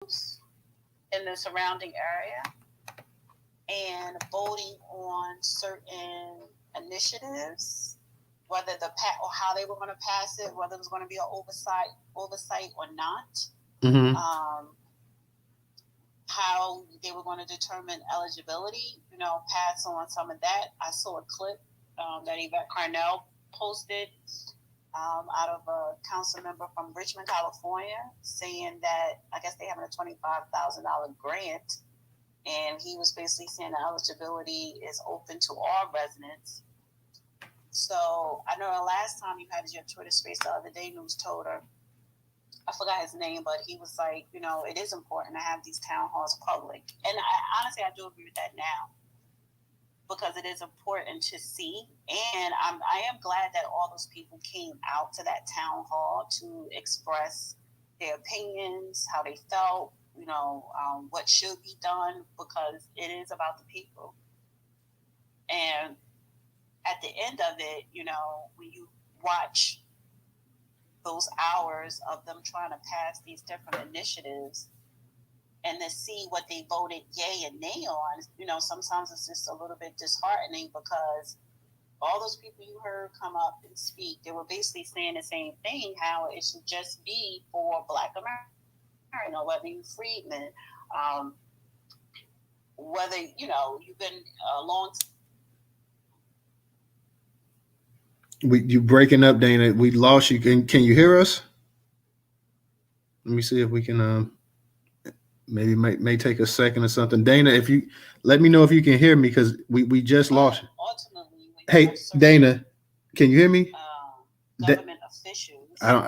in the surrounding area and voting on certain initiatives, whether or how they were going to pass it, whether it was going to be an oversight or not. Mm-hmm. How they were going to determine eligibility, pass on some of that. I saw a clip that Yvette Carnell posted out of a council member from Richmond, California, saying that I guess they have a $25,000 grant, and he was basically saying the eligibility is open to all residents. So I know the last time you had your Twitter space the other day, Newstoter, I forgot his name, but he was like, it is important to have these town halls public. And honestly, I do agree with that now, because it is important to see. And I am glad that all those people came out to that town hall to express their opinions, how they felt, what should be done, because it is about the people. And at the end of it, when you watch those hours of them trying to pass these different initiatives and to see what they voted yay and nay on, sometimes it's just a little bit disheartening, because all those people you heard come up and speak, they were basically saying the same thing, how it should just be for Black Americans, whether you're freedmen, whether, you've been a long time. You breaking up, Dana. We lost you. Can you hear us? Let me see if we can. Maybe may take a second or something. Dana, if you let me know if you can hear me, because we just lost you. Hey, Dana, can you hear me? Government officials. I don't.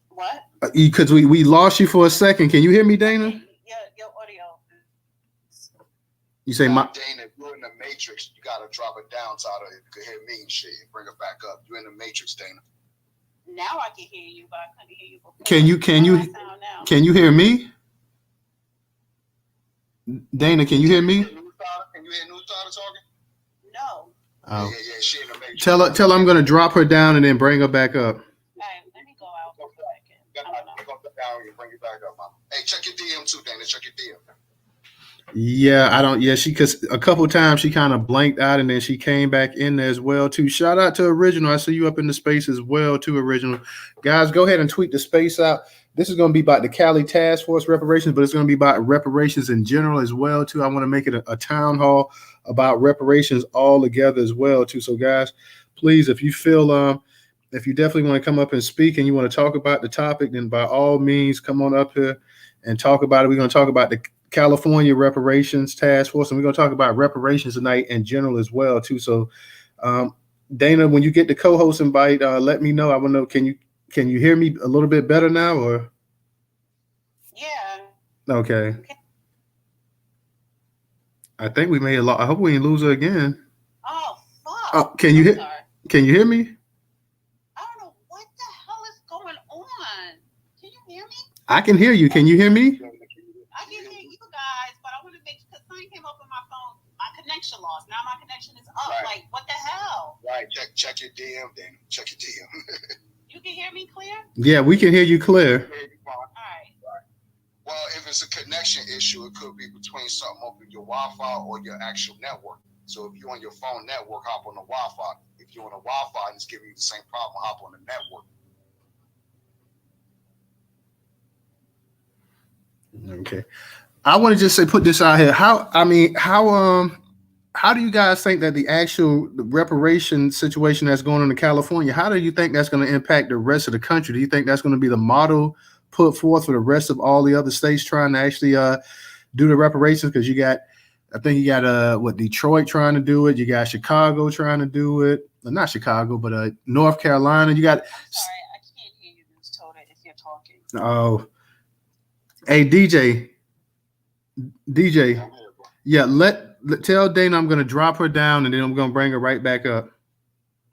What? Because we lost you for a second. Can you hear me, Dana? Yeah, your audio. You say Dana, if you're in the matrix, you gotta drop it down so you can hear me and shit, and bring it back up. You're in the matrix, Dana. Now I can hear you, but I couldn't hear you before. Can you hear me? Dana, can you hear me? Can you hear Newstoter talking? No. Oh. Yeah, she in the matrix. Tell her I'm gonna drop her down and then bring her back up. All right, let me go out. Go down and bring it back up, Mama. Hey, check your DM too, Dana. Check your DM. Yeah, I don't. Yeah, because a couple of times she kind of blanked out and then she came back in there as well too. Shout out to Original. I see you up in the space as well too, Original. Guys, go ahead and tweet the space out. This is going to be about the Cali Task Force reparations, but it's going to be about reparations in general as well too. I want to make it a town hall about reparations all together as well too. So guys, please, if you feel if you definitely want to come up and speak and you want to talk about the topic, then by all means come on up here and talk about it. We're going to talk about the California Reparations Task Force, and we're going to talk about reparations tonight in general as well too. So Dana, when you get the co-host invite, let me know. I want to know, can you hear me a little bit better now, or? Yeah. Okay. I think we may have lost. I hope we didn't lose her again. Oh fuck. Oh, can you hear me? I don't know what the hell is going on. Can you hear me? I can hear you. Can you hear me? I can hear you guys, but I want to make, because something came up on my phone. My connection lost. Now my connection is up. Right. Like, what the hell? Right. Check your DM, Dana. Check your DM. You can hear me clear? Yeah, we can hear you clear. All right. Well, if it's a connection issue, it could be between something up with your Wi-Fi or your actual network. So if you're on your phone network, hop on the Wi-Fi. If you're on the Wi-Fi and it's giving you the same problem, hop on the network. Okay. I want to just put this out here. How do you guys think that the actual reparation situation that's going on in California, how do you think that's going to impact the rest of the country? Do you think that's going to be the model put forth for the rest of all the other states trying to actually do the reparations? Because I think you got Detroit trying to do it. You got Chicago trying to do it. Not Chicago, but North Carolina. You got. I'm sorry, I can't hear you, Newstoter, if you're talking. Oh. Hey, DJ, yeah, tell Dana I'm going to drop her down and then I'm going to bring her right back up.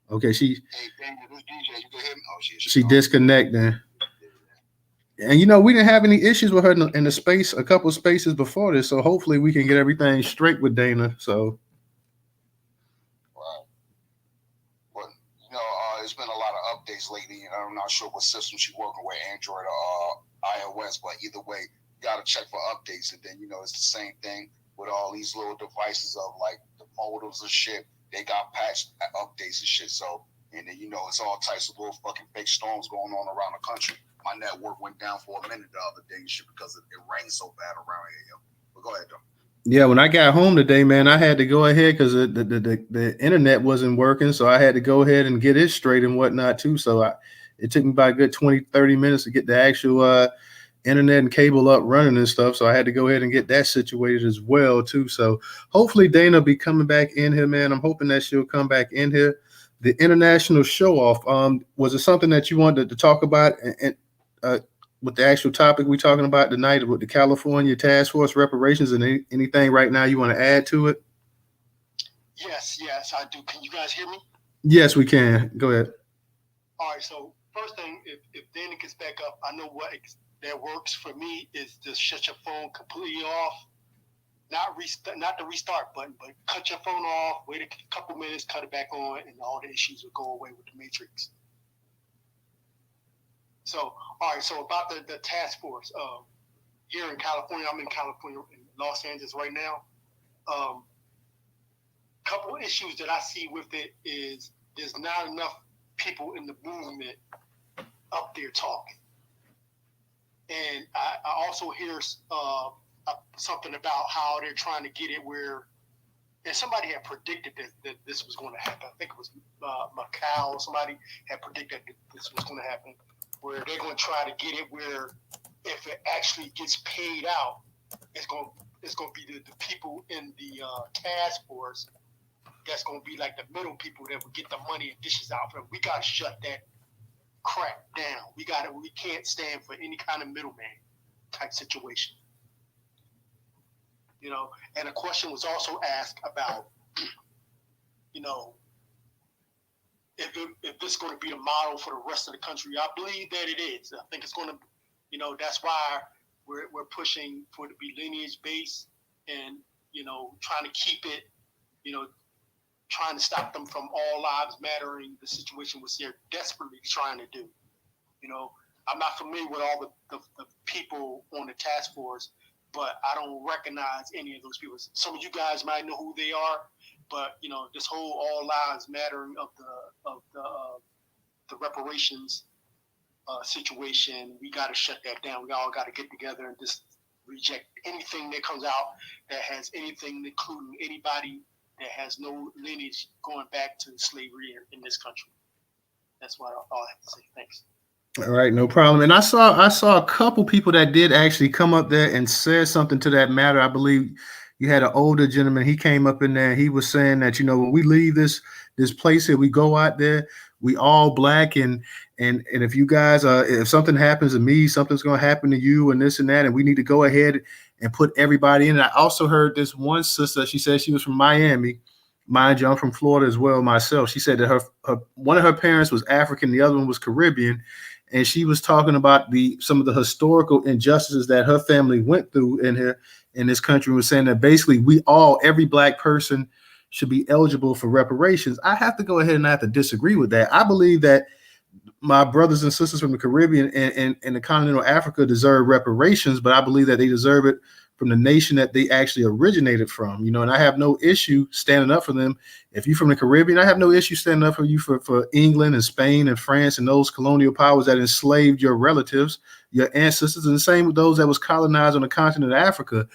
Okay, Hey, Dana, this DJ, you can hear me? Oh, she disconnected. And we didn't have any issues with her in the space, a couple of spaces before this, so hopefully we can get everything straight with Dana. So, right. Well, there's been a lot of updates lately. And I'm not sure what system she's working with, Android or iOS, but either way, you got to check for updates. And then, it's the same thing with all these little devices of like the modems and shit. They got patched updates and shit. So, and then, it's all types of little fucking fake storms going on around the country. My network went down for a minute the other day and shit because it rained so bad around here. But go ahead, though. Yeah, when I got home today, man, I had to go ahead because the internet wasn't working. So I had to go ahead and get it straight and whatnot, too. So it took me about a good 20, 30 minutes to get the actual internet and cable up running and stuff. So I had to go ahead and get that situated as well, too. So hopefully Dana will be coming back in here, man. I'm hoping that she'll come back in here. The international show off, was it something that you wanted to talk about and with the actual topic we're talking about tonight with the California Task Force reparations and anything right now you want to add to it? Yes, I do. Can you guys hear me? Yes, we can. Go ahead. All right. So first thing, if Dana gets back up, I know what that works for me is to shut your phone completely off, not the restart button, but cut your phone off, wait a couple minutes, cut it back on, and all the issues will go away with the matrix. So, all right. So about the task force here in California, I'm in California, in Los Angeles right now. Couple issues that I see with it is there's not enough people in the movement up there talking, and I also hear something about how they're trying to get it where, and somebody had predicted that this was going to happen. I think it was Macau. Somebody had predicted that this was going to happen, where they're going to try to get it where if it actually gets paid out, it's going to be the people in the task force that's going to be like the middle people that will get the money and dishes out for them. We got to shut that crap down. We can't stand for any kind of middleman type situation. And a question was also asked about, if this is going to be the model for the rest of the country. I believe that it is. I think it's going to, that's why we're pushing for it to be lineage-based and, trying to keep it, trying to stop them from all lives mattering, the situation which they're desperately trying to do. I'm not familiar with all the people on the task force, but I don't recognize any of those people. Some of you guys might know who they are, but this whole all lives mattering of the reparations situation, we got to shut that down. We all got to get together and just reject anything that comes out that has anything, including anybody that has no lineage going back to slavery in this country. That's what all I have to say. Thanks. All right, no problem. And I saw a couple people that did actually come up there and said something to that matter. I believe you had an older gentleman. He came up in there. He was saying that, when we leave this place here, we go out there, we all black, and if you guys if something happens to me, something's going to happen to you and this and that, and we need to go ahead and put everybody in. And I also heard this one sister, she said she was from Miami. Mind you, I'm from Florida as well myself. She said that her one of her parents was African, the other one was Caribbean. And she was talking about some of the historical injustices that her family went through in this country, and was saying that basically every black person should be eligible for reparations. I have to go ahead and I have to disagree with that. I believe that my brothers and sisters from the Caribbean and the continental Africa deserve reparations, but I believe that they deserve it from the nation that they actually originated from, and I have no issue standing up for them. If you're from the Caribbean, I have no issue standing up for you for England and Spain and France and those colonial powers that enslaved your relatives, your ancestors, and the same with those that was colonized on the continent of Africa.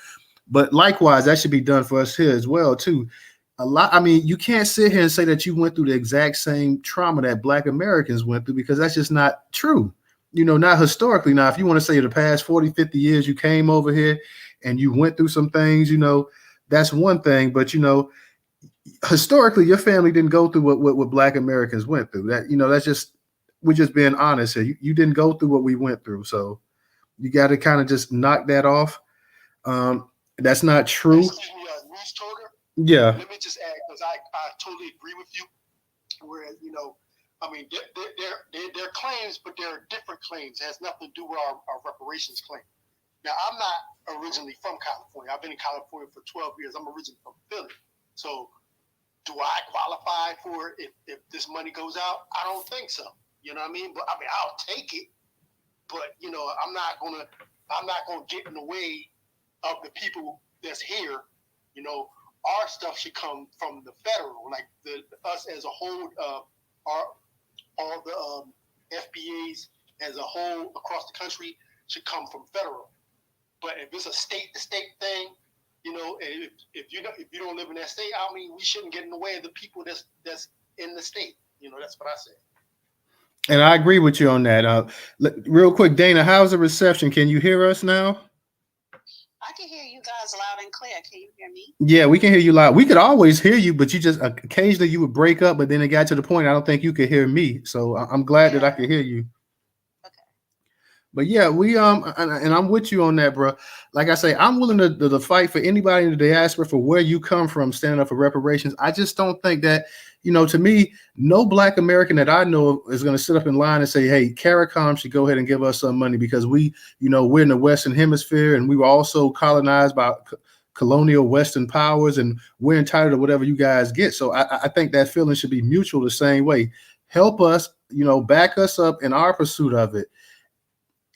But likewise, that should be done for us here as well, too. You can't sit here and say that you went through the exact same trauma that Black Americans went through, because that's just not true. Not historically. Now, if you want to say the past 40, 50 years you came over here and you went through some things, that's one thing. But, historically, your family didn't go through what Black Americans went through. That, that's just, we're just being honest here. You didn't go through what we went through. So you got to kind of just knock that off. That's not true. Excuse me, Newstoter. Yeah. Let me just add, because I totally agree with you. Whereas, they're claims, but they're different claims. It has nothing to do with our reparations claim. Now, I'm not originally from California. I've been in California for 12 years. I'm originally from Philly. So do I qualify for it if this money goes out? I don't think so. You know what I mean? But I mean, I'll take it. But you know, I'm not gonna get in the way of the people that's here. You know, our stuff should come from the federal, like us as a whole, all the FBAs as a whole across the country should come from federal. But if it's a state-to-state thing, you know, if you don't live in that state, I mean, we shouldn't get in the way of the people that's in the state. You know, that's what I say. And I agree with you on that. Real quick, Dana, how's the reception? Can you hear us now? I can hear you guys loud and clear. Can you hear me? Yeah, we can hear you loud. We could always hear you, but you just occasionally you would break up, but then it got to the point I don't think you could hear me. So I'm glad that I could hear you. Okay. But yeah, we and I'm with you on that, bro. Like I say, I'm willing to fight for anybody in the diaspora for where you come from, standing up for reparations. I just don't think that, you know, to me, no Black American that I know of is going to sit up in line and say, hey, CARICOM should go ahead and give us some money because we, you know, we're in the Western Hemisphere and we were also colonized by colonial Western powers and we're entitled to whatever you guys get. So I think that feeling should be mutual the same way. Help us, you know, back us up in our pursuit of it.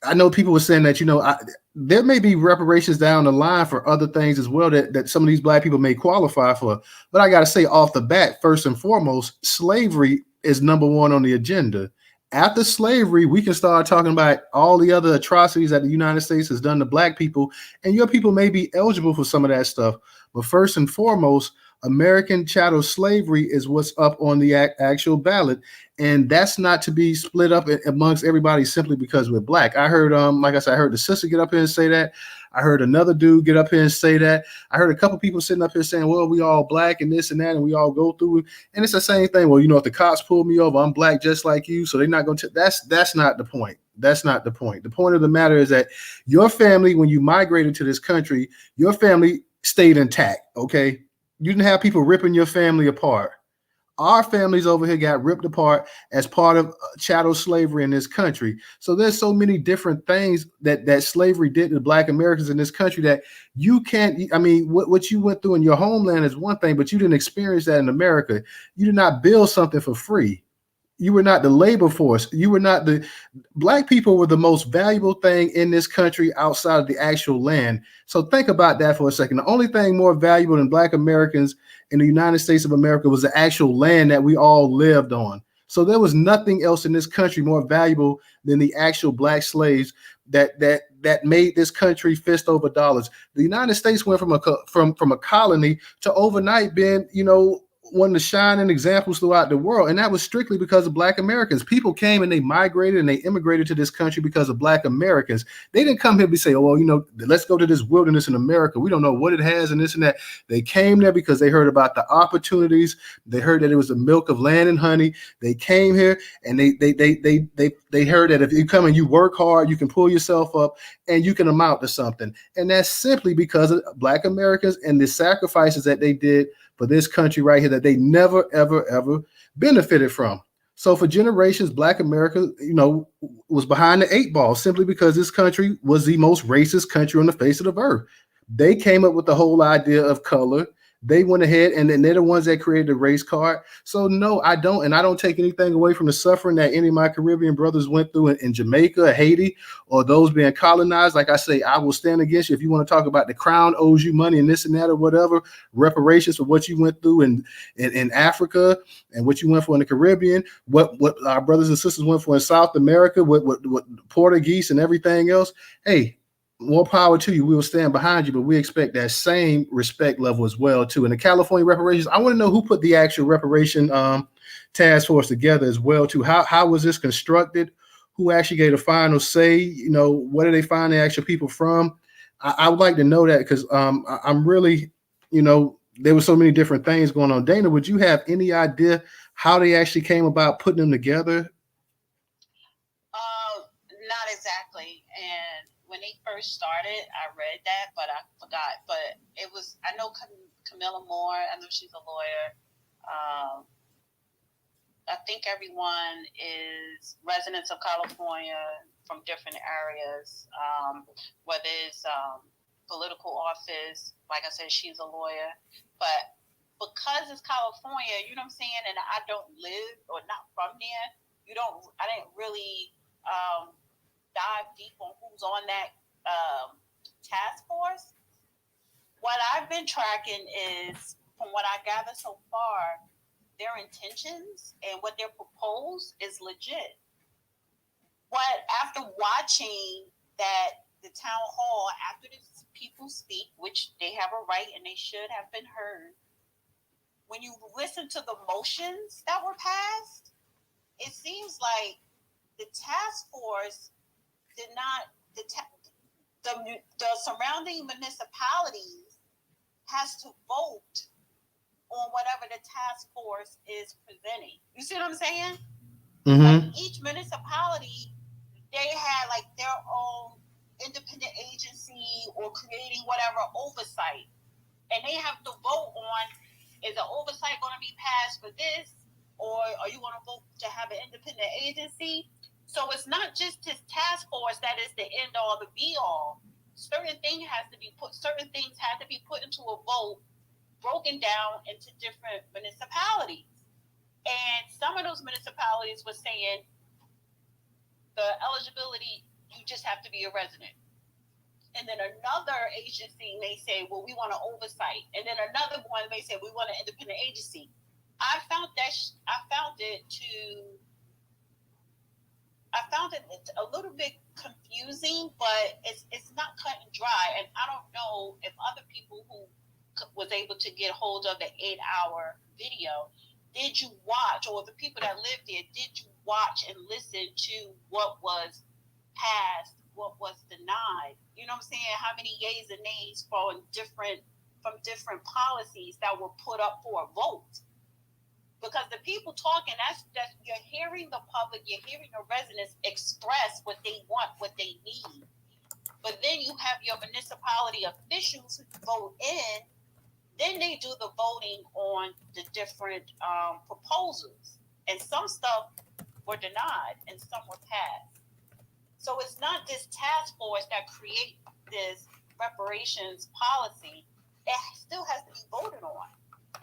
I know people were saying that, you know, there may be reparations down the line for other things as well that some of these Black people may qualify for. But I got to say off the bat, first and foremost, slavery is number one on the agenda. After slavery, we can start talking about all the other atrocities that the United States has done to Black people, and your people may be eligible for some of that stuff. But first and foremost, American chattel slavery is what's up on the actual ballot. And that's not to be split up amongst everybody simply because we're Black. I heard, like I said, I heard the sister get up here and say that. I heard another dude get up here and say that. I heard a couple people sitting up here saying, well, we all Black and this and that, and we all go through it. And it's the same thing. Well, you know, if the cops pull me over, I'm Black just like you. So they're not going to, that's not the point. That's not the point. The point of the matter is that your family, when you migrated to this country, your family stayed intact, okay? You didn't have people ripping your family apart. Our families over here got ripped apart as part of chattel slavery in this country. So there's so many different things that slavery did to Black Americans in this country that you can't, I mean, what you went through in your homeland is one thing, but you didn't experience that in America. You did not build something for free. You were not the labor force. You were not the Black people were the most valuable thing in this country outside of the actual land. So think about that for a second. The only thing more valuable than Black Americans in the United States of America was the actual land that we all lived on. So there was nothing else in this country more valuable than the actual Black slaves that made this country fist over dollars. The United States went from a colony to overnight being, you know, one of the shining examples throughout the world. And that was strictly because of Black Americans. People came and they migrated and they immigrated to this country because of Black Americans. They didn't come here and say, oh, well, you know, let's go to this wilderness in America. We don't know what it has and this and that. They came there because they heard about the opportunities. They heard that it was the milk of land and honey. They came here and they heard that if you come and you work hard, you can pull yourself up and you can amount to something. And that's simply because of Black Americans and the sacrifices that they did for this country right here that they never, ever, ever benefited from. So for generations, Black America, you know, was behind the eight ball simply because this country was the most racist country on the face of the earth. They came up with the whole idea of color. They went ahead and then they're the ones that created the race card. So no, I don't. And I don't take anything away from the suffering that any of my Caribbean brothers went through in Jamaica, Haiti, or those being colonized. Like I say, I will stand against you. If you want to talk about the crown owes you money and this and that or whatever, reparations for what you went through in Africa and what you went for in the Caribbean, what our brothers and sisters went for in South America, what Portuguese and everything else. Hey, more power to you. We will stand behind you, but we expect that same respect level as well too. And the California reparations, I want to know who put the actual reparation task force together as well too. How was this constructed? Who actually gave the final say? You know, where did they find the actual people from? I would like to know that because I'm really, you know, there were so many different things going on. Dana, would you have any idea how they actually came about putting them together? Not exactly. And when they first started, I read that, but I forgot. But it was, I know Camilla Moore, I know she's a lawyer. I think everyone is residents of California from different areas, whether it's political office, like I said, she's a lawyer. But because it's California, you know what I'm saying, and I don't live or not from there, I didn't really dive deep on who's on that task force. What I've been tracking is, from what I gather so far, their intentions and what they propose is legit. But after watching that, the town hall, after the people speak, which they have a right and they should have been heard, when you listen to the motions that were passed, it seems like the task force did not, the surrounding municipalities has to vote on whatever the task force is presenting. You see what I'm saying? Mm-hmm. Like each municipality, they had like their own independent agency or creating whatever oversight, and they have to vote on, is the oversight going to be passed for this, or are you going to vote to have an independent agency? So it's not just this task force that is the end all, the be all. Certain things have to be put into a vote, broken down into different municipalities. And some of those municipalities were saying the eligibility, you just have to be a resident. And then another agency may say, well, we want an oversight. And then another one may say, we want an independent agency. I found it a little bit confusing, but it's not cut and dry. And I don't know if other people who was able to get hold of the 8-hour video, did you watch, or the people that lived there, did you watch and listen to what was passed, what was denied? You know what I'm saying? How many yays and nays from different policies that were put up for a vote? Because the people talking, that's you're hearing the public, you're hearing the residents express what they want, what they need. But then you have your municipality officials who vote in, then they do the voting on the different proposals. And some stuff were denied and some were passed. So it's not this task force that create this reparations policy. It still has to be voted on.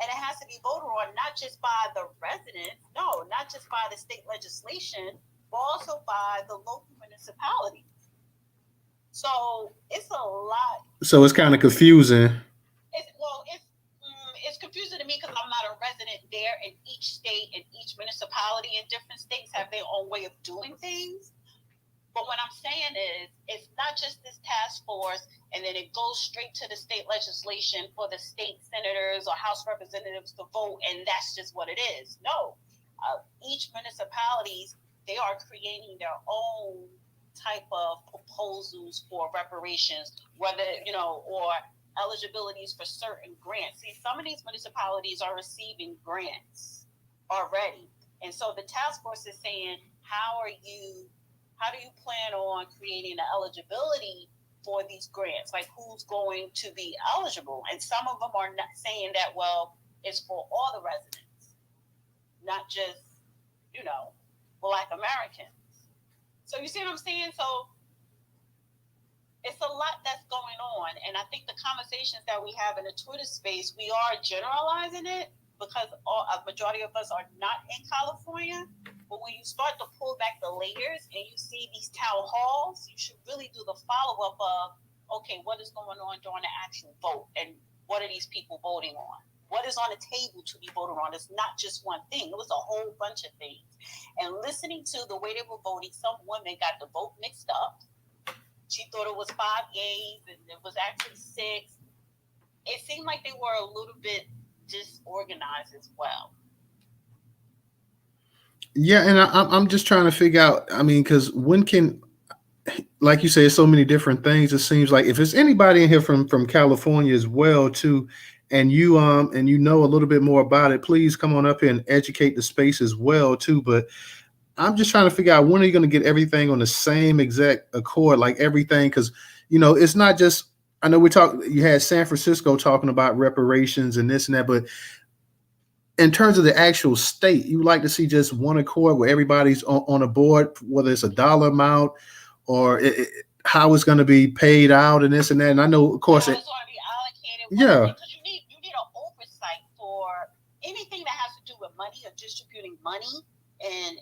And it has to be voted on not just by the residents, not just by the state legislation, but also by the local municipalities. So it's a lot. So it's kind of confusing. It's confusing to me because I'm not a resident there, and each state and each municipality in different states have their own way of doing things. But what I'm saying is, it's not just this task force, and then it goes straight to the state legislation for the state senators or House representatives to vote, and that's just what it is. No, each municipalities, they are creating their own type of proposals for reparations, whether, or eligibilities for certain grants. See, some of these municipalities are receiving grants already. And so the task force is saying, how do you plan on creating the eligibility for these grants? Like, who's going to be eligible? And some of them are not saying that, well, it's for all the residents, not just, Black Americans. So you see what I'm saying? So it's a lot that's going on. And I think the conversations that we have in the Twitter space, we are generalizing it because a majority of us are not in California. But when you start to pull back the layers and you see these town halls, you should really do the follow-up of, okay, what is going on during the actual vote? And what are these people voting on? What is on the table to be voted on? It's not just one thing. It was a whole bunch of things. And listening to the way they were voting, some women got the vote mixed up. She thought it was 5 yays and it was actually 6. It seemed like they were a little bit disorganized as well. Yeah, and I'm just trying to figure out, because like you say, so many different things. It seems like if there's anybody in here from California as well too, and you know a little bit more about it, please come on up here and educate the space as well too. But I'm just trying to figure out, when are you going to get everything on the same exact accord, like everything? Because, it's not just, I know you had San Francisco talking about reparations and this and that, but in terms of the actual state, you would like to see just one accord where everybody's on a board, whether it's a dollar amount or how it's going to be paid out and this and that. And I know, of course, it's going to be allocated. Yeah. Because you need an oversight for anything that has to do with money or distributing money in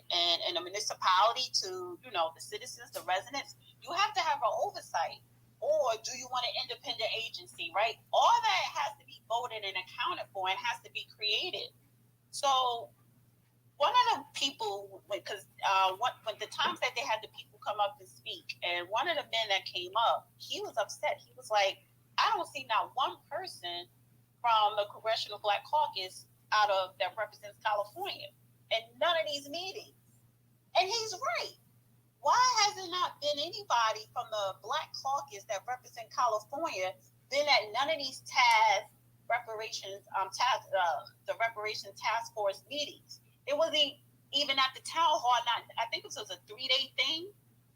a municipality to, you know, the citizens, the residents, you have to have an oversight. Or do you want an independent agency, right? All that has to be voted and accounted for and has to be created. So one of the people, because when the times that they had the people come up and speak, and one of the men that came up, he was upset. He was like, I don't see not one person from the Congressional Black Caucus out of that represents California in none of these meetings. And he's right. Why has it not been anybody from the Black Caucus that represent California been at none of these the Reparations Task Force meetings? It wasn't even at the town hall. I think it was a 3-day thing,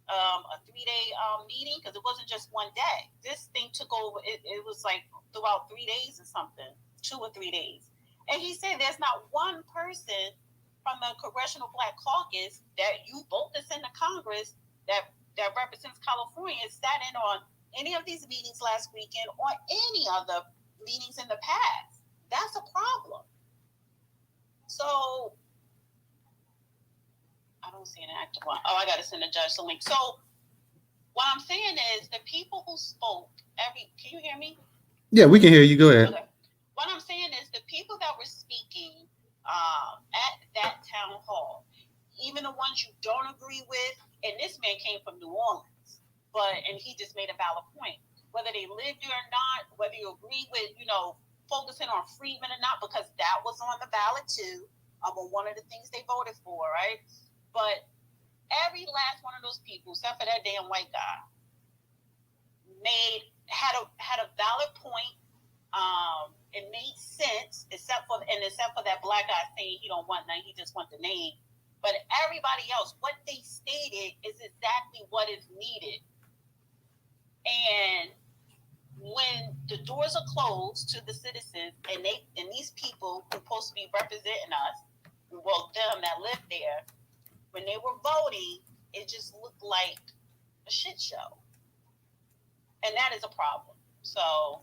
a 3-day meeting, because it wasn't just one day. This thing took over. It was like throughout 3 days or something, 2 or 3 days. And he said there's not one person from the Congressional Black Caucus that you vote to send to Congress that represents California sat in on any of these meetings last weekend or any other meetings in the past. That's a problem. So I don't see an active one. Oh, I got to send a judge the link. So what I'm saying is the people who spoke, can you hear me? Yeah, we can hear you. Go ahead. Okay. What I'm saying is the people that were speaking at that town hall, even the ones you don't agree with, and this man came from New Orleans, and he just made a valid point. Whether they lived here or not, whether you agree with, you know, focusing on freedmen or not, because that was on the ballot too, one of the things they voted for, right? But every last one of those people, except for that damn white guy, had a valid point. It made sense, except for that black guy saying he don't want nothing, he just want the name. But everybody else, what they stated is exactly what is needed. And when the doors are closed to the citizens, and these people who are supposed to be representing us, well, them that live there, when they were voting, it just looked like a shit show. And that is a problem. So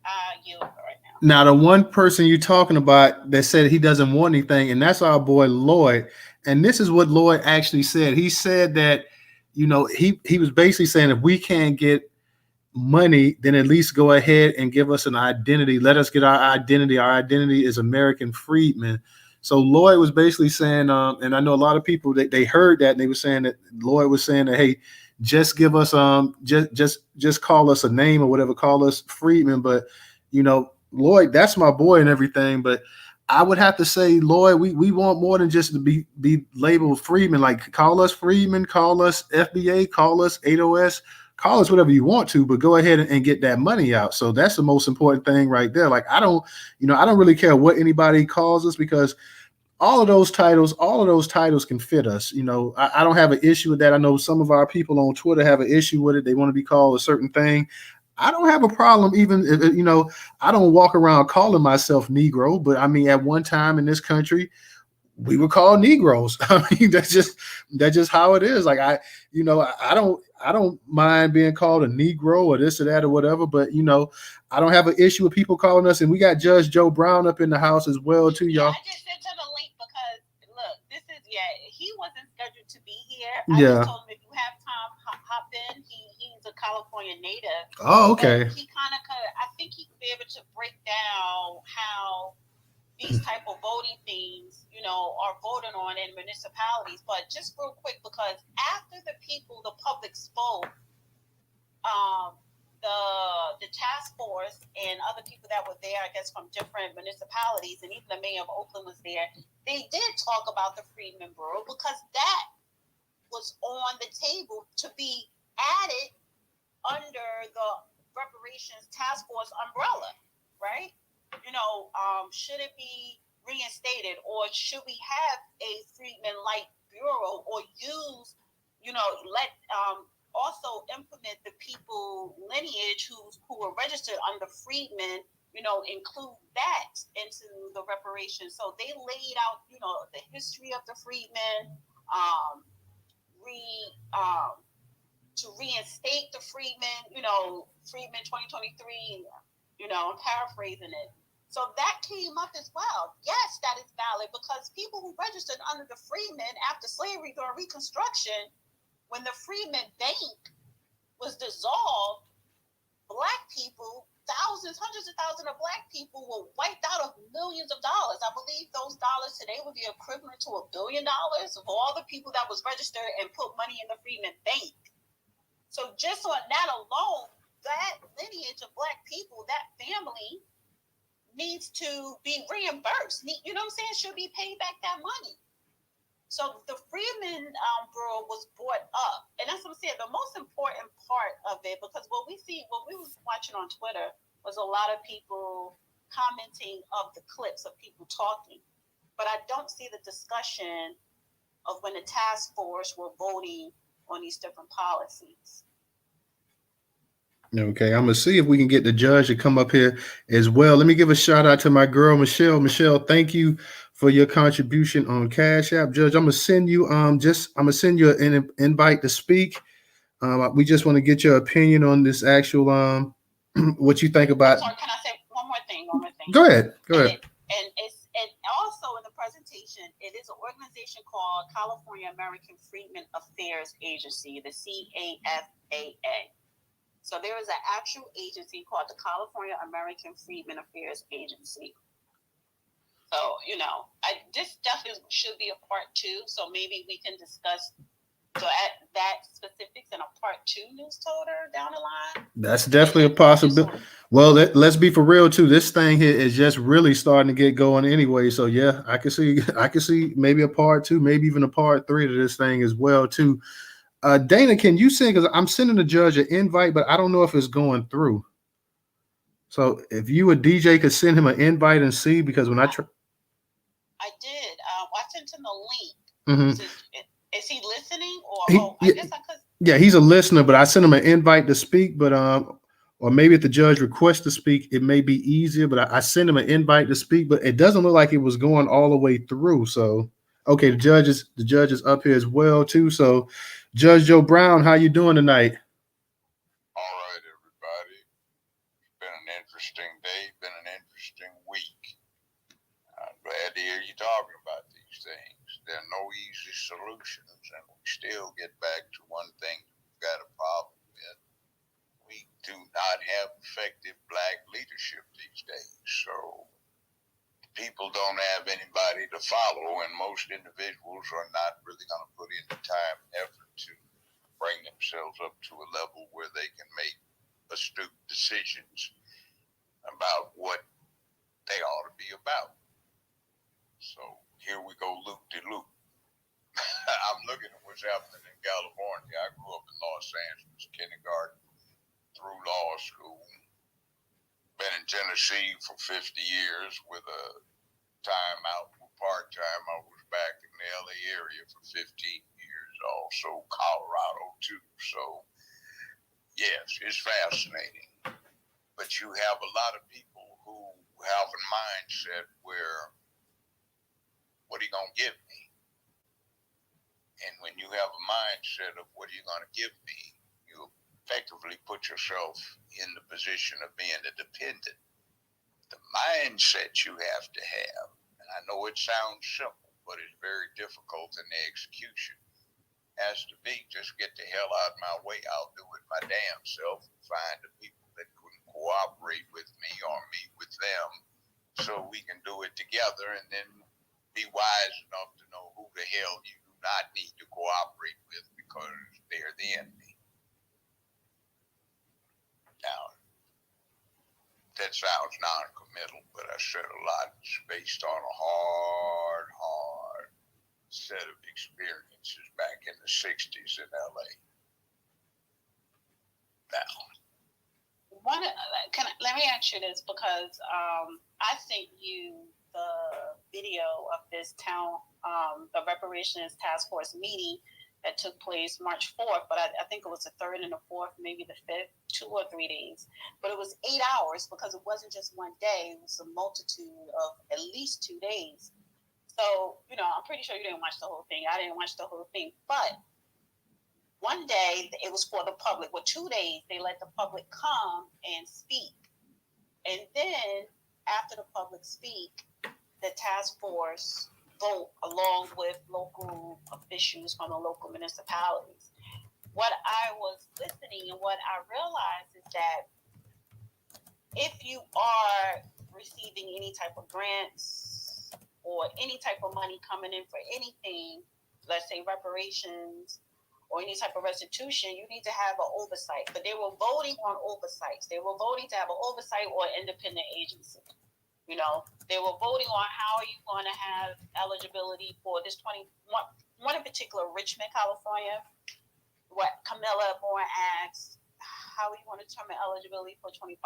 I yield right now. Now, the one person you're talking about that said he doesn't want anything, and that's our boy Lloyd. And this is what Lloyd actually said. He said that, you know, he was basically saying if we can't get money, then at least go ahead and give us an identity. Let us get our identity. Our identity is American freedmen. So Lloyd was basically saying, and I know a lot of people that they heard that and they were saying that Lloyd was saying that, hey, just give us just call us a name or whatever, call us freedmen. But you know, Lloyd, that's my boy and everything, but I would have to say, Lloyd, we want more than just to be labeled freedmen. Like, call us freedmen, call us FBA, call us 8OS, call us whatever you want to, but go ahead and get that money out. So that's the most important thing right there. Like, I don't really care what anybody calls us, because all of those titles can fit us. You know, I don't have an issue with that. I know some of our people on Twitter have an issue with it. They want to be called a certain thing. I don't have a problem, even if, you know, I don't walk around calling myself Negro, but I mean, at one time in this country, we were called Negroes. I mean, that's just how it is. Like, I don't mind being called a Negro or this or that or whatever, but you know, I don't have an issue with people calling us. And we got Judge Joe Brown up in the house as well too, y'all. I just sent him a link because look, he wasn't scheduled to be here. I just told him if you have time, hop in. He's a California native. Oh, okay. But I think he could be able to break down how these type of voting things, you know, are voted on in municipalities. But just real quick, because after the public spoke, the task force and other people that were there, I guess from different municipalities, and even the mayor of Oakland was there, they did talk about the Freedmen Bureau, because that was on the table to be added under the Reparations Task Force umbrella, right? You know, should it be reinstated, or should we have a Freedmen-like bureau, or use, you know, let also implement the people lineage who are registered under Freedmen, you know, include that into the reparations. So they laid out, you know, the history of the Freedmen, to reinstate the Freedmen, you know, Freedmen 2023, you know, I'm paraphrasing it. So that came up as well. Yes, that is valid because people who registered under the freedmen after slavery during Reconstruction, when the Freedmen Bank was dissolved, Black people, thousands, hundreds of thousands of Black people were wiped out of millions of dollars. I believe those dollars today would be equivalent to $1 billion of all the people that was registered and put money in the Freedmen Bank. So just on that alone, that lineage of Black people, that family needs to be reimbursed. You know what I'm saying? Should be paid back that money. So the Freedmen Bureau was brought up, and that's what I'm saying. The most important part of it, because what we was watching on Twitter was a lot of people commenting of the clips of people talking, but I don't see the discussion of when the task force were voting on these different policies. Okay, I'm gonna see if we can get the judge to come up here as well. Let me give a shout out to my girl Michelle. Michelle, thank you for your contribution on Cash App. Judge, I'm gonna send you an invite to speak. We just want to get your opinion on this actual what you think about. Sorry, can I say one more thing? Go ahead. And also in the presentation, it is an organization called California American Freedmen Affairs Agency, the CAFAA. So there is an actual agency called the California American Freedmen Affairs Agency. So, this definitely should be a part 2. So maybe we can discuss that specifics in a part 2 Newstoter down the line. That's definitely a possibility. Well, let's be for real too. This thing here is just really starting to get going anyway. So yeah, I can see maybe a part 2, maybe even a part 3 to this thing as well too. Dana, can you send? Because I'm sending the judge an invite, but I don't know if it's going through. So if you, a DJ, could send him an invite and see, because when I did. I sent him a link. Mm-hmm. Is he listening? I guess I could. Yeah, he's a listener, but I sent him an invite to speak. But or maybe if the judge requests to speak, it may be easier. But I sent him an invite to speak, but it doesn't look like it was going all the way through. So okay, the judge is up here as well too. So Judge Joe Brown, how you doing tonight? All right, everybody. It's been an interesting day, been an interesting week. I'm glad to hear you talking about these things. There are no easy solutions, and we still get back to one thing we've got a problem with. We do not have effective Black leadership these days, so people don't have anybody to follow, and most individuals are not really going to put in the time and effort to bring themselves up to a level where they can make astute decisions about what they ought to be about. So here we go, loop-de-loop. I'm looking at what's happening in California. I grew up in Los Angeles, kindergarten through law school. Been in Tennessee for 50 years with a time out for part-time. I was back in the LA area for 15 years, also Colorado too. So yes, it's fascinating. But you have a lot of people who have a mindset where, what are you going to give me? And when you have a mindset of what are you going to give me, you effectively put yourself in the position of being a dependent. The mindset you have to have, and I know it sounds simple, but it's very difficult in the execution, has to be just get the hell out of my way. I'll do it my damn self and find the people that couldn't cooperate with me or me with them so we can do it together, and then be wise enough to know who the hell you do not need to cooperate with because they're the enemy. Now, that sounds non-committal, but I said a lot. It's based on a hard set of experiences back in the 60s in LA. Now, let me ask you this, because I sent you the video of this the Reparations Task Force meeting that took place March 4th, but I think it was the 3rd and the 4th, maybe the 5th, 2 or 3 days. But it was 8 hours because it wasn't just one day. It was a multitude of at least 2 days. So, I'm pretty sure you didn't watch the whole thing. I didn't watch the whole thing. But one day it was for the public. Well, 2 days they let the public come and speak. And then after the public speak, the task force vote along with local officials from the local municipalities. What I was listening and what I realized is that if you are receiving any type of grants or any type of money coming in for anything, let's say reparations or any type of restitution, you need to have an oversight. But they were voting on oversights. They were voting to have an oversight or independent agency. You know, they were voting on how are you going to have eligibility for this 21, one in particular, Richmond, California. What Camilla Moore asked, how are you going to determine eligibility for a $25,000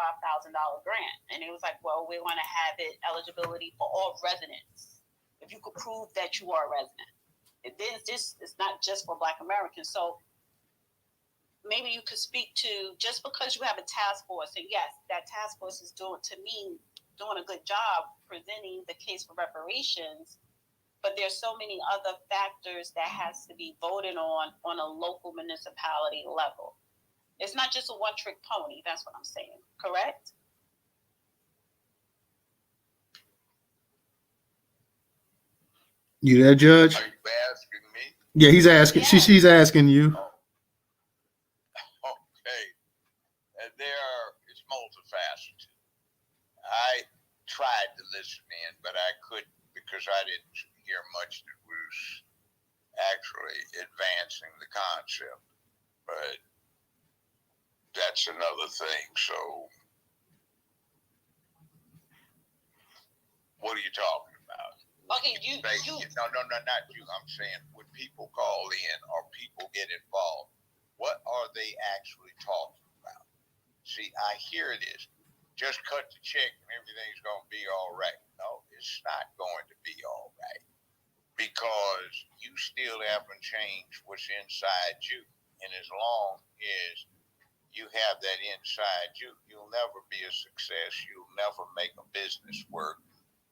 grant? And it was like, well, we want to have it eligibility for all residents. If you could prove that you are a resident. It's not just for Black Americans. So maybe you could speak to, just because you have a task force, and yes, that task force is doing a good job presenting the case for reparations, but there's so many other factors that has to be voted on a local municipality level. It's not just a one-trick pony. That's what I'm saying. Correct? You there, Judge? Are you asking me? Yeah, he's asking. Yeah. She's asking you. Okay. It's multifaceted. I tried to listen in, but I couldn't because I didn't hear much that was actually advancing the concept. But that's another thing. So, what are you talking about? Okay, No, not you. I'm saying when people call in or people get involved, what are they actually talking about? See, I hear it is just cut the check and everything's going to be all right. No, it's not going to be all right because you still haven't changed what's inside you. And as long as you have that inside you, you'll never be a success. You'll never make a business work.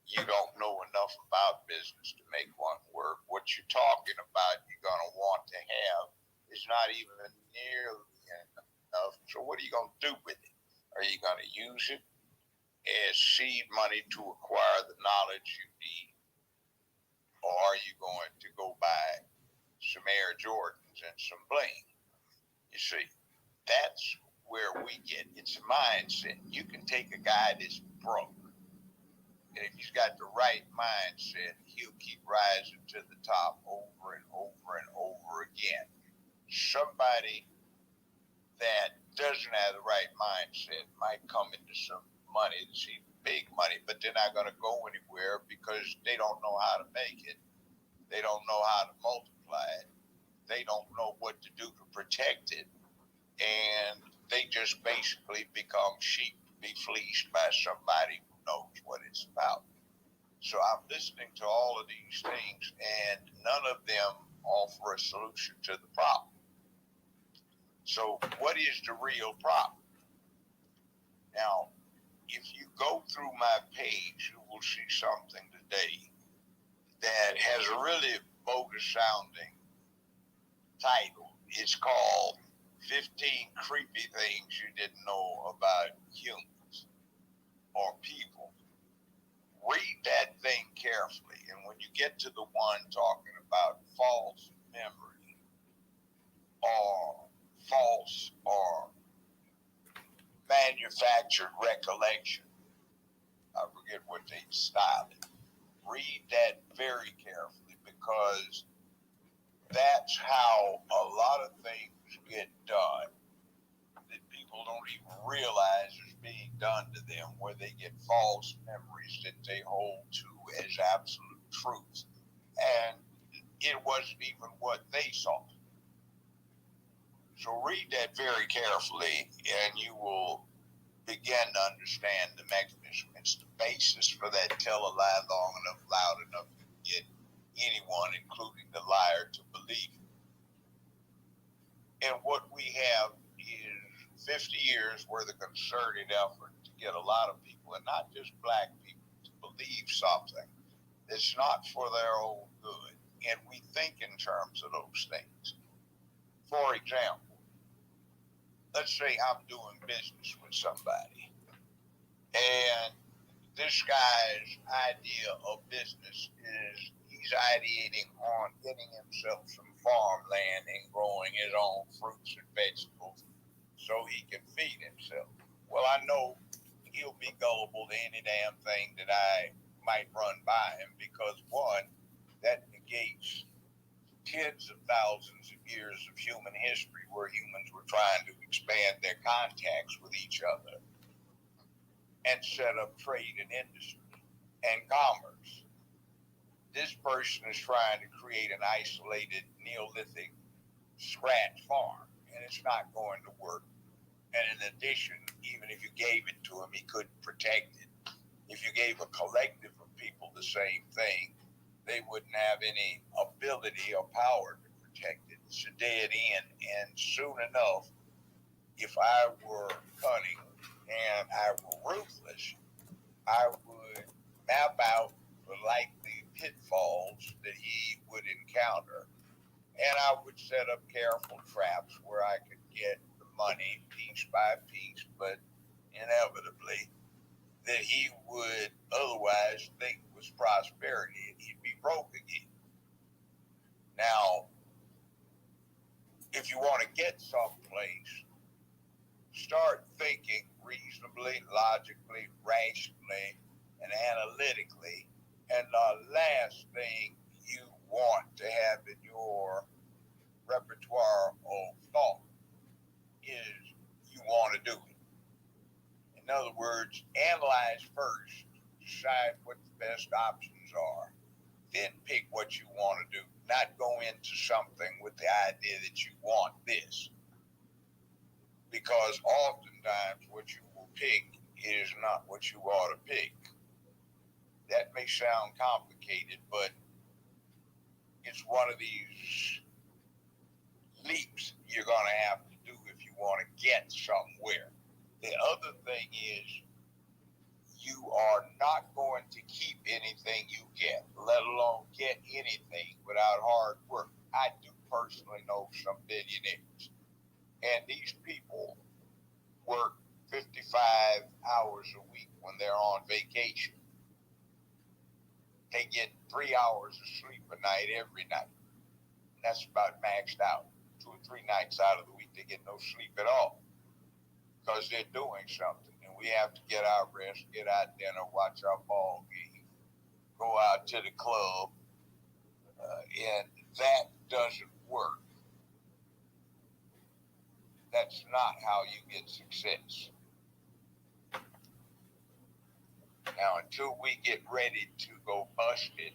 You don't know enough about business to make one work. What you're talking about you're going to want to have is not even nearly enough. So what are you going to do with it? Are you going to use it as seed money to acquire the knowledge you need? Or are you going to go buy some Air Jordans and some bling? You see, that's where we get, it's a mindset. You can take a guy that's broke, and if he's got the right mindset, he'll keep rising to the top over and over and over again. Somebody that doesn't have the right mindset might come into some money, see big money, but they're not going to go anywhere because they don't know how to make it. They don't know how to multiply it. They don't know what to do to protect it. And they just basically become sheep to be fleeced by somebody who knows what it's about. So I'm listening to all of these things, and none of them offer a solution to the problem. So what is the real problem? Now, if you go through my page, you will see something today that has a really bogus sounding title. It's called 15 Creepy Things You Didn't Know About Humans or People. Read that thing carefully, and when you get to the one talking about false memory or false or manufactured recollection, I forget what they style it. Read that very carefully because that's how a lot of things get done that people don't even realize is being done to them, where they get false memories that they hold to as absolute truth. And it wasn't even what they saw. So read that very carefully and you will begin to understand the mechanism. It's the basis for that tell a lie long enough, loud enough to get anyone, including the liar, to believe it. And what we have is 50 years worth of concerted effort to get a lot of people, and not just Black people, to believe something that's not for their own good. And we think in terms of those things. For example, let's say I'm doing business with somebody, and this guy's idea of business is he's ideating on getting himself some farmland and growing his own fruits and vegetables so he can feed himself. Well, I know he'll be gullible to any damn thing that I might run by him because, one, that negates tens of thousands of years of human history where humans were trying to expand their contacts with each other and set up trade and industry and commerce. This person is trying to create an isolated Neolithic scratch farm, and it's not going to work. And in addition, even if you gave it to him, he couldn't protect it. If you gave a collective of people the same thing, they wouldn't have any ability or power to protect it. It's a dead end. And soon enough, if I were cunning and I were ruthless, I would map out the likely pitfalls that he would encounter. And I would set up careful traps where I could get the money piece by piece, but inevitably that he would otherwise think was prosperity and he'd be broke again. Now, if you want to get someplace, start thinking reasonably, logically, rationally, and analytically. And the last thing you want to have in your repertoire of thought is you want to do it. In other words, analyze first, decide what the best options are, then pick what you want to do. Not go into something with the idea that you want this. Because oftentimes what you will pick is not what you ought to pick. That may sound complicated, but it's one of these leaps you're going to have to do if you want to get somewhere. The other thing is you are not going to keep anything you get, let alone get anything without hard work. I do personally know some billionaires, and these people work 55 hours a week when they're on vacation. They get 3 hours of sleep a night every night. That's about maxed out. 2 or 3 nights out of the week they get no sleep at all because they're doing something. And we have to get our rest, get our dinner, watch our ball game, go out to the club, and that doesn't work. That's not how you get success. Now, until we get ready to go bust it,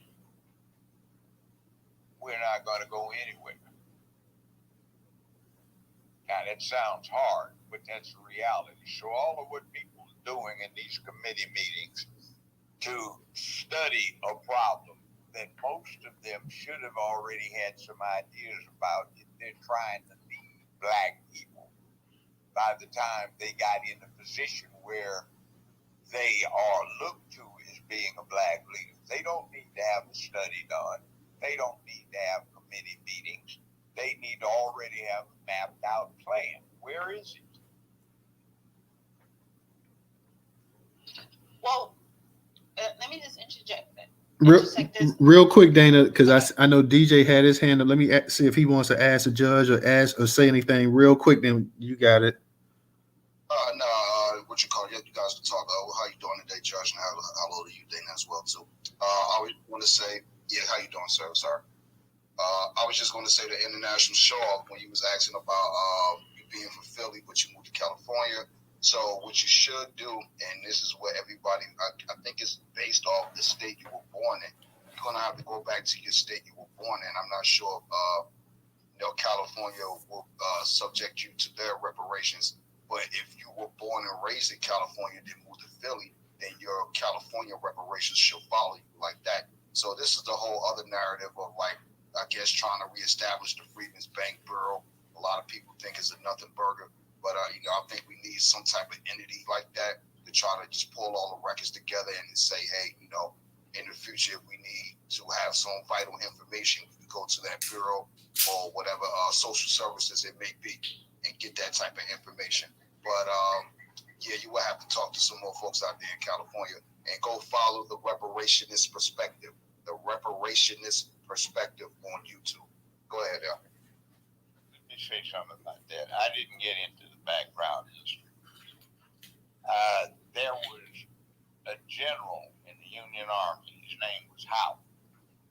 we're not going to go anywhere. Now, that sounds hard, but that's the reality. So all of what people are doing in these committee meetings to study a problem that most of them should have already had some ideas about if they're trying to lead black people by the time they got in a position where they are looked to as being a black leader. They don't need to have a study done. They don't need to have committee meetings. They need to already have a mapped out plan. Where is it? Well, let me just interject that. Real quick, Dana, because I know DJ had his hand up. Let me see if he wants to ask the judge or ask or say anything real quick. Then you got it. What you call it? You guys can talk. How you doing today, Judge? And how old are you, Dana, as well too? I would want to say, yeah, how you doing, sir? Sorry. I was just going to say the international show off when you was asking about you being from Philly, but you moved to California. So what you should do, and this is what everybody, I think it's based off the state you were born in. You're going to have to go back to your state you were born in. I'm not sure if California will subject you to their reparations. But if you were born and raised in California, then moved to Philly, then your California reparations should follow you like that. So this is the whole other narrative of, like, I guess, trying to reestablish the Freedmen's Bank Bureau. A lot of people think it's a nothing burger. But, I think we need some type of entity like that to try to just pull all the records together and say, hey, in the future, if we need to have some vital information, we can go to that bureau or whatever social services it may be and get that type of information. But, yeah, you will have to talk to some more folks out there in California and go go follow the reparationist perspective. The reparationist perspective on YouTube. Go ahead, Al. Let me say something about that. I didn't get into the background history. There was a general in the Union Army. His name was Howard.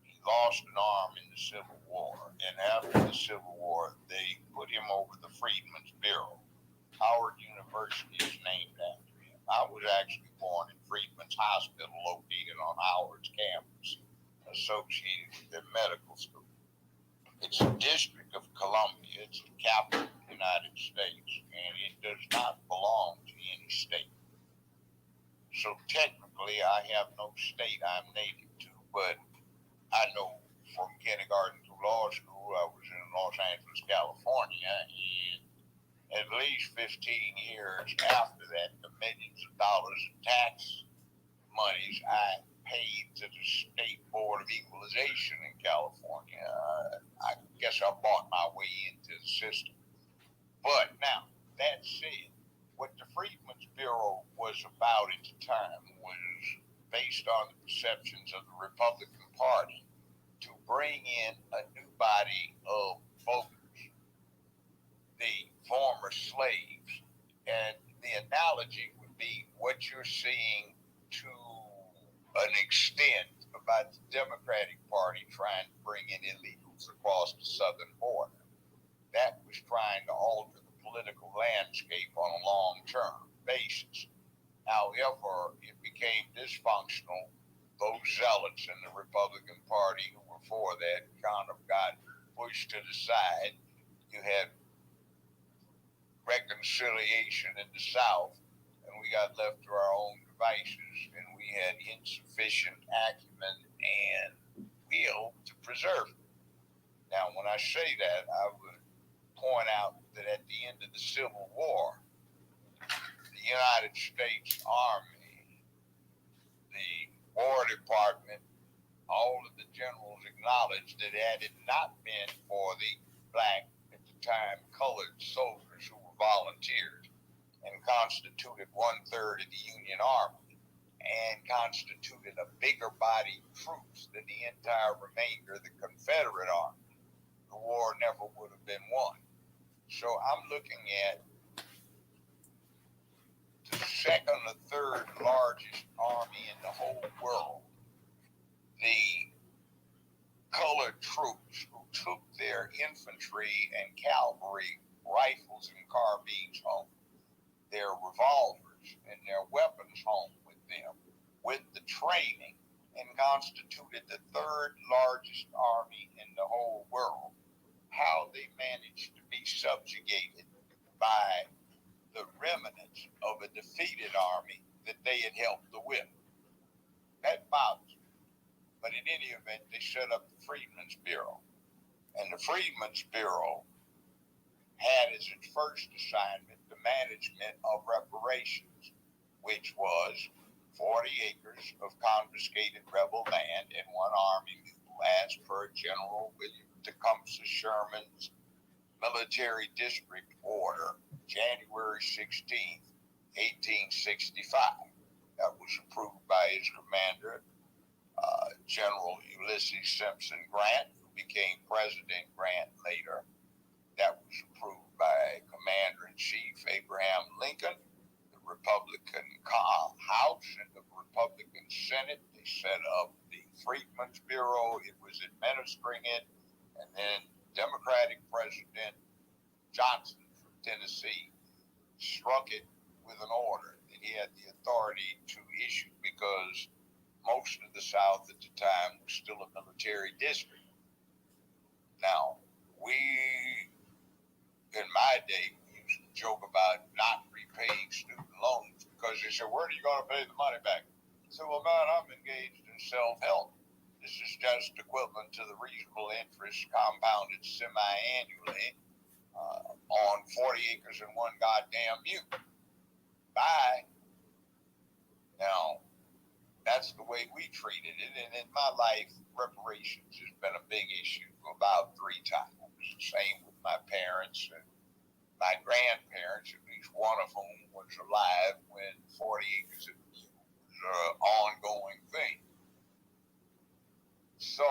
He lost an arm in the Civil War, and after the Civil War, they put him over the Freedmen's Bureau. Howard University is named after him. I was actually born in Freedmen's Hospital, located on Howard's campus, associated with their medical school. It's a district of Columbia. It's the capital of the United States, and it does not belong to any state. So technically, I have no state I'm native to, but I know from kindergarten to law school, I was in Los Angeles, California, and at least 15 years after that, the millions of dollars in tax monies I paid to the State Board of Equalization in California. I guess I bought my way into the system. But now, that said, what the Freedmen's Bureau was about at the time was based on the perceptions of the Republican Party to bring in a new body of voters, the former slaves. And the analogy would be what you're seeing to an extent about the Democratic Party trying to bring in illegals across the southern border. That was trying to alter the political landscape on a long-term basis. However, it became dysfunctional. Those zealots in the Republican Party who were for that kind of got pushed to the side. You had reconciliation in the South, and we got left to our own devices, and we had insufficient acumen and will to preserve it. Now, when I say that, I would point out that at the end of the Civil War, the United States Army, the War Department, all of the generals acknowledged that had it not been for the black, at the time, colored soldiers who were volunteers and constituted 1/3 of the Union Army and constituted a bigger body of troops than the entire remainder of the Confederate Army, the war never would have been won. So I'm looking at the second or third largest army in the whole world, the colored troops who took their infantry and cavalry rifles and carbines home, their revolvers and their weapons home with them, with the training, and constituted the third largest army in the whole world. How they managed to be subjugated by the remnants of a defeated army that they had helped to whip. That bothers me. But in any event, they set up the Freedmen's Bureau. And the Freedmen's Bureau had as its first assignment the management of reparations, which was 40 acres of confiscated rebel land and one army mule as per General William Tecumseh Sherman's military district order, January 16th, 1865. That was approved by his commander, General Ulysses Simpson Grant, who became President Grant later. That was approved by Commander-in-Chief Abraham Lincoln, the Republican House and the Republican Senate. They set up the Freedmen's Bureau. It was administering it. And then Democratic President Johnson from Tennessee struck it with an order that he had the authority to issue because most of the South at the time was still a military district. Now, in my day, we used to joke about not repaying student loans because they said, where are you going to pay the money back? I said, well, man, I'm engaged in self-help. This is just equivalent to the reasonable interest compounded semi-annually on 40 acres and one goddamn mule. Bye. Now, that's the way we treated it. And in my life, reparations has been a big issue about 3 times. Same with my parents and my grandparents, at least one of whom was alive when 40 acres of mule was an ongoing thing. So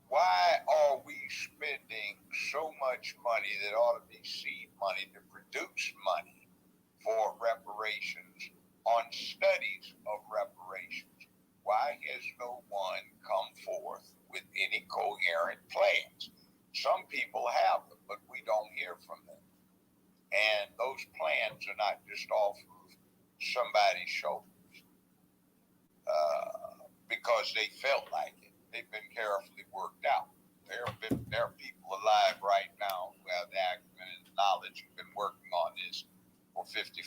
why are we spending so much money that ought to be seed money to produce money for reparations on studies of reparations? Why has no one come forth with any coherent plans? Some people have them, but we don't hear from them. And those plans are not just off of somebody's shoulders because they felt like it. They've been carefully worked out. There are people alive right now who have the acumen and knowledge who've been working on this for 55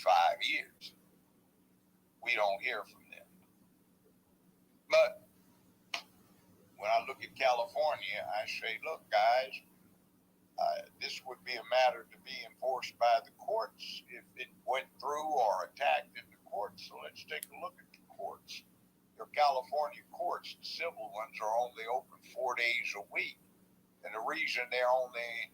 years. We don't hear from them. But when I look at California, I say, look, guys, this would be a matter to be enforced by the courts if it went through or attacked in the courts. So let's take a look at the courts. Your California courts, the civil ones, are only open 4 days a week. And the reason they're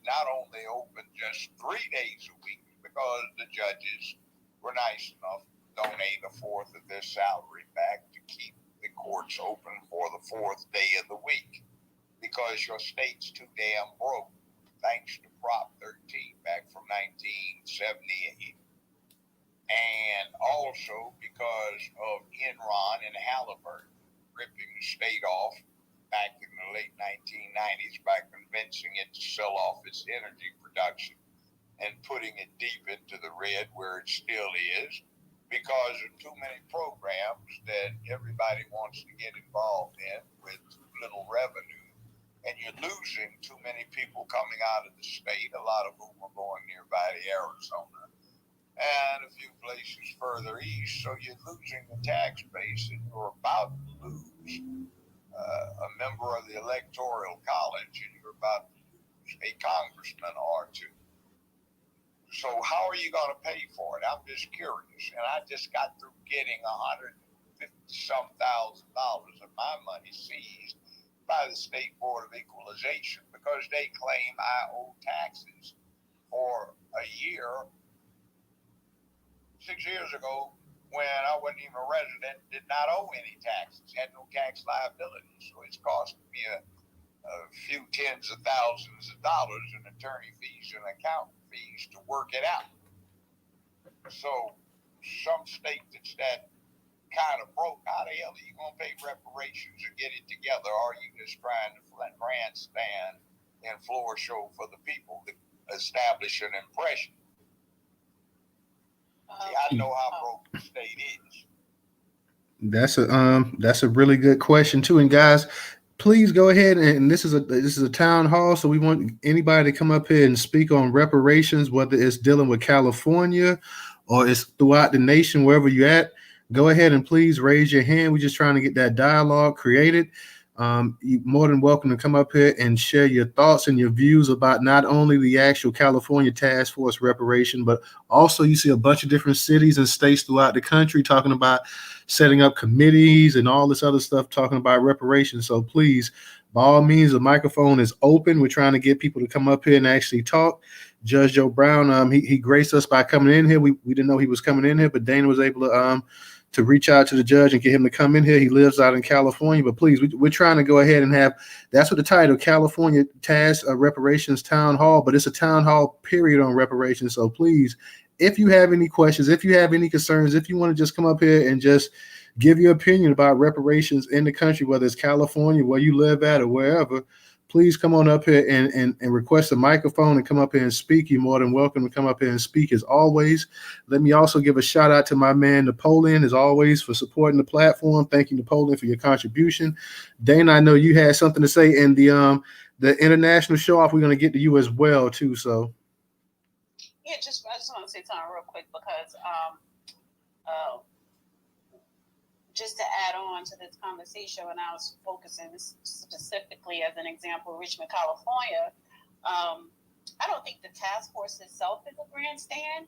not only open just 3 days a week is because the judges were nice enough to donate a fourth of their salary back to keep the courts open for the 4th day of the week, because your state's too damn broke, thanks to Prop 13 back from 1978. And also because of Enron and Halliburton ripping the state off back in the late 1990s by convincing it to sell off its energy production and putting it deep into the red where it still is, because of too many programs that everybody wants to get involved in with too little revenue. And you're losing too many people coming out of the state, a lot of whom are going nearby to Arizona and a few places further east. So you're losing the tax base, and you're about to lose a member of the Electoral College, and you're about to lose a congressman or two. So how are you going to pay for it? I'm just curious. And I just got through getting $150,000 of my money seized by the State Board of Equalization because they claim I owe taxes for a year 6 years ago when I wasn't even a resident, did not owe any taxes, had no tax liability. So it's costing me a few tens of thousands of dollars in attorney fees and accountant fees to work it out. So some state that's that kind of broke, how the hell are you going to pay reparations or get it together? Or are you just trying to grandstand and floor show for the people to establish an impression? See, I know how broke the state is. That's a really good question too. And guys, please go ahead, and this is a town hall, so we want anybody to come up here and speak on reparations, whether it's dealing with California or it's throughout the nation, wherever you're at. Go ahead and please raise your hand. We're just trying to get that dialogue created. You're more than welcome to come up here and share your thoughts and your views about not only the actual California Task Force reparation, but also you see a bunch of different cities and states throughout the country talking about setting up committees and all this other stuff, talking about reparations. So please, by all means, the microphone is open. We're trying to get people to come up here and actually talk. Judge Joe Brown, he graced us by coming in here. We didn't know he was coming in here, but Dana was able to reach out to the judge and get him to come in here. He lives out in California, but please, we're trying to go ahead and have, that's what the title, California Task Reparations Town Hall, but it's a town hall period on reparations. So please, if you have any questions, if you have any concerns, if you want to just come up here and just give your opinion about reparations in the country, whether it's California, where you live at or wherever, please come on up here and request a microphone and come up here and speak. You're more than welcome to come up here and speak as always. Let me also give a shout out to my man, Napoleon, as always, for supporting the platform. Thank you, Napoleon, for your contribution. Dana, I know you had something to say in the international show off. We're going to get to you as well, too. So. Yeah, I just want to say something real quick because just to add on to this conversation, when I was focusing specifically as an example, Richmond, California, I don't think the task force itself is a grandstand,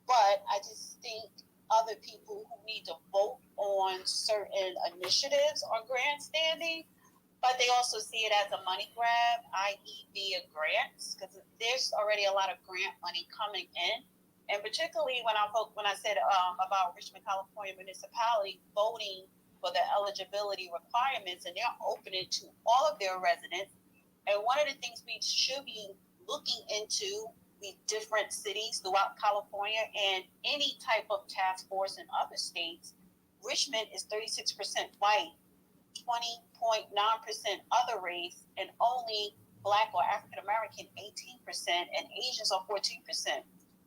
but I just think other people who need to vote on certain initiatives are grandstanding, but they also see it as a money grab, i.e. via grants, because there's already a lot of grant money coming in And particularly when I said about Richmond, California municipality voting for the eligibility requirements, and they're opening to all of their residents. And one of the things we should be looking into the different cities throughout California and any type of task force in other states, Richmond is 36% white, 20.9% other race, and only Black or African American 18%, and Asians are 14%.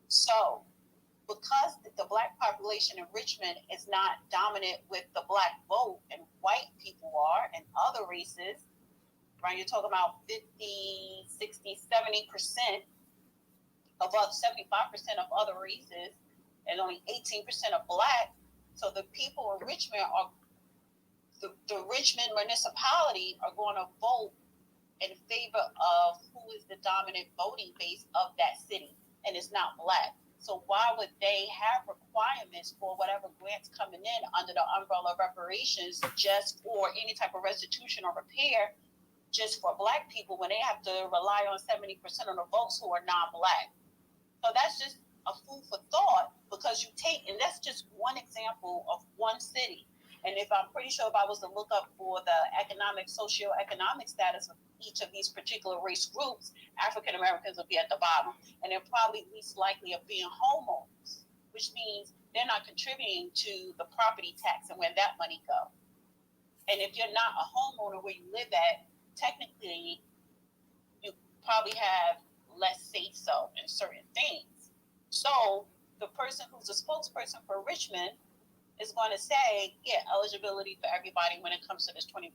So, because the Black population in Richmond is not dominant with the Black vote, and white people are, and other races, right? You're talking about 50, 60, 70% of 75% of other races, and only 18% of Black. So the people in Richmond are the Richmond municipality are going to vote in favor of who is the dominant voting base of that city, and it's not Black. So why would they have requirements for whatever grants coming in under the umbrella of reparations just for any type of restitution or repair just for Black people when they have to rely on 70% of the votes who are non-Black? So that's just a food for thought, because and that's just one example of one city. And if I'm pretty sure if I was to look up for the socioeconomic status of each of these particular race groups, African Americans will be at the bottom. And they're probably least likely of being homeowners, which means they're not contributing to the property tax and where that money goes. And if you're not a homeowner where you live at, technically, you probably have less say-so in certain things. So the person who's a spokesperson for Richmond is going to say, yeah, eligibility for everybody when it comes to this $25,000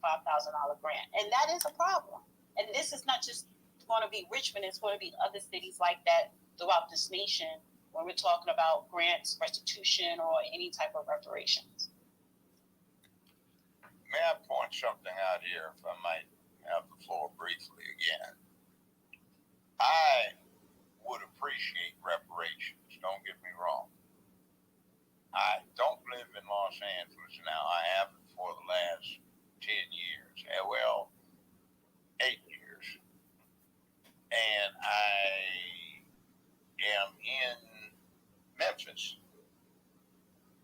grant. And that is a problem. And this is not just going to be Richmond, it's going to be other cities like that throughout this nation when we're talking about grants, restitution, or any type of reparations. May I point something out here, if I might have the floor briefly again? I would appreciate reparations, don't get me wrong. I don't live in Los Angeles now. I haven't for the last 10 years. Well, 8 years. And I am in Memphis.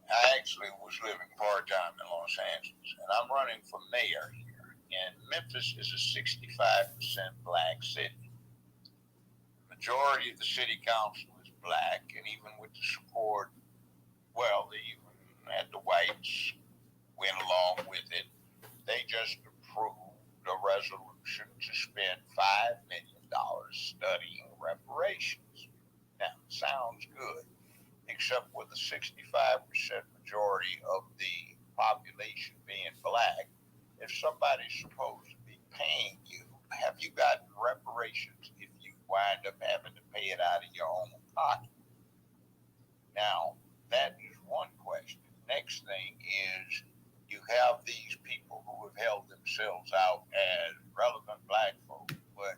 I actually was living part-time in Los Angeles, and I'm running for mayor here. And Memphis is a 65% Black city. Majority of the city council is Black, and even with the support, well, they even had the whites went along with it. They just approved a resolution to spend $5 million studying reparations. Now, sounds good, except with the 65% majority of the population being Black. If somebody's supposed to be paying you, have you gotten reparations if you wind up having to pay it out of your own pocket? Now, that is one question. Next thing is you have these people who have held themselves out as relevant Black folk, but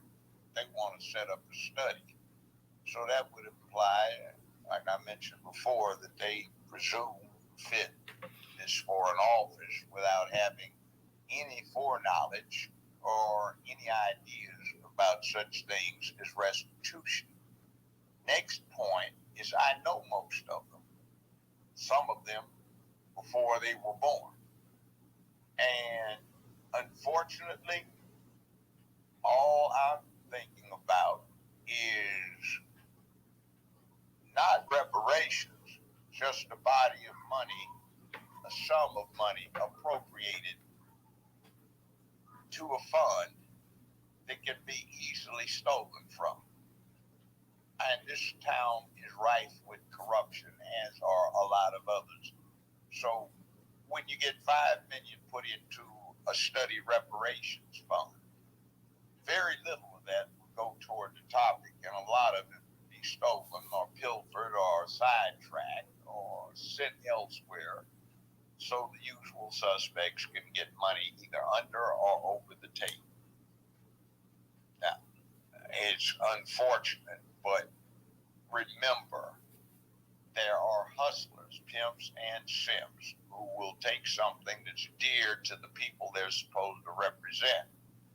they want to set up a study. So that would imply, like I mentioned before, that they presume fit this foreign office without having any foreknowledge or any ideas about such things as restitution. Next point is I know most of them. Some of them before they were born. And unfortunately, all I'm thinking about is not reparations, just a body of money, a sum of money appropriated to a fund that can be easily stolen from. And this town is rife with corruption, as are a lot of others. So when you get $5 million put into a study reparations fund, very little of that will go toward the topic, and a lot of it will be stolen or pilfered or sidetracked or sent elsewhere, so the usual suspects can get money either under or over the table. Now, it's unfortunate, but remember, there are hustlers, pimps, and simps who will take something that's dear to the people they're supposed to represent,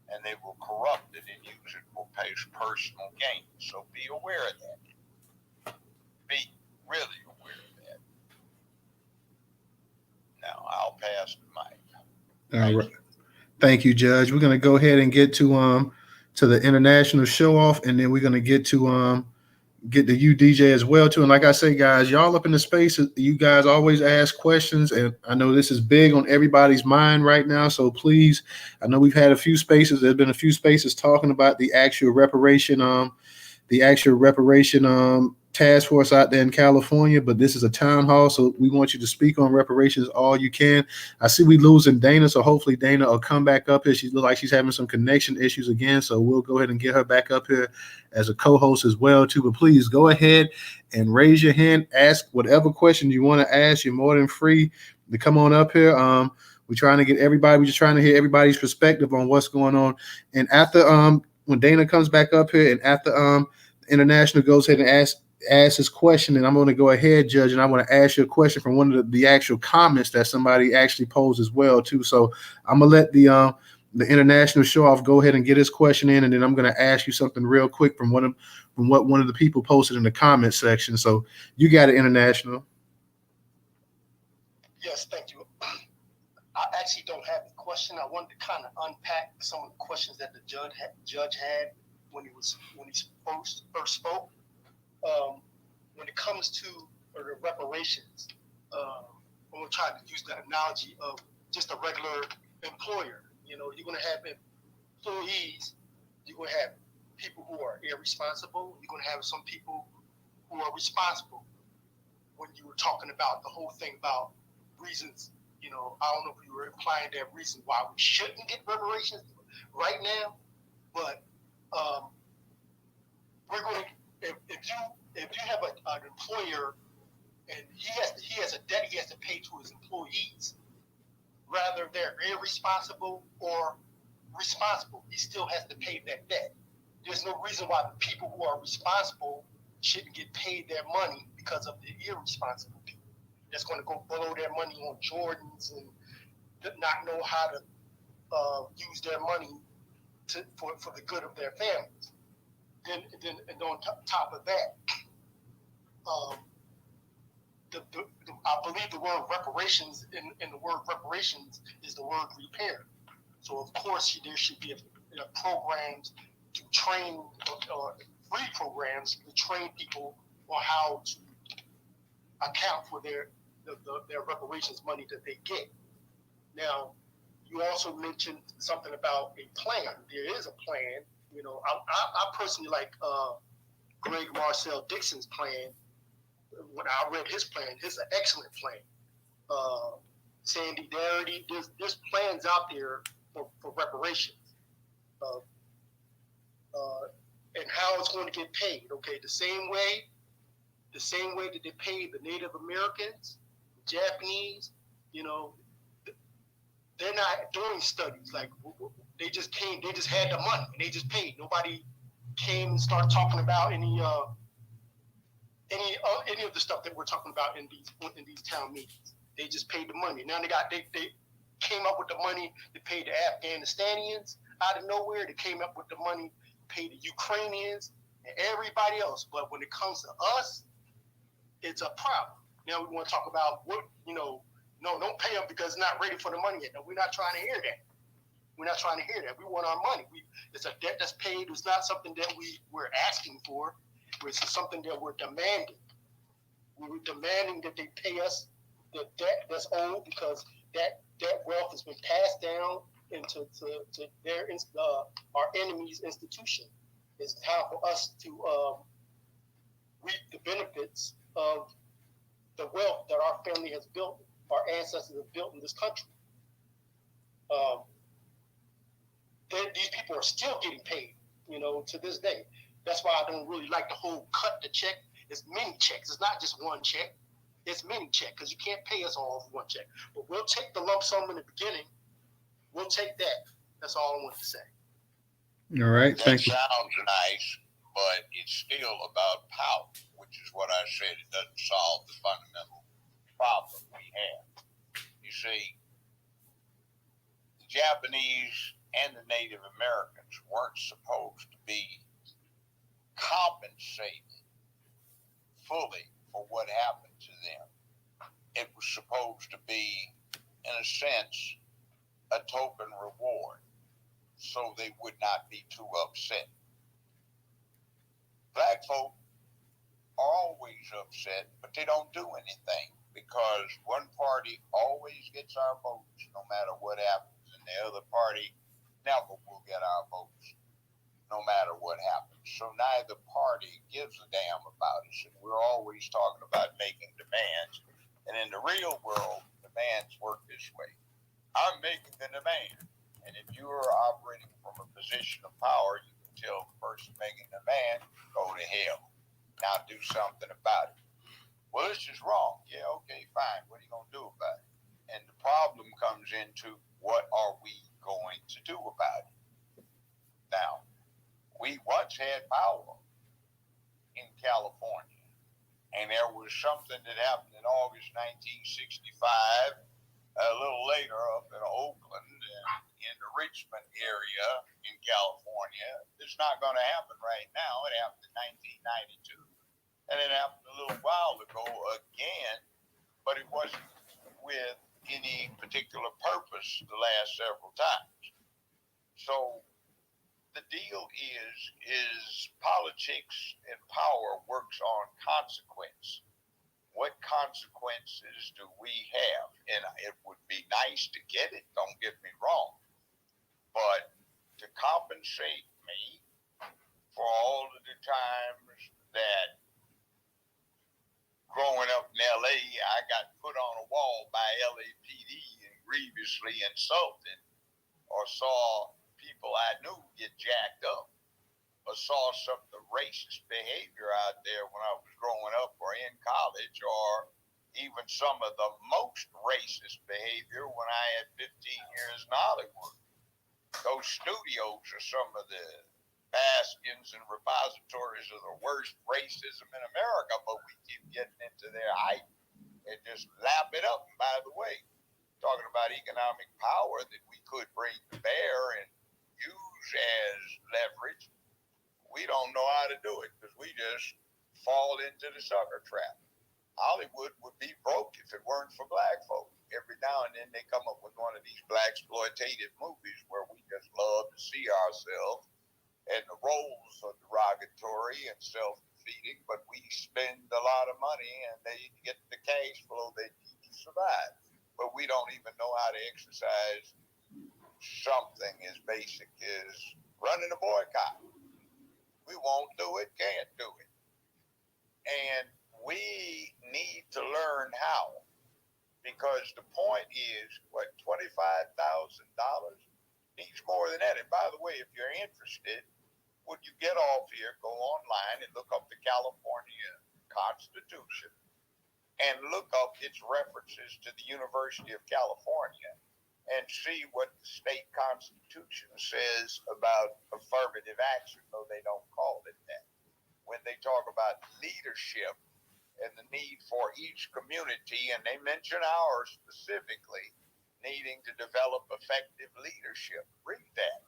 and they will corrupt it and use it for personal gain. So be aware of that. really aware of that. Now I'll pass the mic. All right. Thank you, Judge. We're going to go ahead and get to the international show off, and then we're going to get to you, DJ, as well too. And like I say, guys, y'all up in the space, you guys always ask questions, and I know this is big on everybody's mind right now. So please, I know we've had a few spaces. There's been a few spaces talking about the actual reparation task force out there in California, but this is a town hall, so we want you to speak on reparations all you can. I see we losing Dana, so hopefully Dana will come back up here. She looks like she's having some connection issues again, so we'll go ahead and get her back up here as a co-host as well too. But please go ahead and raise your hand, ask whatever question you want to ask. You're more than free to come on up here. We're trying to get everybody, we're just trying to hear everybody's perspective on what's going on. And after when Dana comes back up here, and after International goes ahead and ask his question, and I'm going to go ahead, Judge, and I want to ask you a question from one of the actual comments that somebody actually posed as well too. So I'm gonna let the International show off go ahead and get his question in, and then I'm going to ask you something real quick from what one of the people posted in the comment section. So you got it, International. Yes, thank you. I actually don't have a question. I wanted to kind of unpack some of the questions that the judge had when he first spoke. When it comes to the reparations, I'm going to try to use the analogy of just a regular employer. You know, you're going to have employees, you're going to have people who are irresponsible, you're going to have some people who are responsible. When you were talking about the whole thing about reasons, you know, I don't know if you were implying that reason why we shouldn't get reparations right now, but we're going to, if you have an employer and he has a debt he has to pay to his employees, rather they're irresponsible or responsible, he still has to pay that debt. There's no reason why the people who are responsible shouldn't get paid their money because of the irresponsible people that's going to go blow their money on Jordans and not know how to use their money for the good of their families. Then on top of that, I believe the word reparations in the word reparations is the word repair. So of course there should be programs to train or free programs to train people on how to account for their reparations money that they get. Now, you also mentioned something about a plan. There is a plan. You know, I personally like Greg Marcel Dixon's plan. When I read his plan, his an excellent plan. Sandy Darity, there's plans out there for reparations. And how it's going to get paid. Okay, the same way that they paid the Native Americans, the Japanese, you know, they're not doing studies. Like they just had the money and they just paid. Nobody came and started talking about any of the stuff that we're talking about in these town meetings. They just paid the money. Now they came up with the money to pay the Afghanistanians out of nowhere. They came up with the money to pay the Ukrainians and everybody else. But when it comes to us, it's a problem. Now we want to talk about what, you know, no, don't pay them because it's not ready for the money yet. No, we're not trying to hear that. We're not trying to hear that. We want our money. It's a debt that's paid. It's not something that we're asking for. It's something that we're demanding. We're demanding that they pay us the debt that's owed because that wealth has been passed down into their our enemy's institution. It's time for us to reap the benefits of the wealth that our family has built, our ancestors have built in this country. These people are still getting paid, you know, to this day. That's why I don't really like the whole cut the check. It's many checks. It's not just one check. It's many checks because you can't pay us all for one check. But we'll take the lump sum in the beginning. We'll take that. That's all I want to say. All right. Thank you. That sounds nice, but it's still about power, which is what I said. It doesn't solve the fundamental problem we have. You see, the Japanese and the Native Americans weren't supposed to be compensated fully for what happened to them. It was supposed to be, in a sense, a token reward, so they would not be too upset. Black folk are always upset, but they don't do anything because one party always gets our votes no matter what happens, and the other party never will get our votes no matter what happens. So neither party gives a damn about us, and we're always talking about making demands. And in the real world, demands work this way. I'm making the demand, and if you are operating from a position of power, you can tell the person making the demand, go to hell. Now do something about it. Well, this is wrong. Yeah, okay, fine. What are you going to do about it? And the problem comes into what are we going to do about it? Now, we once had power in California, and there was something that happened in August 1965, a little later up in Oakland and in the Richmond area in California. It's not going to happen right now. It happened in 1992. And it happened a little while ago again, but it wasn't with any particular purpose the last several times. So the deal is politics and power works on consequence. What consequences do we have? And it would be nice to get it, don't get me wrong, but to compensate me for all of the times that growing up in LA, I got put on a wall by LAPD and grievously insulted, or saw people I knew get jacked up, or saw some of the racist behavior out there when I was growing up or in college, or even some of the most racist behavior when I had 15 years in Hollywood. Those studios are some of the bastions and repositories of the worst racism in America, but we keep getting into their hype and just lap it up. And by the way, talking about economic power that we could bring to bear and use as leverage, we don't know how to do it because we just fall into the sucker trap. Hollywood would be broke if it weren't for black folk. Every now and then they come up with one of these black exploitative movies where we just love to see ourselves, and the roles are derogatory and self-defeating, but we spend a lot of money and they get the cash flow they need to survive. But we don't even know how to exercise something as basic as running a boycott. We won't do it, can't do it. And we need to learn how, because the point is, what, $25,000 needs more than that. And by the way, if you're interested, when you get off here, go online and look up the California Constitution and look up its references to the University of California and see what the state constitution says about affirmative action, though they don't call it that. When they talk about leadership and the need for each community, and they mention ours specifically, needing to develop effective leadership. Read that.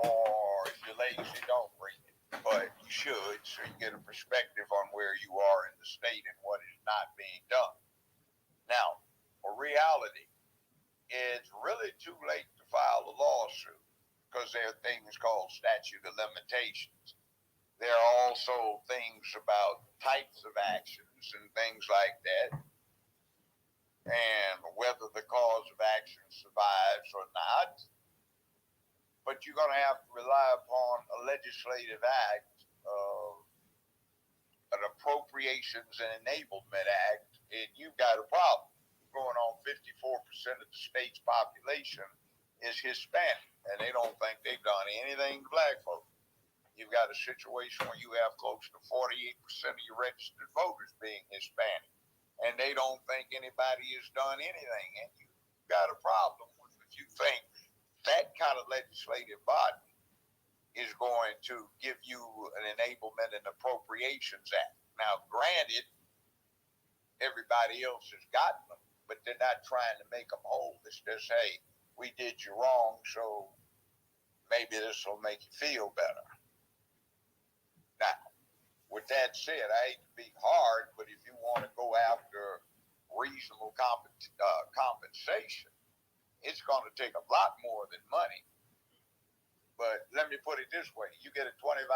Or if you're lazy, don't read it. But you should, so you get a perspective on where you are in the state and what is not being done. Now, for reality, it's really too late to file a lawsuit because there are things called statute of limitations. There are also things about types of actions and things like that, and whether the cause of action survives or not. But you're going to have to rely upon a legislative act, an Appropriations and Enablement Act, and you've got a problem. Going on 54% of the state's population is Hispanic, and they don't think they've done anything to black folks. You've got a situation where you have close to 48% of your registered voters being Hispanic, and they don't think anybody has done anything. And you've got a problem with if you think that kind of legislative body is going to give you an Enablement and Appropriations Act. Now, granted, everybody else has gotten them, but they're not trying to make them whole. It's just, hey, we did you wrong, so maybe this will make you feel better. Now, With that said, I hate to be hard, but if you want to go after reasonable compensation, it's going to take a lot more than money. But let me put it this way: you get a $25,000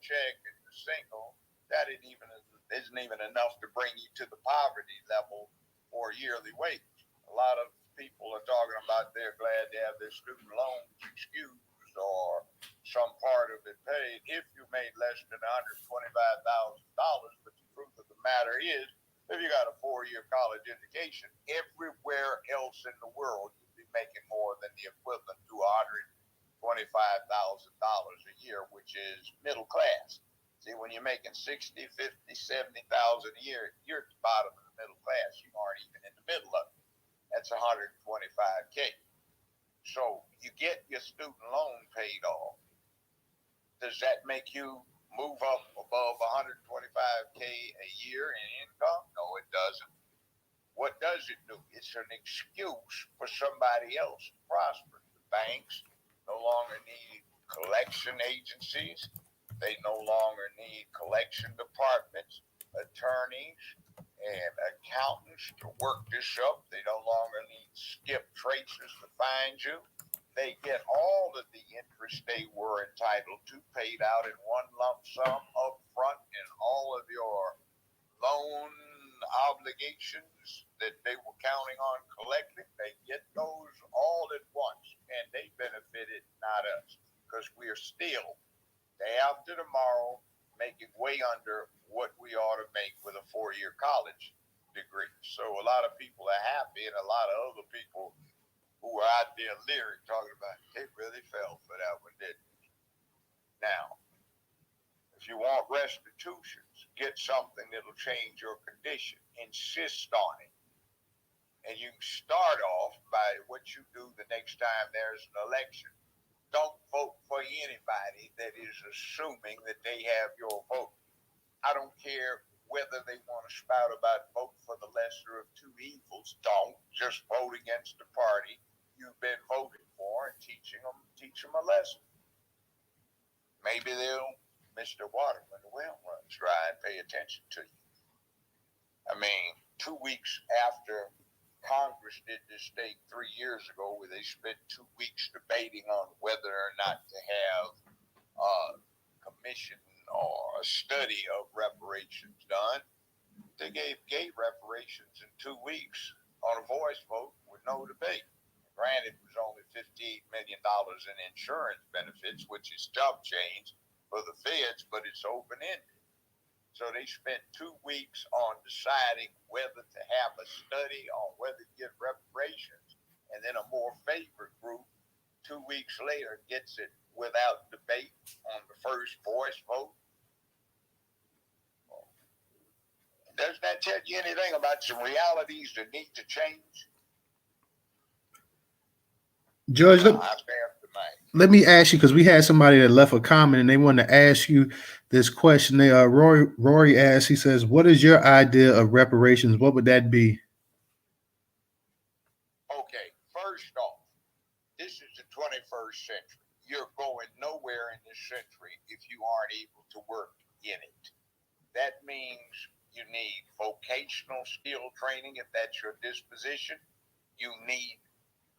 check and you're single, that isn't even enough to bring you to the poverty level for a yearly wage. A lot of people are talking about they're glad to have their student loans excused or some part of it paid if you made less than $125,000. But the truth of the matter is, if you got a 4-year college education, everywhere else in the world you'd be making more than the equivalent to $125,000 a year, which is middle class. See, when you're making 60, 50, 70,000 a year, you're at the bottom of the middle class. You aren't even in the middle of it. That's 125K. So you get your student loan paid off. Does that make you move up above 125K a year in income? No, it doesn't. What does it do? It's an excuse for somebody else to prosper. The banks no longer need collection agencies. They no longer need collection departments, attorneys, and accountants to work this up. They no longer need skip traces to find you. They get all of the interest they were entitled to paid out in one lump sum up front, and all of your loan obligations that they were counting on collecting, they get those all at once, and they benefited, not us, because we are still, day after tomorrow, making way under what we ought to make with a 4-year college degree. So a lot of people are happy, and a lot of other people who are out there lyric talking about they really fell for that one, didn't they? Now, if you want restitutions, get something that'll change your condition. Insist on it. And you start off by what you do the next time there's an election. Don't vote for anybody that is assuming that they have your vote. I don't care whether they want to spout about vote for the lesser of two evils. Don't just vote against the party you've been voting for and teach them a lesson. Maybe they'll miss their water when the well runs dry and pay attention to you. I mean, 2 weeks after Congress did this thing 3 years ago where they spent 2 weeks debating on whether or not to have a commission or a study of reparations done, they gave reparations in 2 weeks on a voice vote with no debate. Granted, it was only $58 million in insurance benefits, which is tough change for the feds, but it's open-ended. So they spent 2 weeks on deciding whether to have a study on whether to get reparations, and then a more favored group 2 weeks later gets it without debate on the first voice vote. Doesn't that tell you anything about some realities that need to change? Judge, let me ask you, because we had somebody that left a comment and they wanted to ask you this question. They Rory asked, he says, what is your idea of reparations? What would that be? Okay, first off, this is the 21st century. You're going nowhere in this century if you aren't able to work in it. That means you need vocational skill training if that's your disposition. You need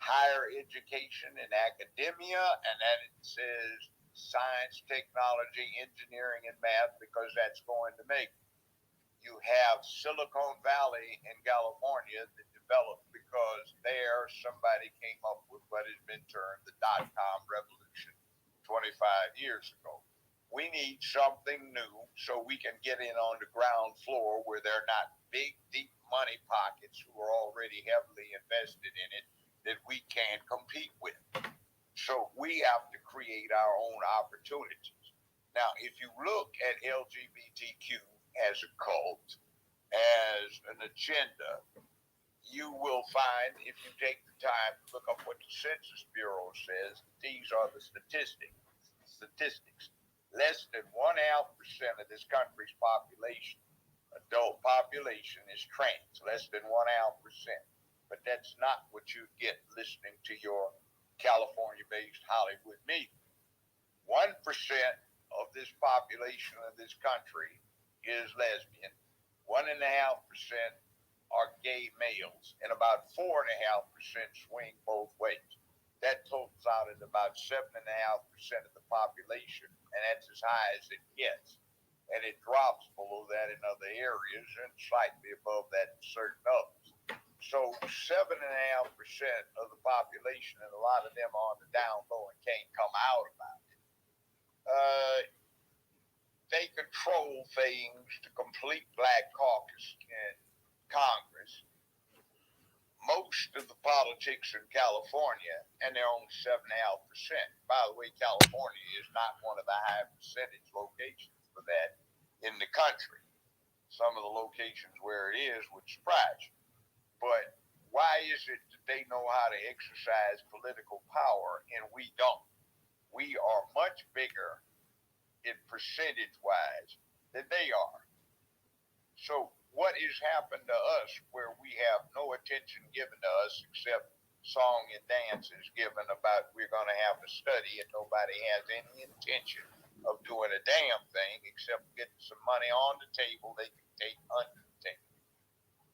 higher education in academia, and that it says science, technology, engineering, and math, because that's going to make it. You have Silicon Valley in California that developed because there somebody came up with what has been termed the dot-com revolution 25 years ago. We need something new so we can get in on the ground floor where they're not big, deep money pockets who are already heavily invested in it that we can't compete with. So we have to create our own opportunities. Now, if you look at LGBTQ as a cult, as an agenda, you will find, if you take the time to look up what the Census Bureau says, these are the statistics. Less than 1.5% of this country's population, adult population, is trans. Less than 1.5%. But that's not what you get listening to your California-based Hollywood media. 1% of this population of this country is lesbian. 1.5% are gay males, and about 4.5% swing both ways. That totals out at about 7.5% of the population, and that's as high as it gets. And it drops below that in other areas and slightly above that in certain others. So 7.5% of the population, and a lot of them are on the down low and can't come out about it. They control things to complete black caucus in Congress. Most of the politics in California, and they're only 7.5%. By the way, California is not one of the high percentage locations for that in the country. Some of the locations where it is would surprise you. But why is it that they know how to exercise political power and we don't? We are much bigger in percentage-wise than they are. So what has happened to us where we have no attention given to us except song and dances given about we're going to have a study, and nobody has any intention of doing a damn thing except getting some money on the table they can take under the table.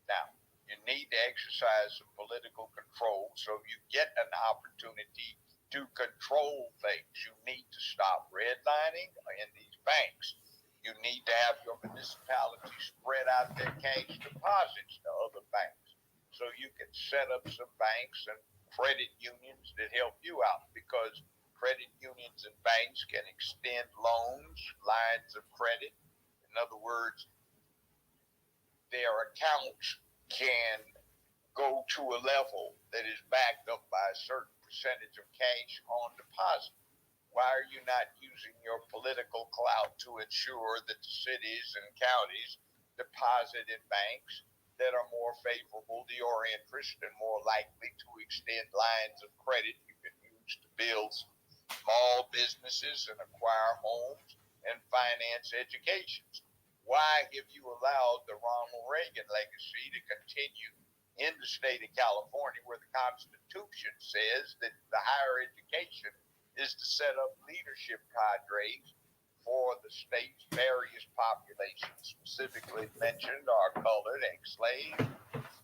Now, you need to exercise some political control so you get an opportunity to control things. You need to stop redlining in these banks. You need to have your municipality spread out their cash deposits to other banks so you can set up some banks and credit unions that help you out, because credit unions and banks can extend loans, lines of credit. In other words, their accounts can go to a level that is backed up by a certain percentage of cash on deposit. Why are you not using your political clout to ensure that the cities and counties deposit in banks that are more favorable to your interest and more likely to extend lines of credit you can use to build small businesses and acquire homes and finance educations? Why have you allowed the Ronald Reagan legacy to continue in the state of California, where the Constitution says that the higher education is to set up leadership cadres for the state's various populations? Specifically mentioned are colored ex-slaves,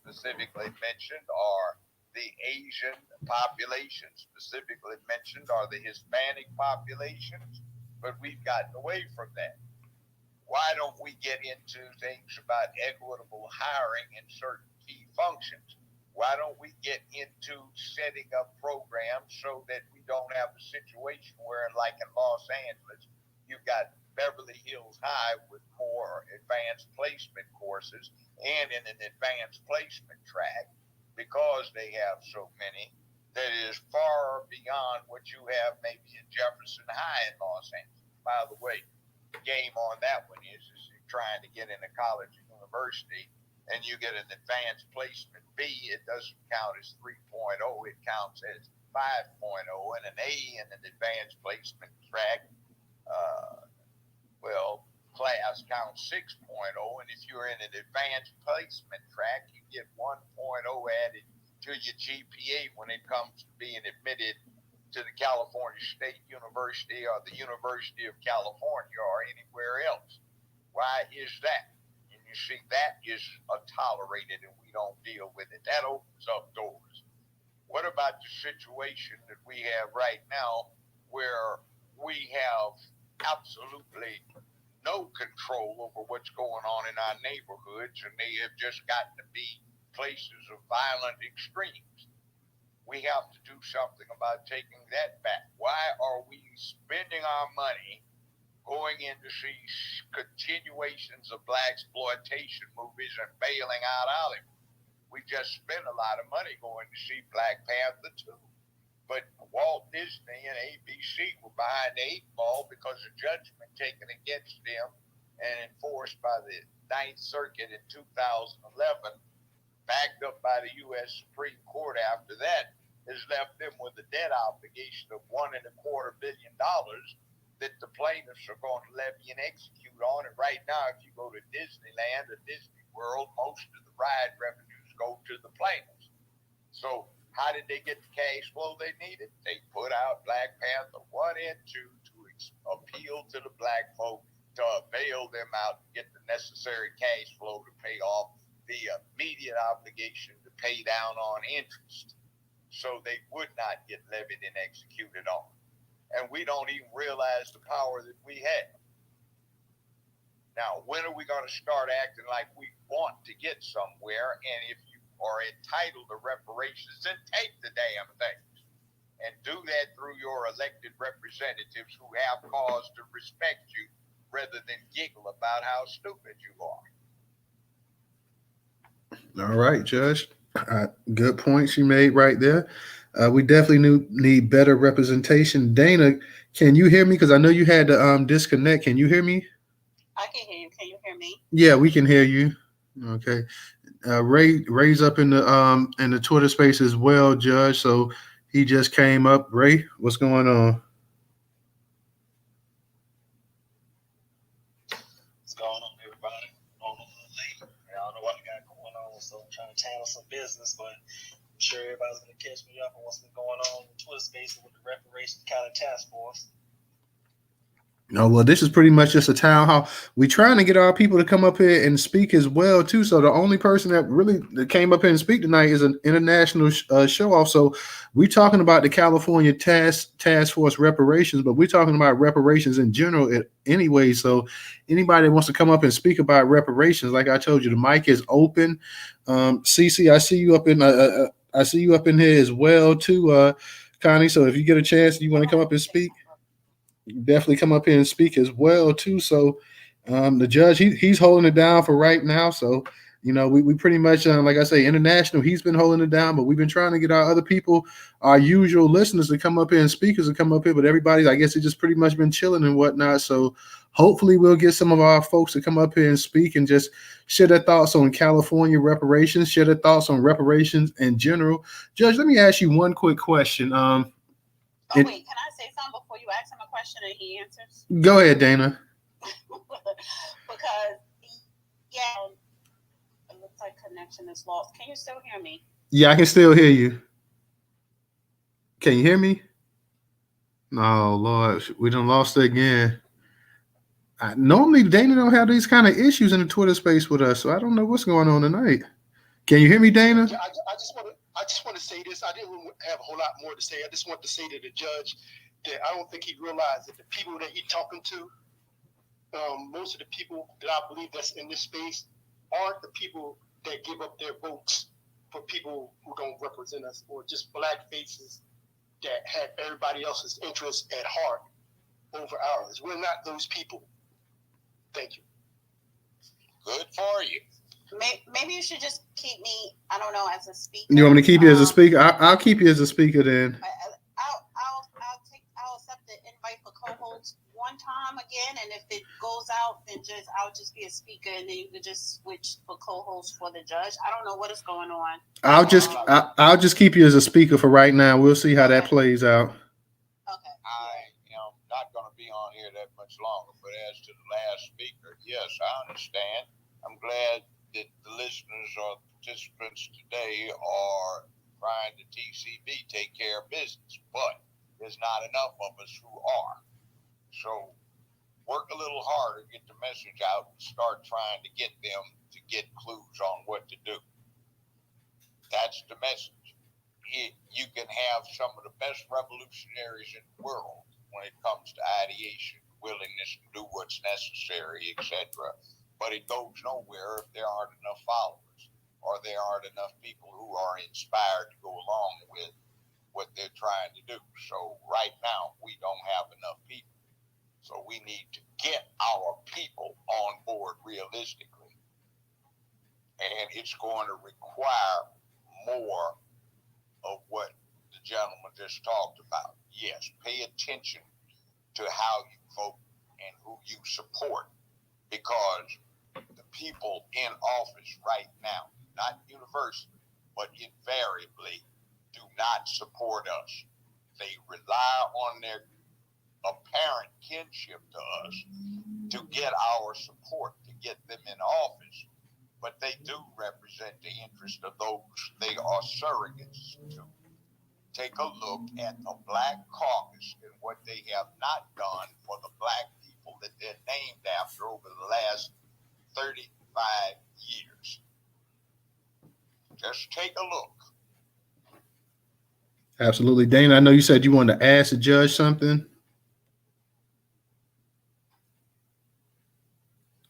specifically mentioned are the Asian population, specifically mentioned are the Hispanic populations, but we've gotten away from that. Why don't we get into things about equitable hiring in certain key functions? Why don't we get into setting up programs so that we don't have a situation where, like in Los Angeles, you've got Beverly Hills High with more advanced placement courses and in an advanced placement track, because they have so many, that is far beyond what you have maybe in Jefferson High in Los Angeles. By the way, the game on that one is you're trying to get into college or university and you get an advanced placement B, it doesn't count as 3.0, it counts as 5.0, and an A in an advanced placement track, class counts 6.0, and if you're in an advanced placement track, you get 1.0 added to your GPA when it comes to being admitted to the California State University or the University of California or anywhere else. Why is that? And you see, that is tolerated and we don't deal with it. That opens up doors. What about the situation that we have right now where we have absolutely no control over what's going on in our neighborhoods, and they have just gotten to be places of violent extremes? We have to do something about taking that back. Why are we spending our money going in to see continuations of black exploitation movies and bailing out Hollywood? We just spent a lot of money going to see Black Panther 2. But Walt Disney and ABC were behind the 8 ball because of judgment taken against them and enforced by the Ninth Circuit in 2011, backed up by the U.S. Supreme Court after that, has left them with a debt obligation of $1.25 billion that the plaintiffs are going to levy and execute on. And right now, if you go to Disneyland or Disney World, most of the ride revenues go to the plaintiffs. So how did they get the cash flow they needed? They put out Black Panther 1 and 2 to appease appeal to the black folk to bail them out, get the necessary cash flow to pay off the immediate obligation to pay down on interest, so they would not get levied and executed on. And we don't even realize the power that we have. Now, when are we going to start acting like we want to get somewhere? And if you are entitled to reparations, then take the damn things. And do that through your elected representatives who have cause to respect you rather than giggle about how stupid you are. All right, Judge. Good points you made right there. We definitely need better representation. Dana, can you hear me? Because I know you had to disconnect. Can you hear me? I can hear you. Can you hear me? Yeah, we can hear you. Okay. Ray's up in the Twitter space as well, Judge. So he just came up. Ray, what's going on? What's going on, everybody? On a little late. I don't know what I got going on, so I'm trying to handle some business, but I'm sure everybody's going to catch me up on what's been going on in Twitter space with the Reparations County Task Force. Oh, well, this is pretty much just a town hall. We're trying to get our people to come up here and speak as well, too. So the only person that came up here and speak tonight is an international show off. So we're talking about the California Task Force reparations, but we're talking about reparations in general anyway. So anybody that wants to come up and speak about reparations, like I told you, the mic is open. Cece, I see you up in here as well, too, Connie. So if you get a chance, you want to come up and speak, definitely come up here and speak as well too. So the judge, he's holding it down for right now. So we pretty much like I say, international, he's been holding it down, but we've been trying to get our other people, our usual listeners, to come up here and speakers to come up here, but everybody, I guess, it's just pretty much been chilling and whatnot. So hopefully we'll get some of our folks to come up here and speak and just share their thoughts on California reparations, share their thoughts on reparations in general. Judge, let me ask you one quick question. Wait, can I say something before you ask him a question and he answers? Go ahead, Dana. Because, yeah, it looks like connection is lost. Can you still hear me? Yeah, I can still hear you. Can you hear me? Oh, Lord, we done lost it again. Normally, Dana don't have these kind of issues in the Twitter space with us, so I don't know what's going on tonight. Can you hear me, Dana? Yeah, I just want to say this. I didn't have a whole lot more to say. I just want to say to the judge that I don't think he realized that the people that he's talking to, most of the people that I believe that's in this space aren't the people that give up their votes for people who don't represent us, or just black faces that have everybody else's interests at heart over ours. We're not those people. Thank you. Good for you. Maybe you should just keep me, I don't know, as a speaker. You want me to keep you as a speaker? I'll keep you as a speaker then. I'll accept the invite for co-host one time again, and if it goes out, then I'll just be a speaker, and then you can just switch for co-host for the judge. I don't know what is going on. I'll just keep you as a speaker for right now. We'll see how that plays out. Okay. I'm not going to be on here that much longer, but as to the last speaker, yes, I understand. I'm glad that the listeners or participants today are trying to TCB, take care of business, but there's not enough of us who are. So work a little harder, get the message out, and start trying to get them to get clues on what to do. That's the message. You can have some of the best revolutionaries in the world when it comes to ideation, willingness to do what's necessary, etc. But it goes nowhere if there aren't enough followers, or there aren't enough people who are inspired to go along with what they're trying to do. So right now, we don't have enough people. So we need to get our people on board realistically. And it's going to require more of what the gentleman just talked about. Yes, pay attention to how you vote and who you support, because the people in office right now, not universally, but invariably, do not support us. They rely on their apparent kinship to us to get our support, to get them in office, but they do represent the interest of those they are surrogates to. take a look at the Black Caucus and what they have not done for the Black people that they're named after over the last 35 years. Just take a look. Absolutely. Dana, I know you said you wanted to ask the judge something.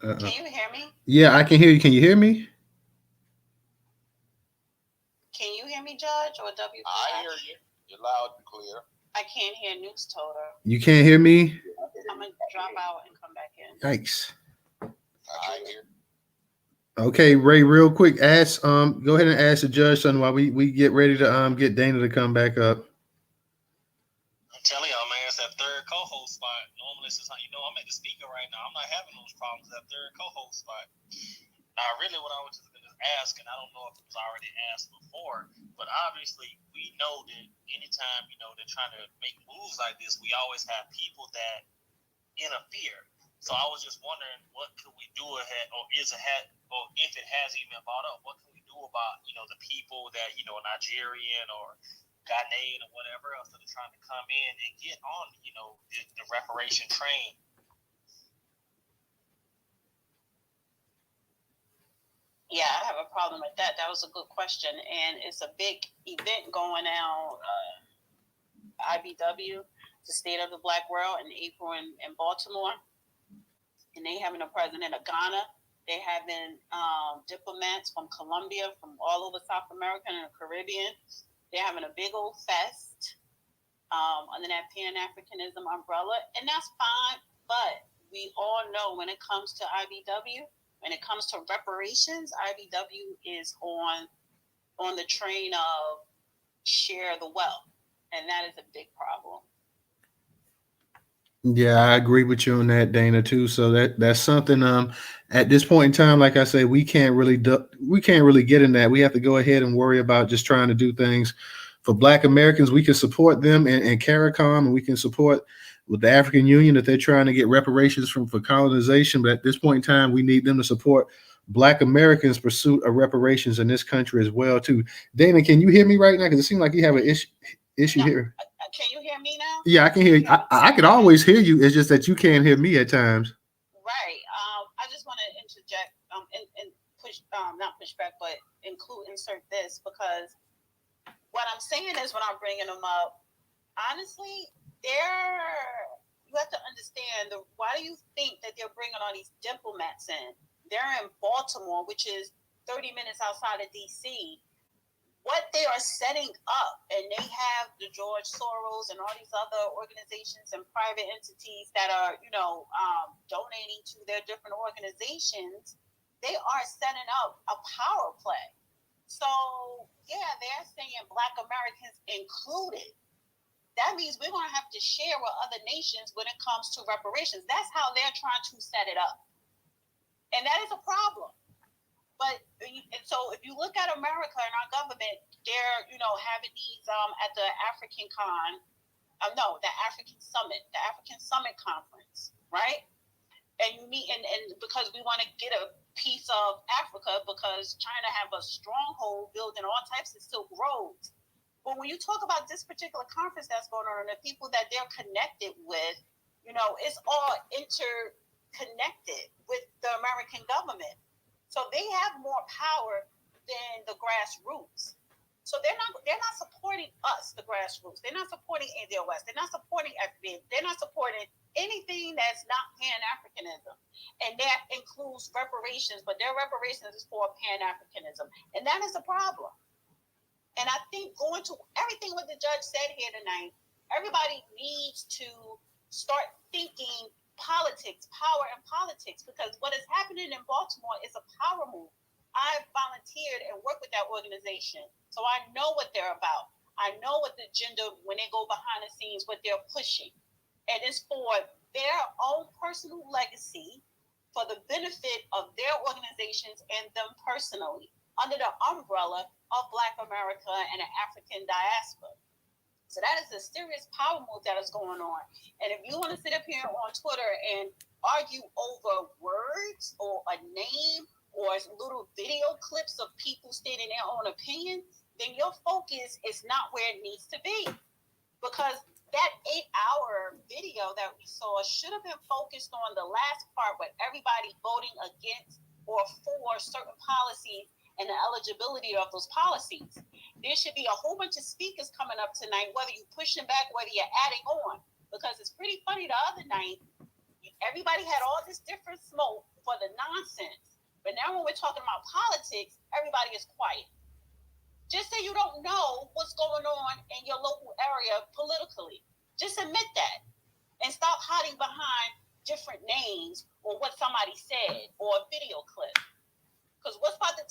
Can you hear me? Yeah, I can hear you. Can you hear me? Can you hear me, Judge, or WP? I hear you. You're loud and clear. I can't hear Newstoter. You can't hear me? I'm going to drop out and come back in. Yikes. I hear. Okay, Ray, real quick, ask go ahead and ask the judge something while we get ready to get Dana to come back up. I'm telling y'all, man, it's that third co-host spot. Normally, since I'm at the speaker right now, I'm not having those problems at that third co-host spot. Now, really, what I was just going to ask, and I don't know if it was already asked before, but obviously, we know that anytime they're trying to make moves like this, we always have people that interfere. So I was just wondering, what could we do ahead, or if it has even been brought up, what can we do about the people that Nigerian or Ghanaian or whatever else that are trying to come in and get on the reparation train? Yeah, I have a problem with that. That was a good question, and it's a big event going on. IBW, the State of the Black World, in April in Baltimore, and they having a president of Ghana. They having diplomats from Colombia, from all over South America and the Caribbean. They're having a big old fest under that Pan-Africanism umbrella, and that's fine. But we all know when it comes to IBW, when it comes to reparations, IBW is on the train of share the wealth, and that is a big problem. Yeah, I agree with you on that, Dana, too. So that's something at this point in time, like I say, we can't really get in that. We have to go ahead and worry about just trying to do things for Black Americans. We can support them and CARICOM, and we can support with the African Union if they're trying to get reparations for colonization. But at this point in time, we need them to support Black Americans' pursuit of reparations in this country as well, too. Dana, can you hear me right now? Because it seems like you have an issue here. Can you hear me now? Yeah, I can hear you. I can always hear you. It's just that you can't hear me at times. Right. I just want to interject and push, not push back, but insert this, because what I'm saying is, when I'm bringing them up, honestly, you have to understand why do you think that they're bringing all these diplomats in? They're in Baltimore, which is 30 minutes outside of DC. What they are setting up, and they have the George Soros and all these other organizations and private entities that are, donating to their different organizations. They are setting up a power play. So, yeah, they're saying Black Americans included. That means we're going to have to share with other nations when it comes to reparations. That's how they're trying to set it up. And that is a problem. But so if you look at America and our government, they're having these at the African the African Summit conference, right? And you meet and because we want to get a piece of Africa, because China have a stronghold building all types of Silk Roads. But when you talk about this particular conference that's going on, and the people that they're connected with, it's all interconnected with the American government. So they have more power than the grassroots. So they're not supporting us, the grassroots. They're not supporting India West. They're not supporting FBA. They're not supporting anything that's not Pan-Africanism. And that includes reparations, but their reparations is for Pan-Africanism. And that is a problem. And I think going to everything what the judge said here tonight, everybody needs to start thinking politics, power and politics, because what is happening in Baltimore is a power move. I've volunteered and worked with that organization, so I know what they're about. I know what the agenda, when they go behind the scenes, what they're pushing. And it's for their own personal legacy, for the benefit of their organizations and them personally, under the umbrella of Black America and an African diaspora. So that is a serious power move that is going on. And if you want to sit up here on Twitter and argue over words or a name or little video clips of people stating their own opinions, then your focus is not where it needs to be. Because that 8-hour video that we saw should have been focused on the last part where everybody voting against or for certain policies and the eligibility of those policies. There should be a whole bunch of speakers coming up tonight, whether you're pushing back, whether you're adding on. Because it's pretty funny, the other night, everybody had all this different smoke for the nonsense. But now when we're talking about politics, everybody is quiet. Just say you don't know what's going on in your local area politically. Just admit that. And stop hiding behind different names or what somebody said or a video clip. Because what's about to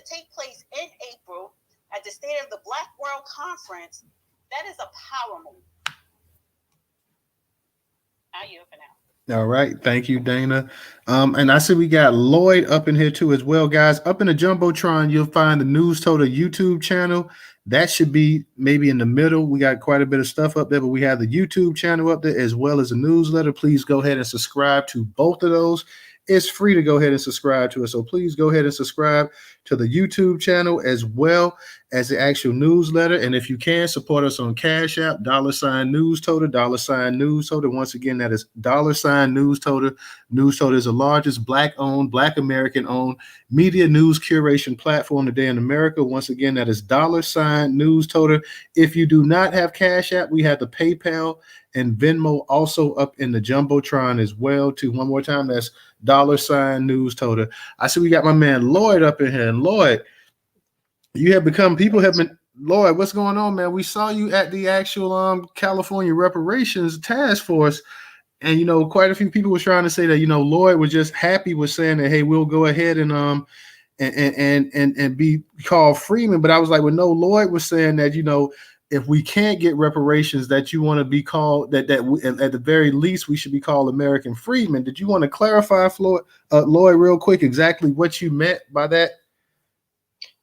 take place in April at the State of the Black World Conference, that is a power move. Now you for now. All right. Thank you, Dana. And I see we got Lloyd up in here too as well, guys. Up in the Jumbotron, you'll find the Newstoter YouTube channel. That should be maybe in the middle. We got quite a bit of stuff up there, but we have the YouTube channel up there as well as a newsletter. Please go ahead and subscribe to both of those. It's free to go ahead and subscribe to it. So please go ahead and subscribe to the YouTube channel as well as the actual newsletter. And if you can, support us on Cash App, $Newstoter, $Newstoter. Once again, that is $Newstoter. Newstoter is the largest Black-owned, Black American-owned media news curation platform today in America. Once again, that is $Newstoter. If you do not have Cash App, we have the PayPal and Venmo also up in the Jumbotron as well too. One more time, that's $Newstoter. I see we got my man Lloyd up in here. And Lloyd, you have become, people have been, Lloyd, what's going on, man? We saw you at the actual California Reparations Task Force, and quite a few people were trying to say that Lloyd was just happy with saying that, hey, we'll go ahead and be called freedmen. But I was like, well, no, Lloyd was saying that if we can't get reparations, that you want to be called that at the very least we should be called American freedmen. Did you want to clarify, Lloyd, real quick, exactly what you meant by that?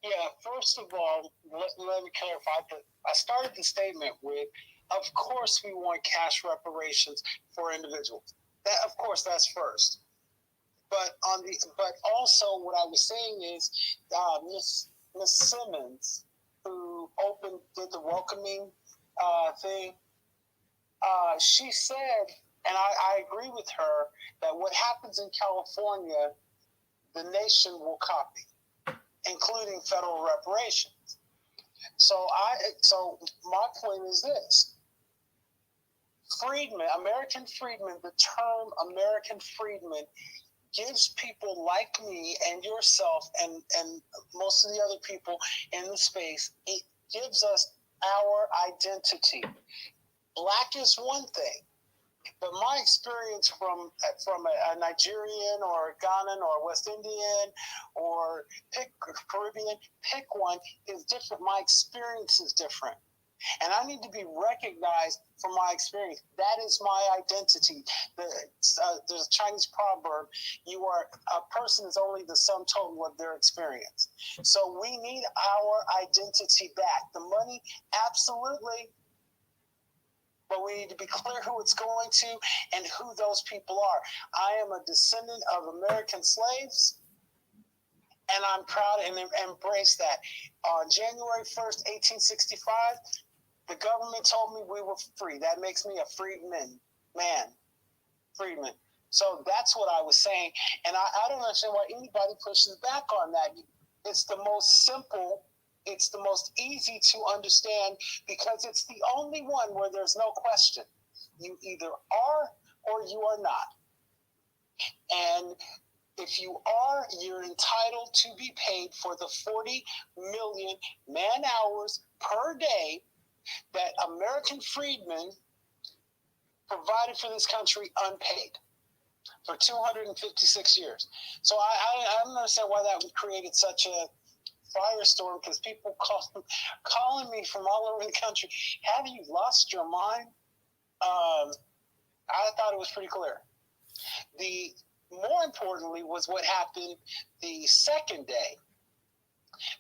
Yeah, first of all, let me clarify that I started the statement with, of course, we want cash reparations for individuals. That, of course, that's first. But also what I was saying is, Miss Simmons, who did the welcoming thing, she said, and I agree with her, that what happens in California, the nation will copy, including federal reparations. So my point is this: freedmen, American freedmen, the term American freedmen gives people like me and yourself and most of the other people in the space, it gives us our identity. Black is one thing, but my experience from a Nigerian or a Ghanaian or West Indian or Caribbean, pick one, is different. My experience is different. And I need to be recognized for my experience. That is my identity. There's a Chinese proverb, a person is only the sum total of their experience. So we need our identity back. The money, absolutely. But we need to be clear who it's going to and who those people are. I am a descendant of American slaves, and I'm proud and embrace that. On January 1st, 1865, the government told me we were free. That makes me a freedman. Freedman. So that's what I was saying. And I don't understand why anybody pushes back on that. It's the most simple. It's the most easy to understand because it's the only one where there's no question. You either are or you are not. And if you are, you're entitled to be paid for the 40 million man-hours per day that American freedmen provided for this country unpaid for 256 years. So I don't understand why that created such a firestorm, because people calling me from all over the country, have you lost your mind? I thought it was pretty clear. More importantly was what happened the second day.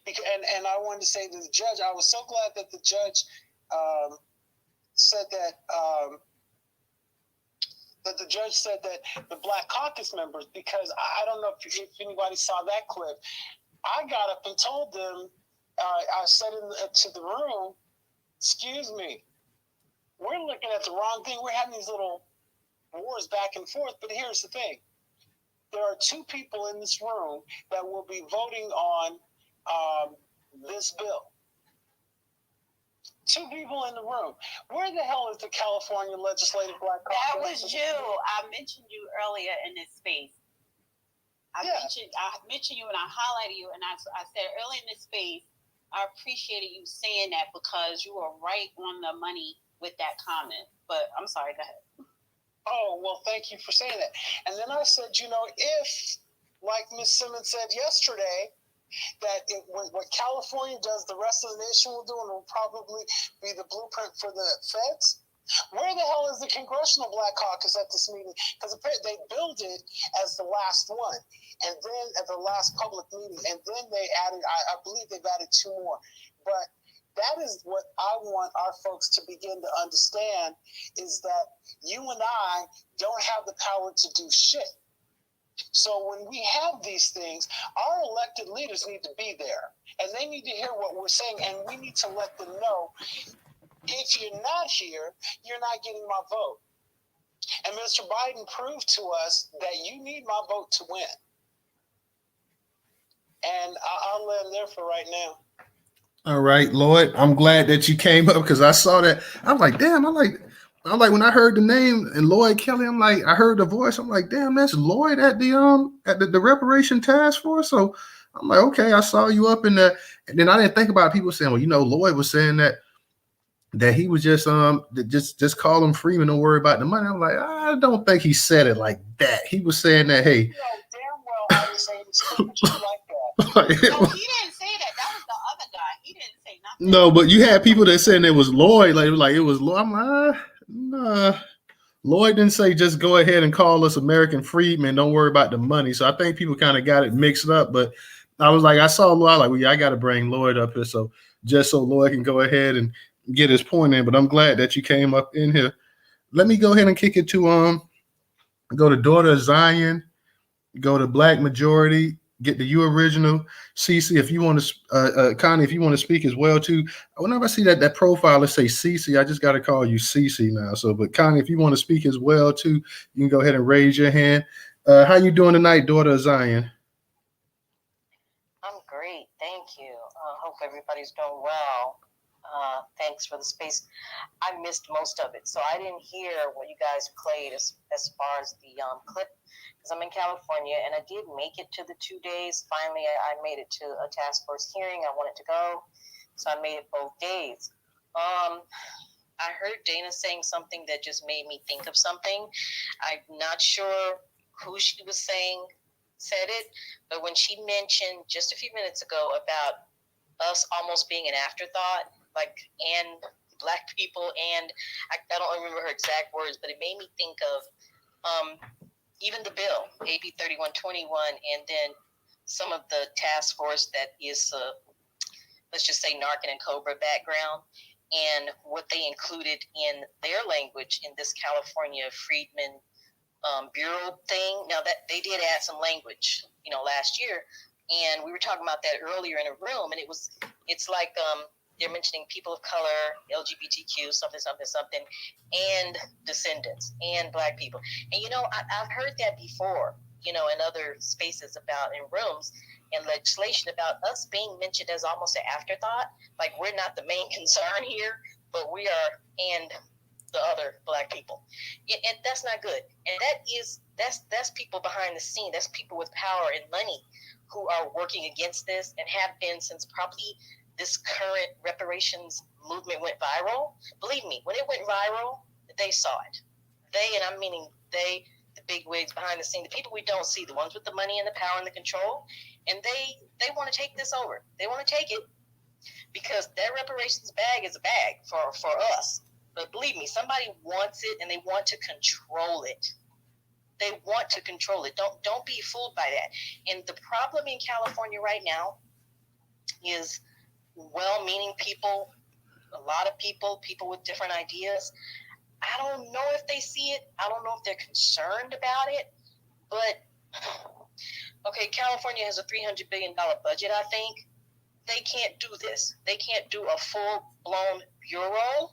And I wanted to say to the judge, I was so glad that the judge said that the judge said that the Black Caucus members, because I don't know if anybody saw that clip, I got up and told them I said to the room, excuse me, we're looking at the wrong thing. We're having these little wars back and forth. But here's the thing. There are two people in this room that will be voting on this bill. Two people in the room. Where the hell is the California Legislative Black That Caucus? was you. I mentioned you earlier in this space. I mentioned you and I highlighted you, and I said earlier in this space, I appreciated you saying that because you were right on the money with that comment. But I'm sorry, go ahead. Oh, well, thank you for saying that. And then I said, if, like Ms. Simmons said yesterday, that what California does, the rest of the nation will do, and will probably be the blueprint for the feds. Where the hell is the Congressional Black Caucus at this meeting? Because they billed it as the last one, and then at the last public meeting, and then they added, I believe they've added two more. But that is what I want our folks to begin to understand, is that you and I don't have the power to do shit. So when we have these things, our elected leaders need to be there, and they need to hear what we're saying, and we need to let them know, if you're not here, you're not getting my vote. And Mr. Biden proved to us that you need my vote to win. And I'll let him there for right now. All right, Lloyd, I'm glad that you came up because I saw that. I'm like, damn, I'm like when I heard the name and Lloyd Kelly, I'm like, I heard the voice. I'm like, damn, that's Lloyd at the Reparation Task Force. So I'm like, okay, I saw you up in there. And then I didn't think about people saying, well, Lloyd was saying that he was just call him freedmen, don't worry about the money. I'm like, I don't think he said it like that. He was saying that, hey, damn well I was saying something like that. No, he didn't say that. That was the other guy. He didn't say nothing. No, but you had people that saying it was Lloyd, like it was Lloyd. I'm like, nah. Lloyd didn't say just go ahead and call us American freedmen, don't worry about the money. So I think people kind of got it mixed up. But I was like, I saw Lloyd, like, well, yeah, I got to bring Lloyd up here, so just so Lloyd can go ahead and get his point in. But I'm glad that you came up in here. Let me go ahead and kick it to go to Daughter of Zion, go to Black Majority, get the U Original. Cece, if you want to, Connie, if you want to speak as well too. Whenever I see that profile, let's say Cece, I just got to call you Cece now. So, but Connie, if you want to speak as well too, you can go ahead and raise your hand. How you doing tonight, Daughter of Zion? I'm great, thank you. Hope everybody's doing well. Thanks for the space. I missed most of it, so I didn't hear what you guys played as far as the clip, because I'm in California, and I did make it to the 2 days. Finally, I made it to a task force hearing. I wanted to go, so I made it both days. I heard Dana saying something that just made me think of something. I'm not sure who she was said it, but when she mentioned just a few minutes ago about us almost being an afterthought, and Black people, and I don't remember her exact words, but it made me think of even the bill, AB 3121, and then some of the task force that is, let's just say, Narcan and Cobra background, and what they included in their language in this California Freedmen Bureau thing. Now, that they did add some language, last year, and we were talking about that earlier in a room, and it's like they're mentioning people of color, LGBTQ, something, and descendants, and Black people. And, I've heard that before, in other spaces in rooms and legislation about us being mentioned as almost an afterthought. Like, we're not the main concern here, but we are, and the other Black people. And that's not good. And that's people behind the scene. That's people with power and money who are working against this and have been since probably this current reparations movement went viral. Believe me, when it went viral, they saw it. They, and I'm meaning they, the big wigs behind the scene, the people we don't see, the ones with the money and the power and the control, and they want to take this over. They want to take it because their reparations bag is a bag for us. But believe me, somebody wants it and they want to control it. They want to control it. Don't be fooled by that. And the problem in California right now is well-meaning people, a lot of people with different ideas. I don't know if they see it. I don't know if they're concerned about it. But, okay, California has a $300 billion budget, I think. they can't do this. They can't do a full-blown bureau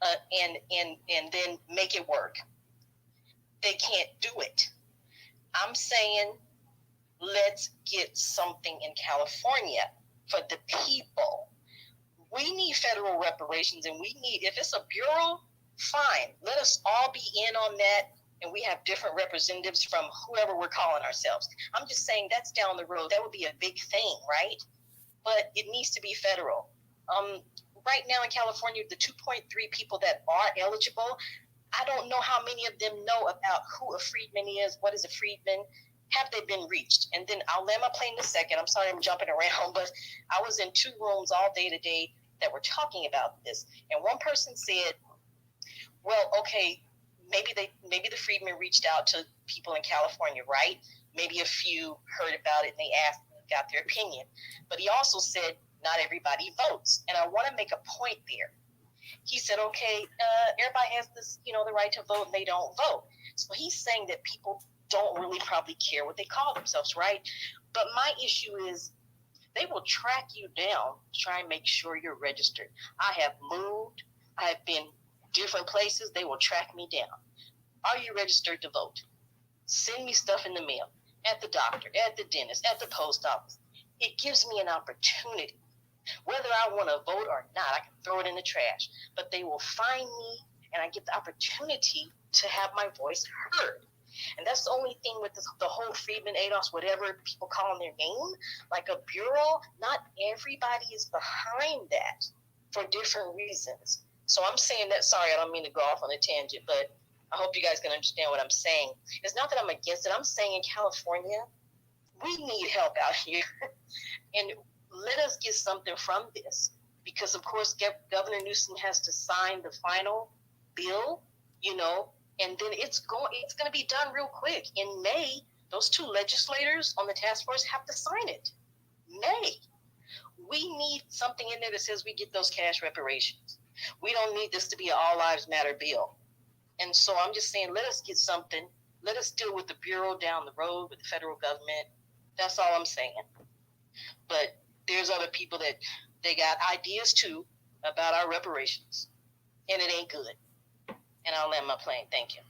and then make it work. They can't do it. I'm saying let's get something in California for the people. We need federal reparations, and we need, if it's a bureau, fine. Let us all be in on that, and we have different representatives from whoever we're calling ourselves. I'm just saying that's down the road. That would be a big thing, right? But it needs to be federal. Right now in California, the 2.3 people that are eligible, I don't know how many of them know about who a freedman is, what is a freedman, have they been reached? And then I'll land my plane in a second. I'm sorry I'm jumping around, but I was in 2 rooms all day today that were talking about this. And one person said, well, okay, maybe the freedmen reached out to people in California, right? Maybe a few heard about it and they asked and got their opinion. But he also said not everybody votes. And I want to make a point there. He said, okay, everybody has this, the right to vote and they don't vote. So he's saying that people don't really probably care what they call themselves, right? But my issue is they will track you down to try and make sure you're registered. I have moved. I have been different places. They will track me down. Are you registered to vote? Send me stuff in the mail, at the doctor, at the dentist, at the post office. It gives me an opportunity. Whether I want to vote or not, I can throw it in the trash. But they will find me, and I get the opportunity to have my voice heard. And that's the only thing with the whole Freedmen, ADOS, whatever people call their name, like a bureau, not everybody is behind that for different reasons. So I'm saying that, sorry, I don't mean to go off on a tangent, but I hope you guys can understand what I'm saying. It's not that I'm against it. I'm saying in California, we need help out here. And let us get something from this. Because, of course, Governor Newsom has to sign the final bill, and then it's going to be done real quick. In May, those 2 legislators on the task force have to sign it. May. We need something in there that says we get those cash reparations. We don't need this to be an all lives matter bill. And so I'm just saying, let us get something. Let us deal with the bureau down the road with the federal government. That's all I'm saying. But there's other people that they got ideas too about our reparations, and it ain't good. And I'll land my plane. Thank you.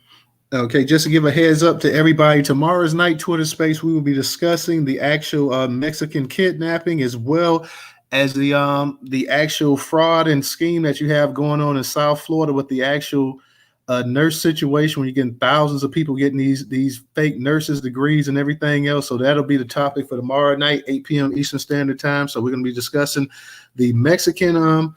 Okay, just to give a heads up to everybody, tomorrow's night Twitter space, we will be discussing the actual Mexican kidnapping, as well as the actual fraud and scheme that you have going on in South Florida with the actual nurse situation, where you're getting thousands of people getting these fake nurses degrees and everything else. So that'll be the topic for tomorrow night, 8 p.m. Eastern Standard Time. So we're going to be discussing the Mexican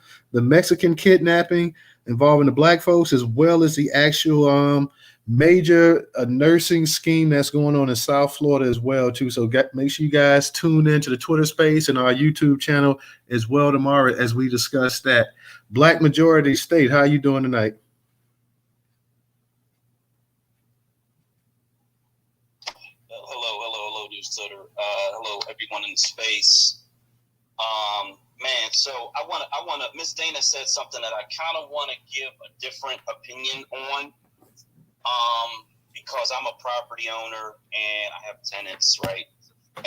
kidnapping involving the black folks, as well as the actual major nursing scheme that's going on in South Florida as well too. So make sure you guys tune into the Twitter space and our YouTube channel as well tomorrow as we discuss that. Black Majority State, how are you doing tonight? Hello, Newstoter. Hello, everyone in the space. Man, so I want to. Miss Dana said something that I kind of want to give a different opinion on. Because I'm a property owner and I have tenants, right?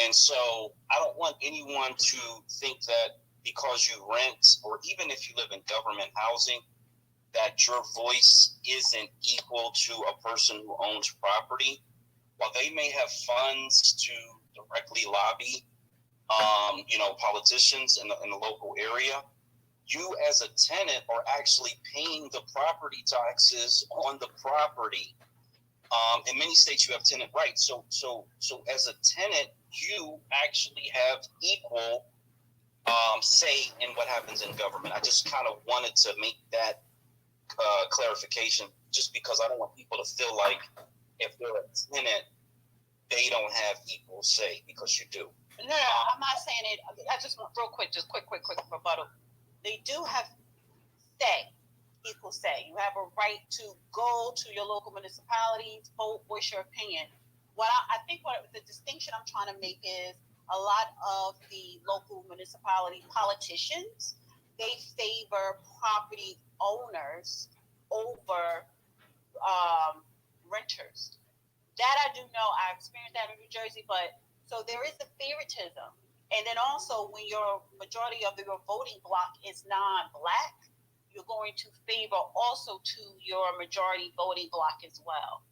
And so I don't want anyone to think that because you rent, or even if you live in government housing, that your voice isn't equal to a person who owns property. While they may have funds to directly lobby, politicians in the local area, you as a tenant are actually paying the property taxes on the property. In many states, you have tenant rights. So as a tenant, you actually have equal say in what happens in government. I just kind of wanted to make that clarification, just because I don't want people to feel like if they're a tenant, they don't have equal say, because you do. No, I'm not saying it. I just want quick rebuttal. They do have say, equal say. You have a right to go to your local municipality, vote, voice your opinion. What the distinction I'm trying to make is a lot of the local municipality politicians, they favor property owners over renters. That I do know. I experienced that in New Jersey, but so there is a favoritism. And then also, when your majority of your voting block is non-black, you're going to favor also to your majority voting block as well.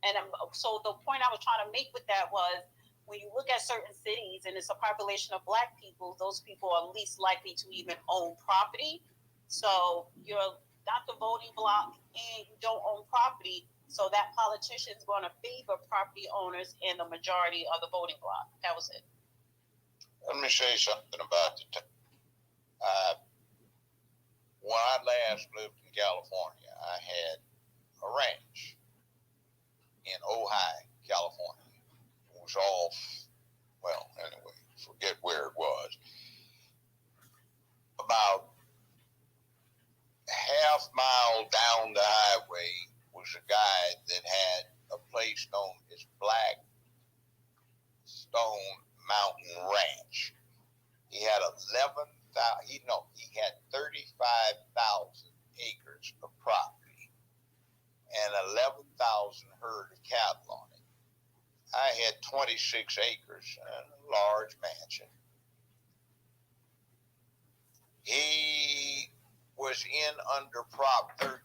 And so the point I was trying to make with that was, when you look at certain cities and it's a population of black people, those people are least likely to even own property. So you're not the voting block and you don't own property. So that politician is going to favor property owners in the majority of the voting block. That was it. Let me say something about when I last lived in California, I had a ranch in Ojai, California. It was off, well, anyway, forget where it was. About half mile down the highway was a guy that had a place known as Black Stone Mountain Ranch. He had 35,000 acres of property and 11,000 herd of cattle on it. I had 26 acres and a large mansion. He was in under Prop 13.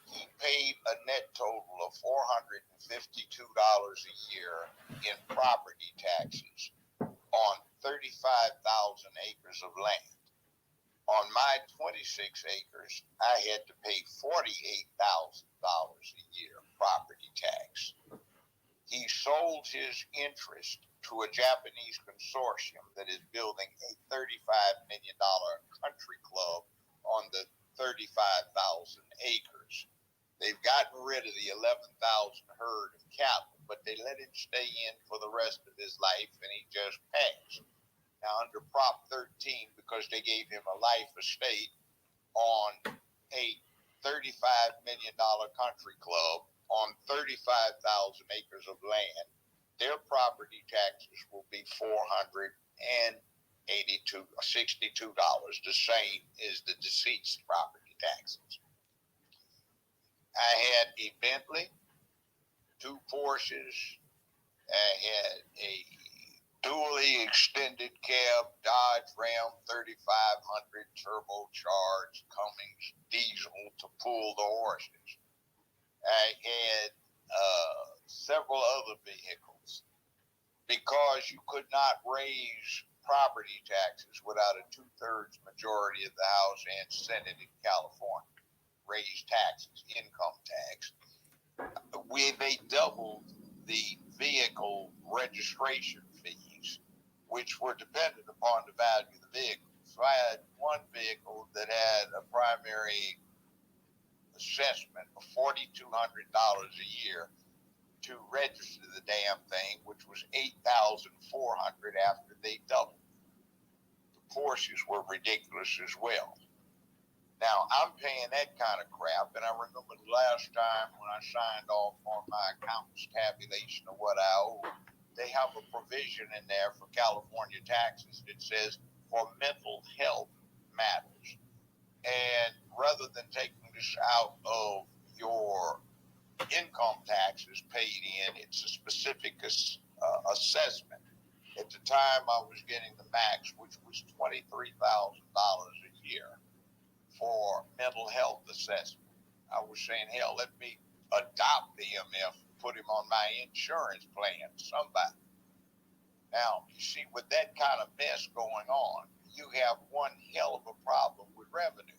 He paid a net total of $452 a year in property taxes on 35,000 acres of land. On my 26 acres, I had to pay $48,000 a year property tax. He sold his interest to a Japanese consortium that is building a $35 million country club on the 35,000 acres. They've gotten rid of the 11,000 herd of cattle, but they let him stay in for the rest of his life, and he just passed. Now, under Prop 13, because they gave him a life estate on a $35 million country club on 35,000 acres of land, their property taxes will be $462, the same as the deceased property taxes. I had a Bentley, 2 Porsches, I had a dually extended cab Dodge Ram 3500 turbocharged Cummins diesel to pull the horses. I had several other vehicles. Because you could not raise property taxes without a 2/3 majority of the House and Senate in California. Raise taxes, income tax. They doubled the vehicle registration fees, which were dependent upon the value of the vehicle. So I had one vehicle that had a primary assessment of $4,200 a year to register the damn thing, which was $8,400 after they doubled. The Porsches were ridiculous as well. Now, I'm paying that kind of crap, and I remember the last time when I signed off on my accountant's tabulation of what I owe, they have a provision in there for California taxes that says for mental health matters. And rather than taking this out of your income taxes paid in, it's a specific assessment. At the time, I was getting the max, which was $23,000 a year for mental health assessment. I was saying, hell, let me adopt the MF and put him on my insurance plan, somebody. Now, you see, with that kind of mess going on, you have one hell of a problem with revenue.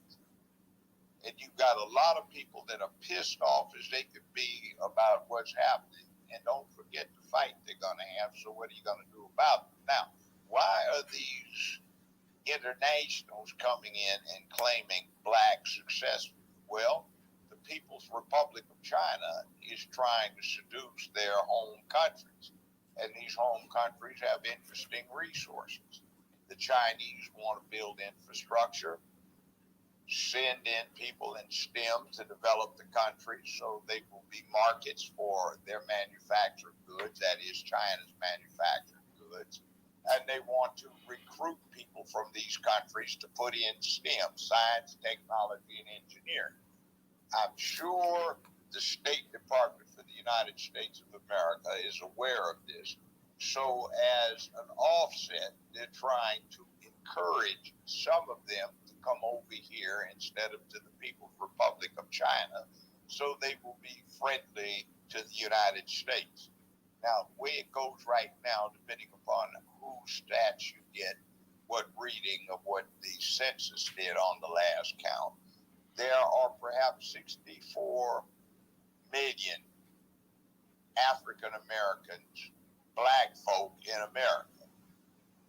And you've got a lot of people that are pissed off as they could be about what's happening. And don't forget the fight they're going to have. So what are you going to do about it? Now, why are these internationals coming in and claiming black success? Well, the People's Republic of China is trying to seduce their home countries. And these home countries have interesting resources. The Chinese want to build infrastructure, send in people in STEM to develop the country so they will be markets for their manufactured goods, that is China's manufactured goods. And they want to recruit people from these countries to put in STEM, science, technology, and engineering. I'm sure the State Department for the United States of America is aware of this. So as an offset, they're trying to encourage some of them to come over here instead of to the People's Republic of China, so they will be friendly to the United States. Now, the way it goes right now, depending upon whose stats you get, what reading of what the census did on the last count, there are perhaps 64 million African Americans, black folk in America.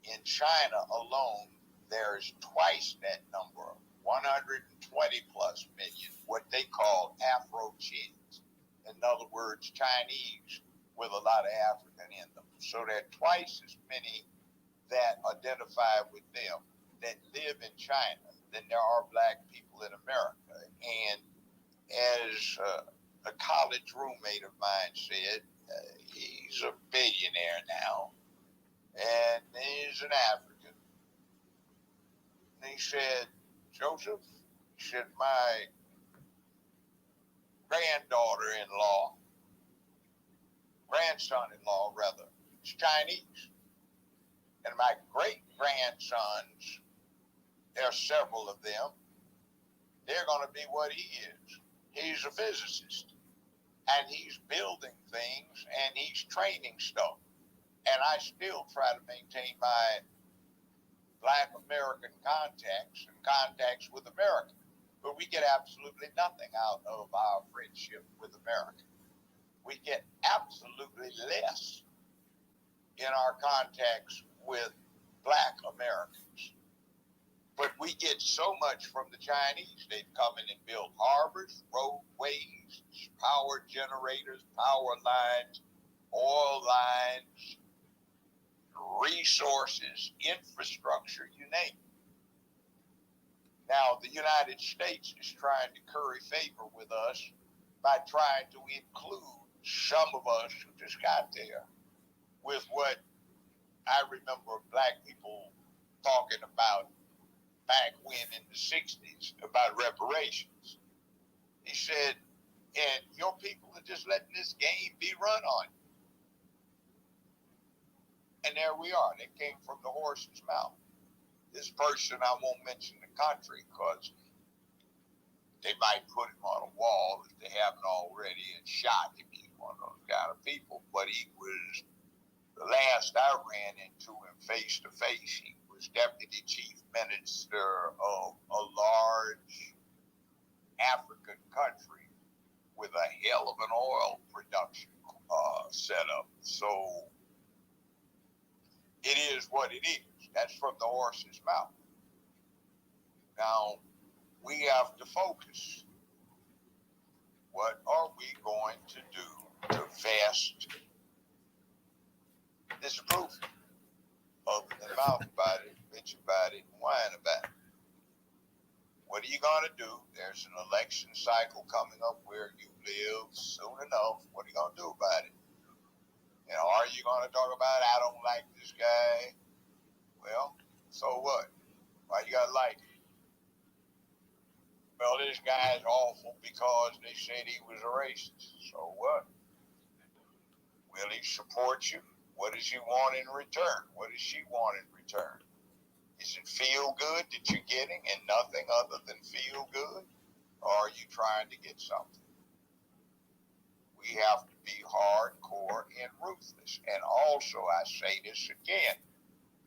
In China alone, there's twice that number, 120 plus million, what they call Afro-Chins. In other words, Chinese with a lot of African in them. So there are twice as many that identify with them that live in China than there are black people in America. And as a college roommate of mine said, he's a billionaire now, and he's an African. And he said, Joseph, he said, my grandson-in-law rather, is Chinese. And my great-grandsons, there are several of them, they're going to be what he is. He's a physicist, and he's building things, and he's training stuff. And I still try to maintain my Black American contacts and contacts with America. But we get absolutely nothing out of our friendship with America. We get absolutely less in our contacts with Black Americans. But we get so much from the Chinese. They've come in and built harbors, roadways, power generators, power lines, oil lines, resources, infrastructure, you name it. Now, the United States is trying to curry favor with us by trying to include some of us who just got there with what I remember black people talking about back when in the 60s about reparations. He said, and your people are just letting this game be run on. And there we are. They came from the horse's mouth. This person, I won't mention the country because they might put him on a wall if they haven't already and shot him. He's one of those kind of people. But he was, the last I ran into him face to face, he was deputy chief minister of a large African country with a hell of an oil production setup. So it is what it is. That's from the horse's mouth. Now, we have to focus. What are we going to do to vest disapproval? Open their mouth about it, bitch about it, and whine about it. What are you going to do? There's an election cycle coming up where you live soon enough. What are you going to do about it? You know, are you going to talk about, I don't like this guy? Well, so what? Why you got to like him? Well, this guy's awful because they said he was a racist. So what? Will he support you? What does he want in return? What does she want in return? Is it feel good that you're getting and nothing other than feel good? Or are you trying to get something? We have to be hardcore and ruthless. And also, I say this again,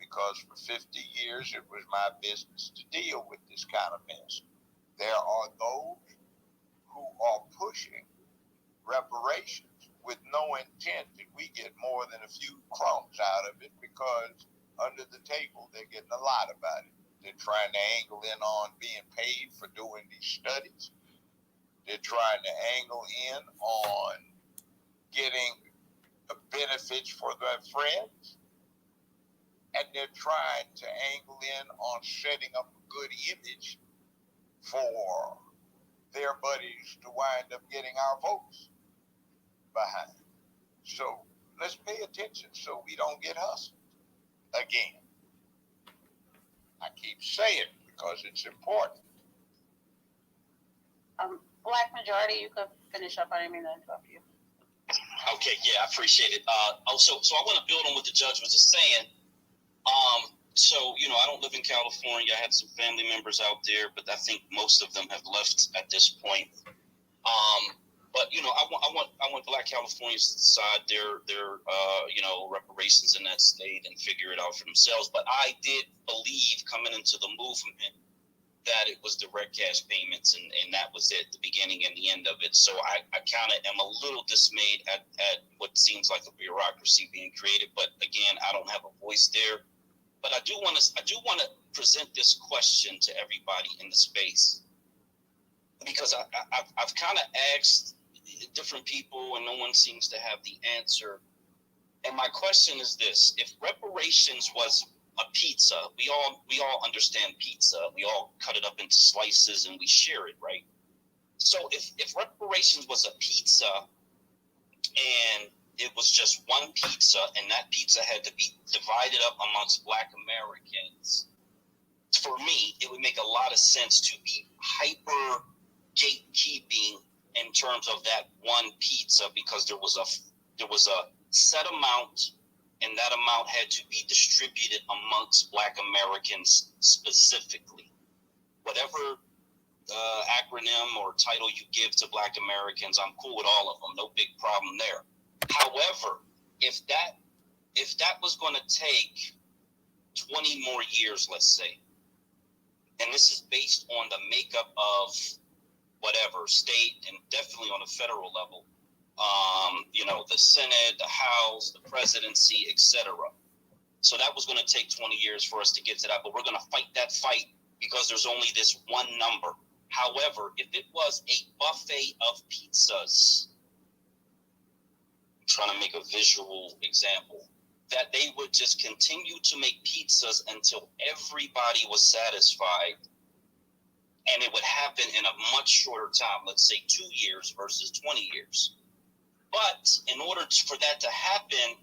because for 50 years it was my business to deal with this kind of mess. There are those who are pushing reparations with no intent that we get more than a few crumbs out of it, because under the table they're getting a lot about it. They're trying to angle in on being paid for doing these studies. They're trying to angle in on getting benefits for their friends. And they're trying to angle in on setting up a good image for their buddies to wind up getting our votes behind. So let's pay attention so we don't get hustled again. I keep saying it because it's important. Black majority, you could finish up. I didn't mean to interrupt you. Okay, yeah, I appreciate it. So I want to build on what the judge was just saying. So, you know, I don't live in California. I had some family members out there, but I think most of them have left at this point. But you know, I want Black Californians to decide their you know, reparations in that state and figure it out for themselves. But I did believe coming into the movement that it was direct cash payments, and that was it, the beginning and the end of it. So I kind of am a little dismayed at what seems like a bureaucracy being created. But again, I don't have a voice there. But I do want to present this question to everybody in the space, because I've kind of asked different people and no one seems to have the answer. And my question is this: if reparations was a pizza, we all understand pizza. We all cut it up into slices and we share it, right? So if reparations was a pizza and it was just one pizza and that pizza had to be divided up amongst Black Americans, for me, it would make a lot of sense to be hyper gatekeeping in terms of that one pizza, because there was a set amount, and that amount had to be distributed amongst Black Americans specifically. Whatever acronym or title you give to Black Americans, I'm cool with all of them. No big problem there. However, if that was going to take 20 more years, let's say, and this is based on the makeup of whatever state and definitely on a federal level, you know, the Senate, the House, the presidency, etc. So that was going to take 20 years for us to get to that, but we're going to fight that fight because there's only this one number. However, if it was a buffet of pizzas, I'm trying to make a visual example, that they would just continue to make pizzas until everybody was satisfied, and it would happen in a much shorter time, let's say 2 years versus 20 years. But in order for that to happen,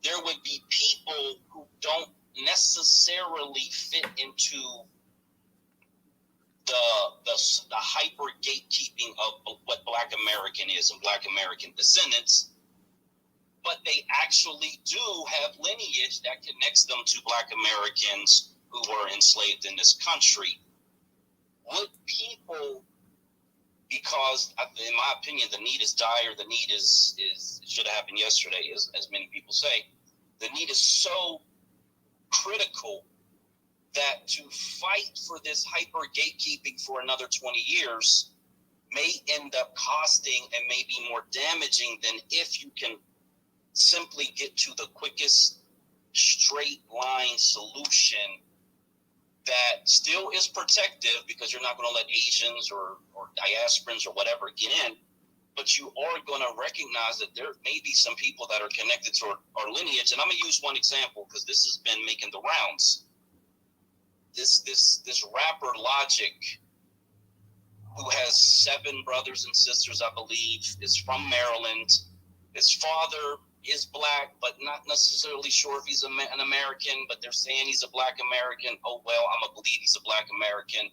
there would be people who don't necessarily fit into the hyper gatekeeping of what Black American is and Black American descendants, but they actually do have lineage that connects them to Black Americans who were enslaved in this country. Would people, because in my opinion the need is dire, the need is should have happened yesterday, as many people say, the need is so critical that to fight for this hyper gatekeeping for another 20 years may end up costing and may be more damaging than if you can simply get to the quickest straight line solution that still is protective, because you're not going to let Asians or diasporans or whatever get in, but you are going to recognize that there may be some people that are connected to our lineage. And I'm going to use one example because this has been making the rounds. This rapper Logic, who has 7 brothers and sisters, I believe, is from Maryland. His father is Black, but not necessarily sure if he's an American, but they're saying he's a Black American. Oh, well, I'm going to believe he's a Black American.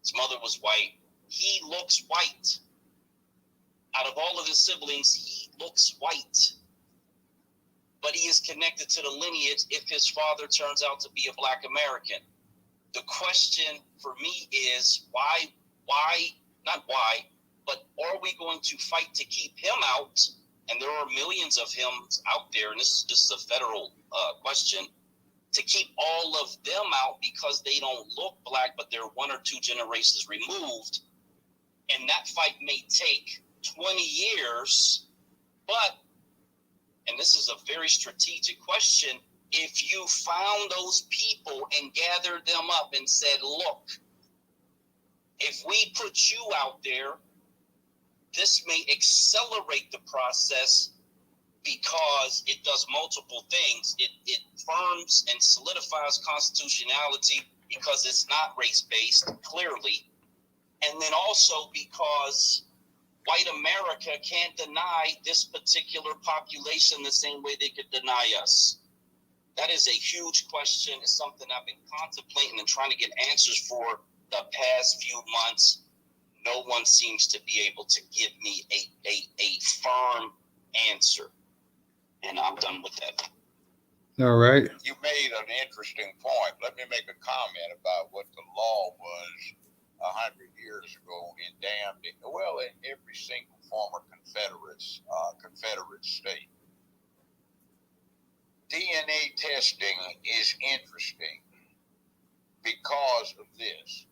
His mother was white. He looks white. Out of all of his siblings, he looks white. But he is connected to the lineage if his father turns out to be a Black American. The question for me is not why, but are we going to fight to keep him out? And there are millions of him out there, and this is a federal question, to keep all of them out because they don't look Black, but they're 1 or 2 generations removed. And that fight may take 20 years, but, and this is a very strategic question, if you found those people and gathered them up and said, look, if we put you out there, this may accelerate the process because it does multiple things. It firms and solidifies constitutionality because it's not race-based, clearly. And then also because white America can't deny this particular population the same way they could deny us. That is a huge question. It's something I've been contemplating and trying to get answers for the past few months. No one seems to be able to give me a firm answer. And I'm done with that. All right. You made an interesting point. Let me make a comment about what the law was 100 years ago in in every single former Confederate state. DNA testing is interesting because of this.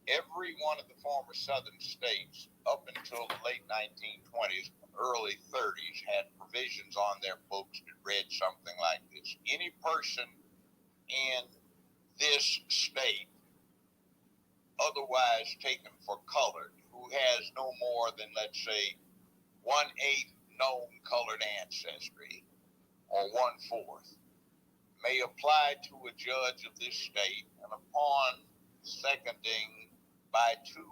Every one of the former southern states up until the late 1920s, early 30s had provisions on their books that read something like this. Any person in this state, otherwise taken for colored, who has no more than, let's say, 1/8 known colored ancestry, or 1/4, may apply to a judge of this state, and upon seconding by two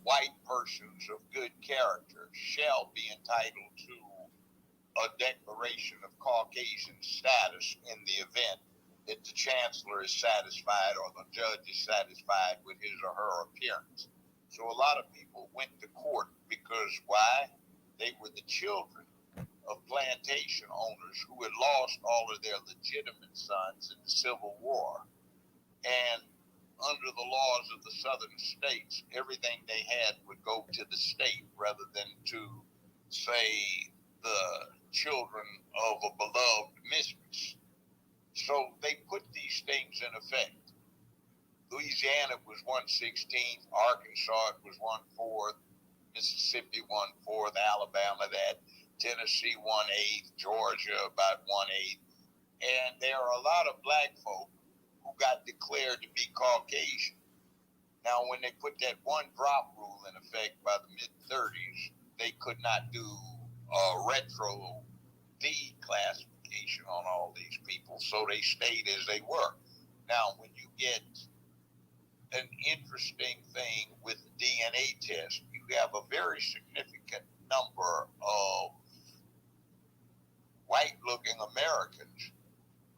white persons of good character, shall be entitled to a declaration of Caucasian status in the event that the chancellor is satisfied or the judge is satisfied with his or her appearance. So a lot of people went to court because why? They were the children of plantation owners who had lost all of their legitimate sons in the Civil War. And under the laws of the southern states, everything they had would go to the state rather than to, say, the children of a beloved mistress. So they put these things in effect. Louisiana was 1/16, Arkansas it was 1/4, Mississippi 1/4, Alabama that, Tennessee 1/8, Georgia about 1/8. And there are a lot of black folk who got declared to be Caucasian. Now, when they put that one drop rule in effect by the mid-30s, they could not do a retro declassification on all these people, so they stayed as they were. Now, when you get an interesting thing with the DNA test, you have a very significant number of white-looking Americans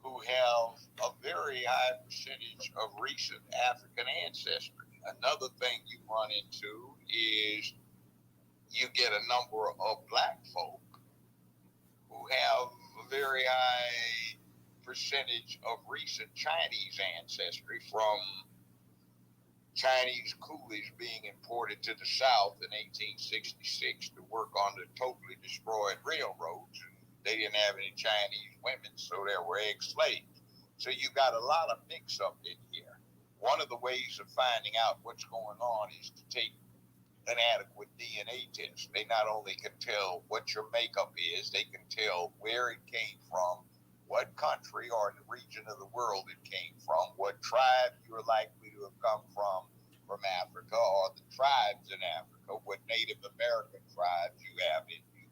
who have a very high percentage of recent African ancestry. Another thing you run into is you get a number of black folk who have a very high percentage of recent Chinese ancestry from Chinese coolies being imported to the South in 1866 to work on the totally destroyed railroads. And they didn't have any Chinese women, so there were ex-slaves. So you got a lot of mix-up in here. One of the ways of finding out what's going on is to take an adequate DNA test. They not only can tell what your makeup is, they can tell where it came from, what country or the region of the world it came from, what tribe you're likely to have come from Africa, or the tribes in Africa, what Native American tribes you have in you.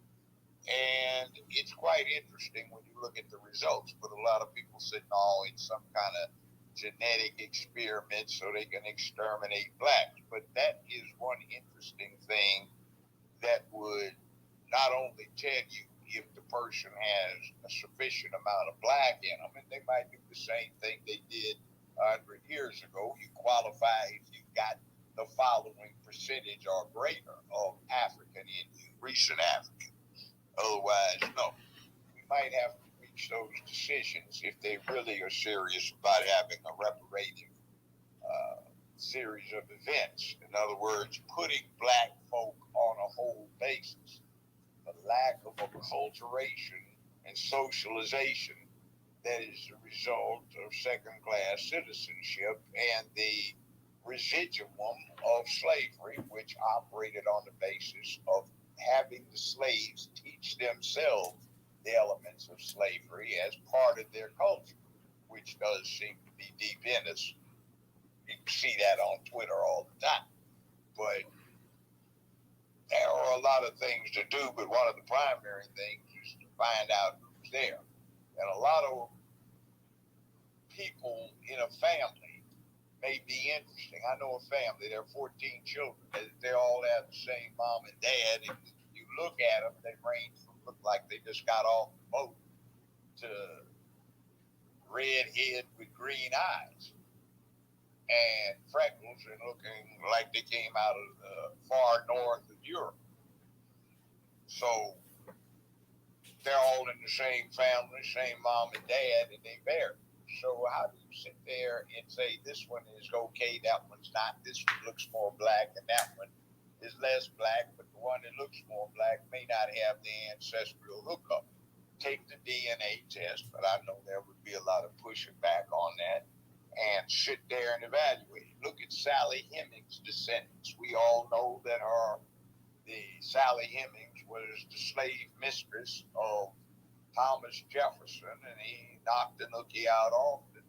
And it's quite interesting when you look at the results, but a lot of people say, no, it's some kind of genetic experiment so they can exterminate blacks. But that is one interesting thing that would not only tell you if the person has a sufficient amount of black in them, and they might do the same thing they did 100 years ago. You qualify if you got the following percentage or greater of African in you, recent African. Otherwise, no. We might have to reach those decisions if they really are serious about having a reparative series of events. In other words, putting black folk on a whole basis. The lack of acculturation and socialization that is the result of second-class citizenship and the residuum of slavery, which operated on the basis of having the slaves teach themselves the elements of slavery as part of their culture, which does seem to be deep in us. You can see that on Twitter all the time. But there are a lot of things to do, but one of the primary things is to find out who's there. And a lot of people in a family may be interesting. I know a family, there are 14 children. They all have the same mom and dad. And you look at them, they range from look like they just got off the boat to red head with green eyes and freckles and looking like they came out of the far north of Europe. So they're all in the same family, same mom and dad, and they married. So how do you sit there and say this one is okay, that one's not? This one looks more black, and that one is less black, but the one that looks more black may not have the ancestral hookup. Take the DNA test, but I know there would be a lot of pushing back on that, and sit there and evaluate. Look at Sally Hemings' descendants. We all know that Sally Hemings was the slave mistress of Thomas Jefferson, and he knocked the nookie out often.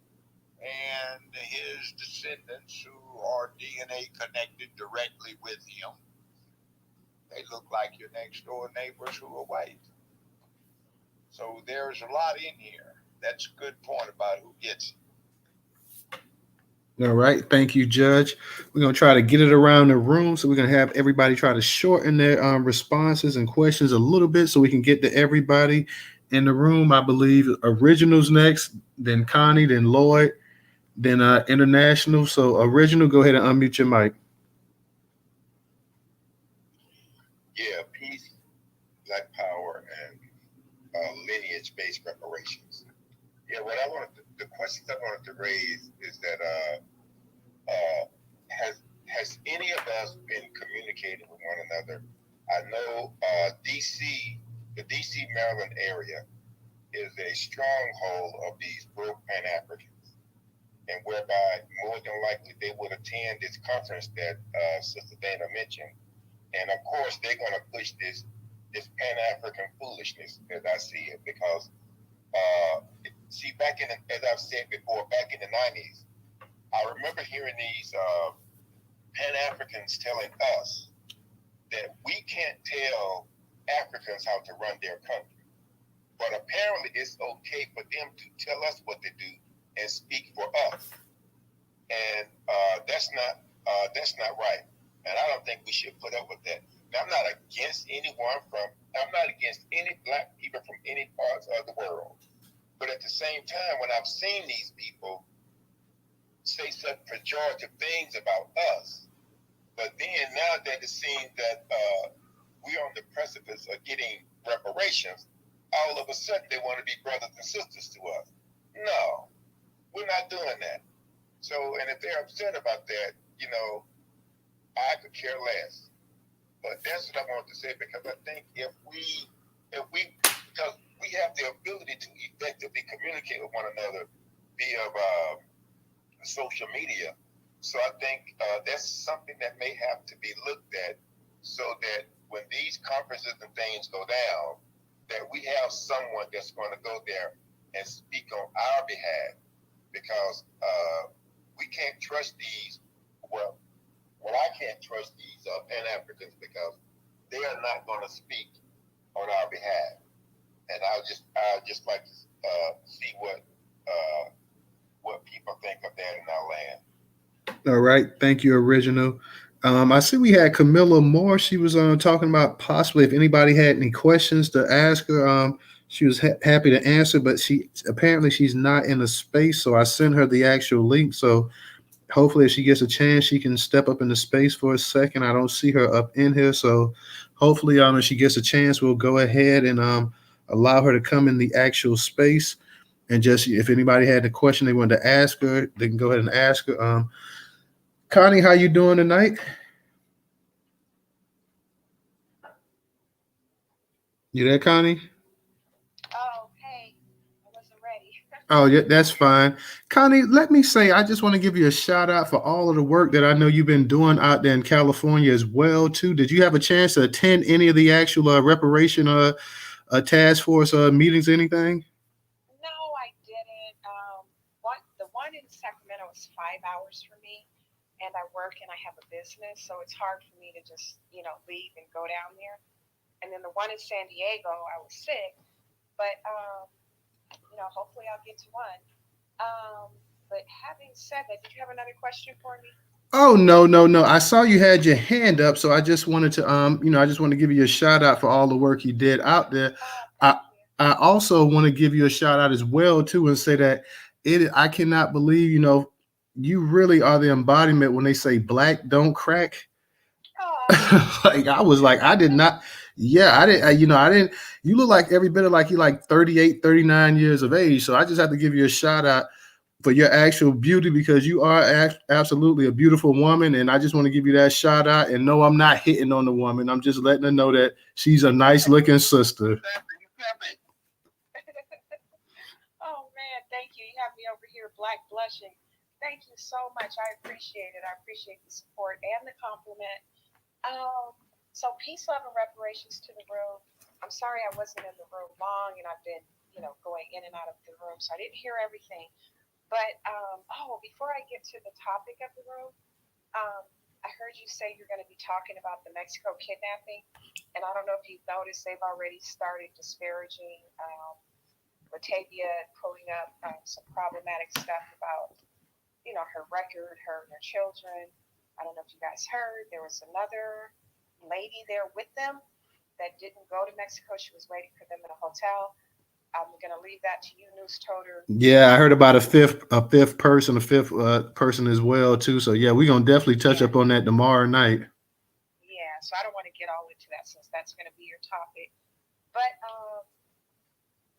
And his descendants, who are DNA connected directly with him, they look like your next door neighbors who are white. So there's a lot in here. That's a good point about who gets it. All right. Thank you, Judge. We're going to try to get it around the room. So we're going to have everybody try to shorten their responses and questions a little bit so we can get to everybody in the room. I believe Original's next, then Connie, then Lloyd, then International. So Original, go ahead and unmute your mic. Yeah, peace, Black Power, and lineage-based reparations. Yeah, the questions I wanted to raise is that has any of us been communicating with one another? I know the DC, Maryland area is a stronghold of these broke Pan-Africans, and whereby more than likely they would attend this conference that Sister Dana mentioned. And of course, they're going to push this Pan-African foolishness, as I see it, because as I've said before, back in the 90s, I remember hearing these Pan-Africans telling us that we can't tell Africans how to run their country, but apparently it's okay for them to tell us what to do and speak for us, and that's not right. And I don't think we should put up with that. Now, I'm not against any Black people from any parts of the world. But at the same time, when I've seen these people say such pejorative things about us, but then now that it seems that we're on the precipice of getting reparations, all of a sudden they want to be brothers and sisters to us. No, we're not doing that. So, and if they're upset about that, I could care less. But that's what I want to say, because I think because we have the ability to effectively communicate with one another via social media. So I think that's something that may have to be looked at, so that when these conferences and things go down, that we have someone that's going to go there and speak on our behalf, because we can't trust these. Well, I can't trust these Pan-Africans, because they are not going to speak on our behalf. And I'll just like to see what people think of that in our land. All right. Thank you, Original. I see we had Camilla Moore. She was talking about possibly if anybody had any questions to ask her. She was happy to answer, but she's not in a space. So I sent her the actual link. So hopefully if she gets a chance, she can step up into space for a second. I don't see her up in here. So hopefully if she gets a chance, we'll go ahead and allow her to come in the actual space. And just if anybody had a question they wanted to ask her, they can go ahead and ask her. Connie, how you doing tonight? You there, Connie? Oh, hey, I wasn't ready. Oh, yeah, that's fine. Connie, let me say, I just want to give you a shout out for all of the work that I know you've been doing out there in California as well, too. Did you have a chance to attend any of the actual reparation task force meetings, anything? No, I didn't. The one in Sacramento is 5 hours for me, and I work and I have a business, so it's hard for me to just, leave and go down there. And then the one in San Diego, I was sick, but hopefully I'll get to one. But having said that, did you have another question for me? Oh, no. I saw you had your hand up, so I just wanted to, I just want to give you a shout out for all the work you did out there. I also want to give you a shout out as well, too, and say that I cannot believe, you really are the embodiment when they say black don't crack. Like, I was like, I did not, Yeah, I didn't. You look like every bit of like you're like 38, 39 years of age. So I just have to give you a shout out for your actual beauty because you are absolutely a beautiful woman. And I just want to give you that shout out. And no, I'm not hitting on the woman. I'm just letting her know that she's a nice looking sister. Oh man, thank you. You have me over here black blushing. Thank you so much. I appreciate it. I appreciate the support and the compliment. So peace, love, and reparations to the room. I'm sorry I wasn't in the room long, and I've been, going in and out of the room, so I didn't hear everything. But before I get to the topic of the room, I heard you say you're going to be talking about the Mexico kidnapping, and I don't know if you've noticed they've already started disparaging Latavia, pulling up some problematic stuff about, her record, her and her children. I don't know if you guys heard, there was another lady there with them that didn't go to Mexico. She was waiting for them in a hotel. I'm going to leave that to you, Newstoter. Yeah, I heard about a fifth person as well too. So yeah, we're gonna definitely touch up on that tomorrow night. Yeah, so I don't want to get all into that since that's going to be your topic. But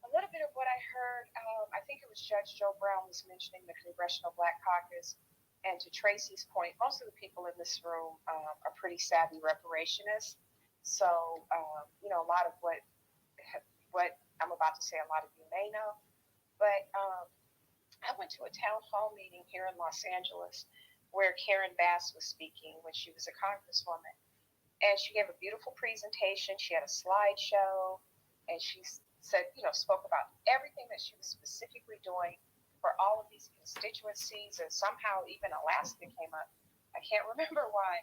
a little bit of what I heard, I think it was Judge Joe Brown was mentioning the Congressional Black Caucus. And to Tracy's point, most of the people in this room are pretty savvy reparationists. So, a lot of what I'm about to say, a lot of you may know. But I went to a town hall meeting here in Los Angeles where Karen Bass was speaking when she was a congresswoman. And she gave a beautiful presentation. She had a slideshow. And she said, spoke about everything that she was specifically doing for all of these constituencies, and somehow even Alaska came up. I can't remember why.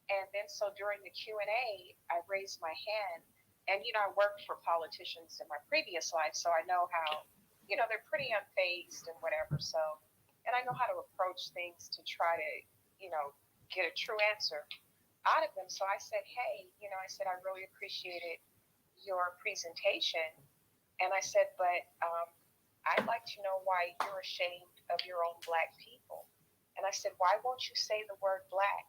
And then so during the Q&A, I raised my hand. And, I worked for politicians in my previous life, so I know how, they're pretty unfazed and whatever. So, and I know how to approach things to try to, get a true answer out of them. So I said, hey, I really appreciated your presentation. And I said, but I'd like to know why you're ashamed of your own Black people. And I said, why won't you say the word Black?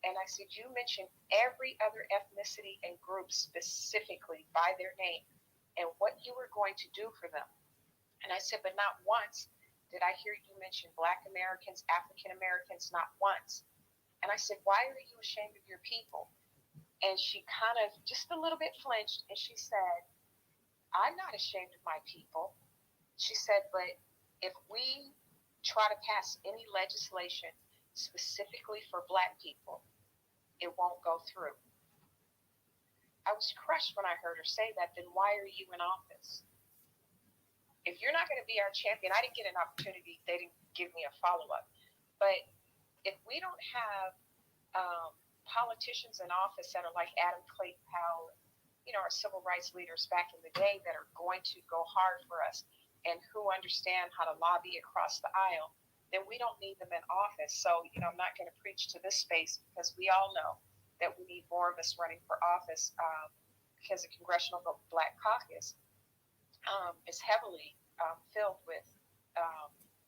And I said, you mentioned every other ethnicity and group specifically by their name and what you were going to do for them. And I said, but not once did I hear you mention Black Americans, African Americans, not once. And I said, why are you ashamed of your people? And she kind of just a little bit flinched, and she said, I'm not ashamed of my people. She said, but if we try to pass any legislation specifically for Black people, it won't go through. I was crushed when I heard her say that. Then why are you in office? If you're not going to be our champion, I didn't get an opportunity. They didn't give me a follow-up. But if we don't have politicians in office that are like Adam Clayton Powell, our civil rights leaders back in the day that are going to go hard for us and who understand how to lobby across the aisle, then we don't need them in office. So, I'm not going to preach to this space because we all know that we need more of us running for office because the Congressional Black Caucus is heavily filled with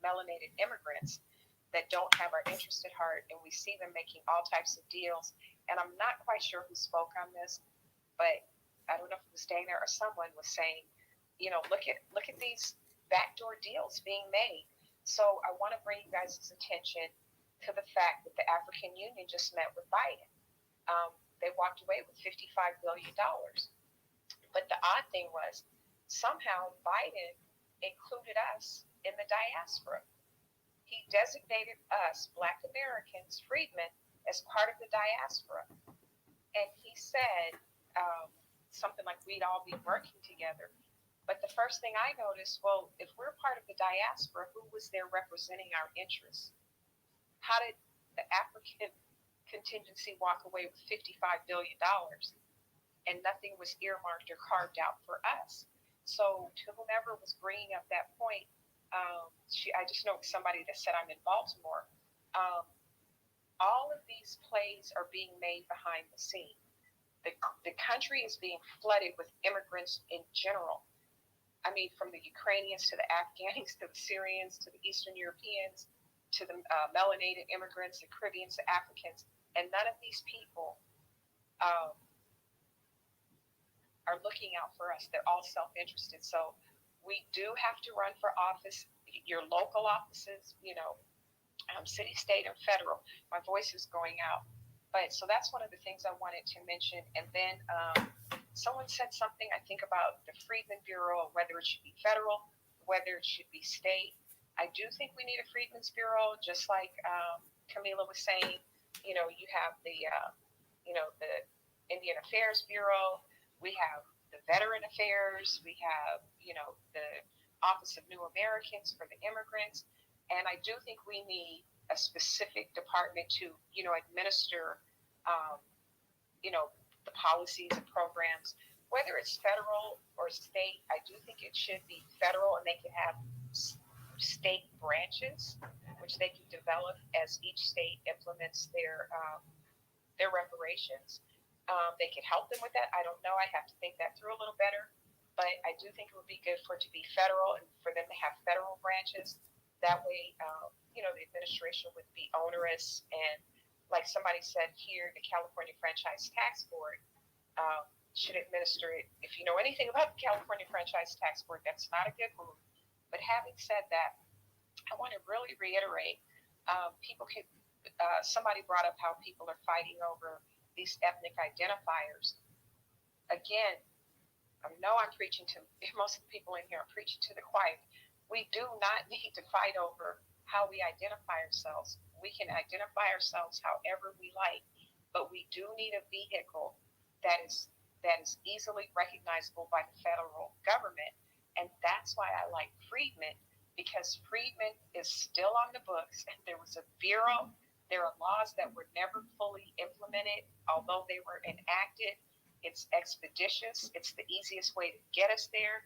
melanated immigrants that don't have our interest at heart, and we see them making all types of deals. And I'm not quite sure who spoke on this, but I don't know if it was Dana or someone was saying, look at these backdoor deals being made. So I want to bring you guys' attention to the fact that the African Union just met with Biden. They walked away with $55 billion. But the odd thing was, somehow Biden included us in the diaspora. He designated us, Black Americans, freedmen, as part of the diaspora. And he said something like we'd all be working together. But the first thing I noticed, well, if we're part of the diaspora, who was there representing our interests? How did the African contingency walk away with $55 billion and nothing was earmarked or carved out for us? So to whomever was bringing up that point, I just know somebody that said I'm in Baltimore. All of these plays are being made behind the scene. The country is being flooded with immigrants in general. I mean, from the Ukrainians to the Afghans to the Syrians to the Eastern Europeans to the melanated immigrants, the Caribbeans, the Africans, and none of these people are looking out for us. They're all self-interested. So we do have to run for office, your local offices, city, state, and federal. My voice is going out. But so that's one of the things I wanted to mention. And then someone said something, I think, about the Freedmen Bureau, whether it should be federal, whether it should be state. I do think we need a Freedmen's Bureau, just like Camilla was saying. You have the Indian Affairs Bureau. We have the Veteran Affairs. We have, the Office of New Americans for the immigrants. And I do think we need a specific department to, administer, the policies and programs, whether it's federal or state. I do think it should be federal, and they can have state branches, which they can develop as each state implements their reparations. They can help them with that. I don't know. I have to think that through a little better. But I do think it would be good for it to be federal and for them to have federal branches. That way, the administration would be onerous. And like somebody said here, the California Franchise Tax Board should administer it. If you know anything about the California Franchise Tax Board, that's not a good move. But having said that, I want to really reiterate, somebody brought up how people are fighting over these ethnic identifiers. Again, I know I'm preaching to most of the people in here. I'm preaching to the choir. We do not need to fight over how we identify ourselves. We can identify ourselves however we like, but we do need a vehicle that is easily recognizable by the federal government. And that's why I like Freedmen, because Freedmen is still on the books. There was a bureau. There are laws that were never fully implemented, although they were enacted. It's expeditious. It's the easiest way to get us there.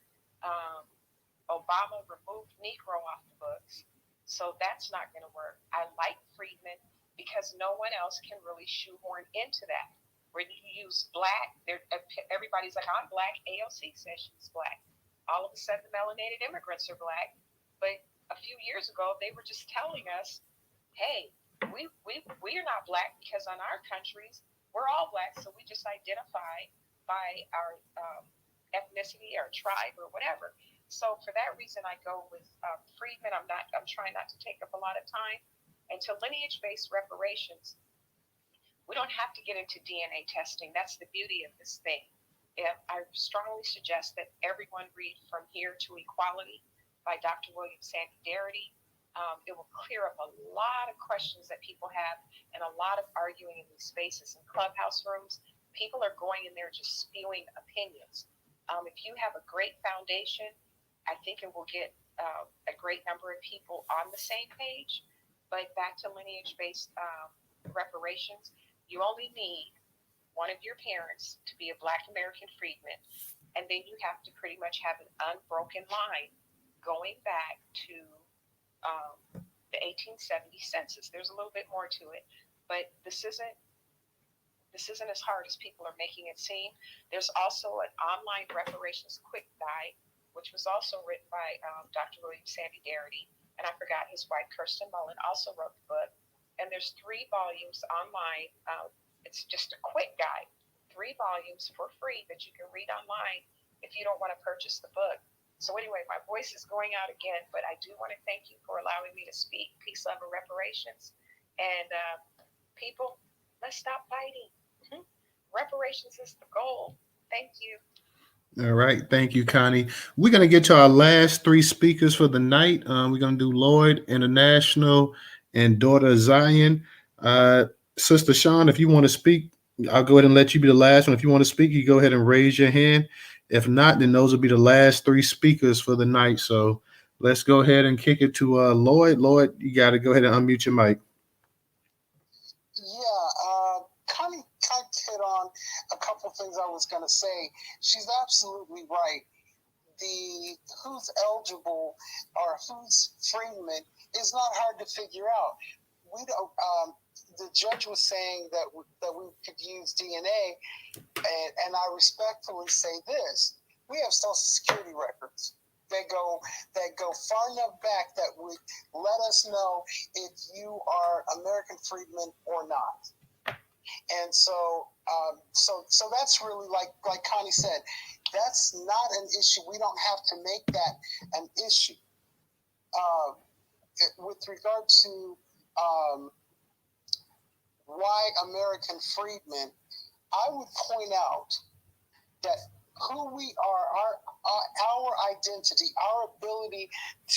Obama removed Negro off the books, so that's not going to work. I like Freedmen because no one else can really shoehorn into that. When you use black, everybody's like, I'm black. AOC says she's black. All of a sudden, the melanated immigrants are black. But a few years ago, they were just telling us, hey, we are not black because on our countries, we're all black, so we just identify by our ethnicity or tribe or whatever. So for that reason, I go with Freedmen. I'm trying not to take up a lot of time. And to lineage-based reparations, we don't have to get into DNA testing. That's the beauty of this thing. I strongly suggest that everyone read From Here to Equality by Dr. William Sandy Darity. It will clear up a lot of questions that people have and a lot of arguing in these spaces. In clubhouse rooms, people are going in there just spewing opinions. If you have a great foundation, I think it will get a great number of people on the same page. But back to lineage-based reparations, you only need one of your parents to be a Black American freedman, and then you have to pretty much have an unbroken line going back to the 1870 census. There's a little bit more to it, but this isn't as hard as people are making it seem. There's also an online reparations quick guide, which was also written by Dr. William Sandy Darity, and I forgot his wife, Kirsten Mullen, also wrote the book. And there's 3 volumes online. It's just a quick guide, 3 volumes for free that you can read online if you don't want to purchase the book. So anyway, my voice is going out again, but I do want to thank you for allowing me to speak. Peace, love, and reparations. And people, let's stop fighting. Reparations is the goal. Thank you. All right. Thank you, Connie. We're going to get to our last 3 speakers for the night. We're going to do Lloyd International and Daughter Zion. Sister Sean, if you want to speak, I'll go ahead and let you be the last one. If you want to speak, you go ahead and raise your hand. If not, then those will be the last 3 speakers for the night. So let's go ahead and kick it to Lloyd. Lloyd, you got to go ahead and unmute your mic. Yeah, Connie hit on a couple things I was going to say. She's absolutely right. Who's eligible or who's freedmen is not hard to figure out. We don't. The judge was saying that we could use DNA, and I respectfully say this: we have Social Security records that go far enough back that would let us know if you are American freedmen or not. And so that's really like Connie said, that's not an issue. We don't have to make that an issue. With regard to why American freedmen, I would point out that who we are, our identity, our ability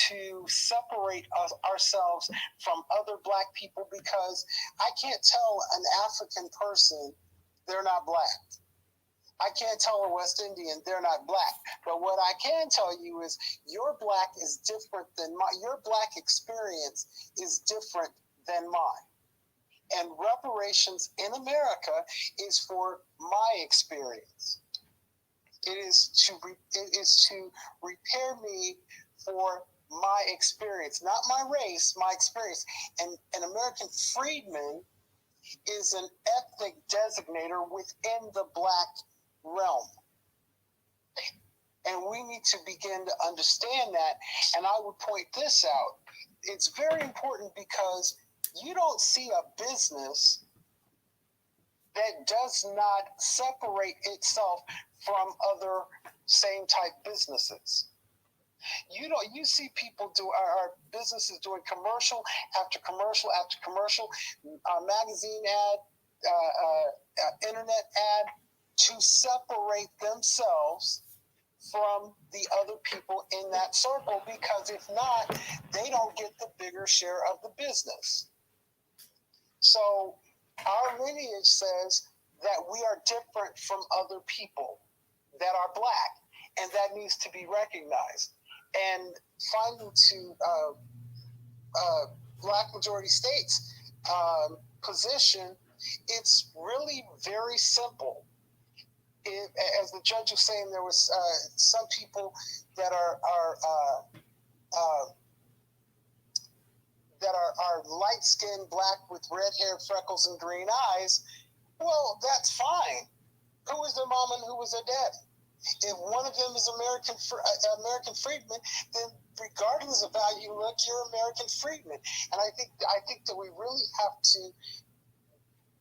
to separate ourselves from other Black people, because I can't tell an African person they're not Black. I can't tell a West Indian they're not Black. But what I can tell you is your Black is different than mine. Your Black experience is different than mine. And reparations in America is for my experience. It is to repair me for my experience, not my race, my experience. And an American freedman is an ethnic designator within the Black realm. And we need to begin to understand that. And I would point this out. It's very important because you don't see a business that does not separate itself from other same type businesses. You see people our businesses doing commercial after commercial after commercial, magazine ad, internet ad, to separate themselves from the other people in that circle, because if not, they don't get the bigger share of the business. So our lineage says that we are different from other people that are Black, and that needs to be recognized. And finally, to Black majority states' position, it's really very simple. As the judge was saying, there was some people that are light-skinned Black with red hair, freckles, and green eyes. Well, that's fine. Who is their mom and who is their dad? If one of them is American freedman, then regardless of how you look, you're American freedman. And I think that we really have to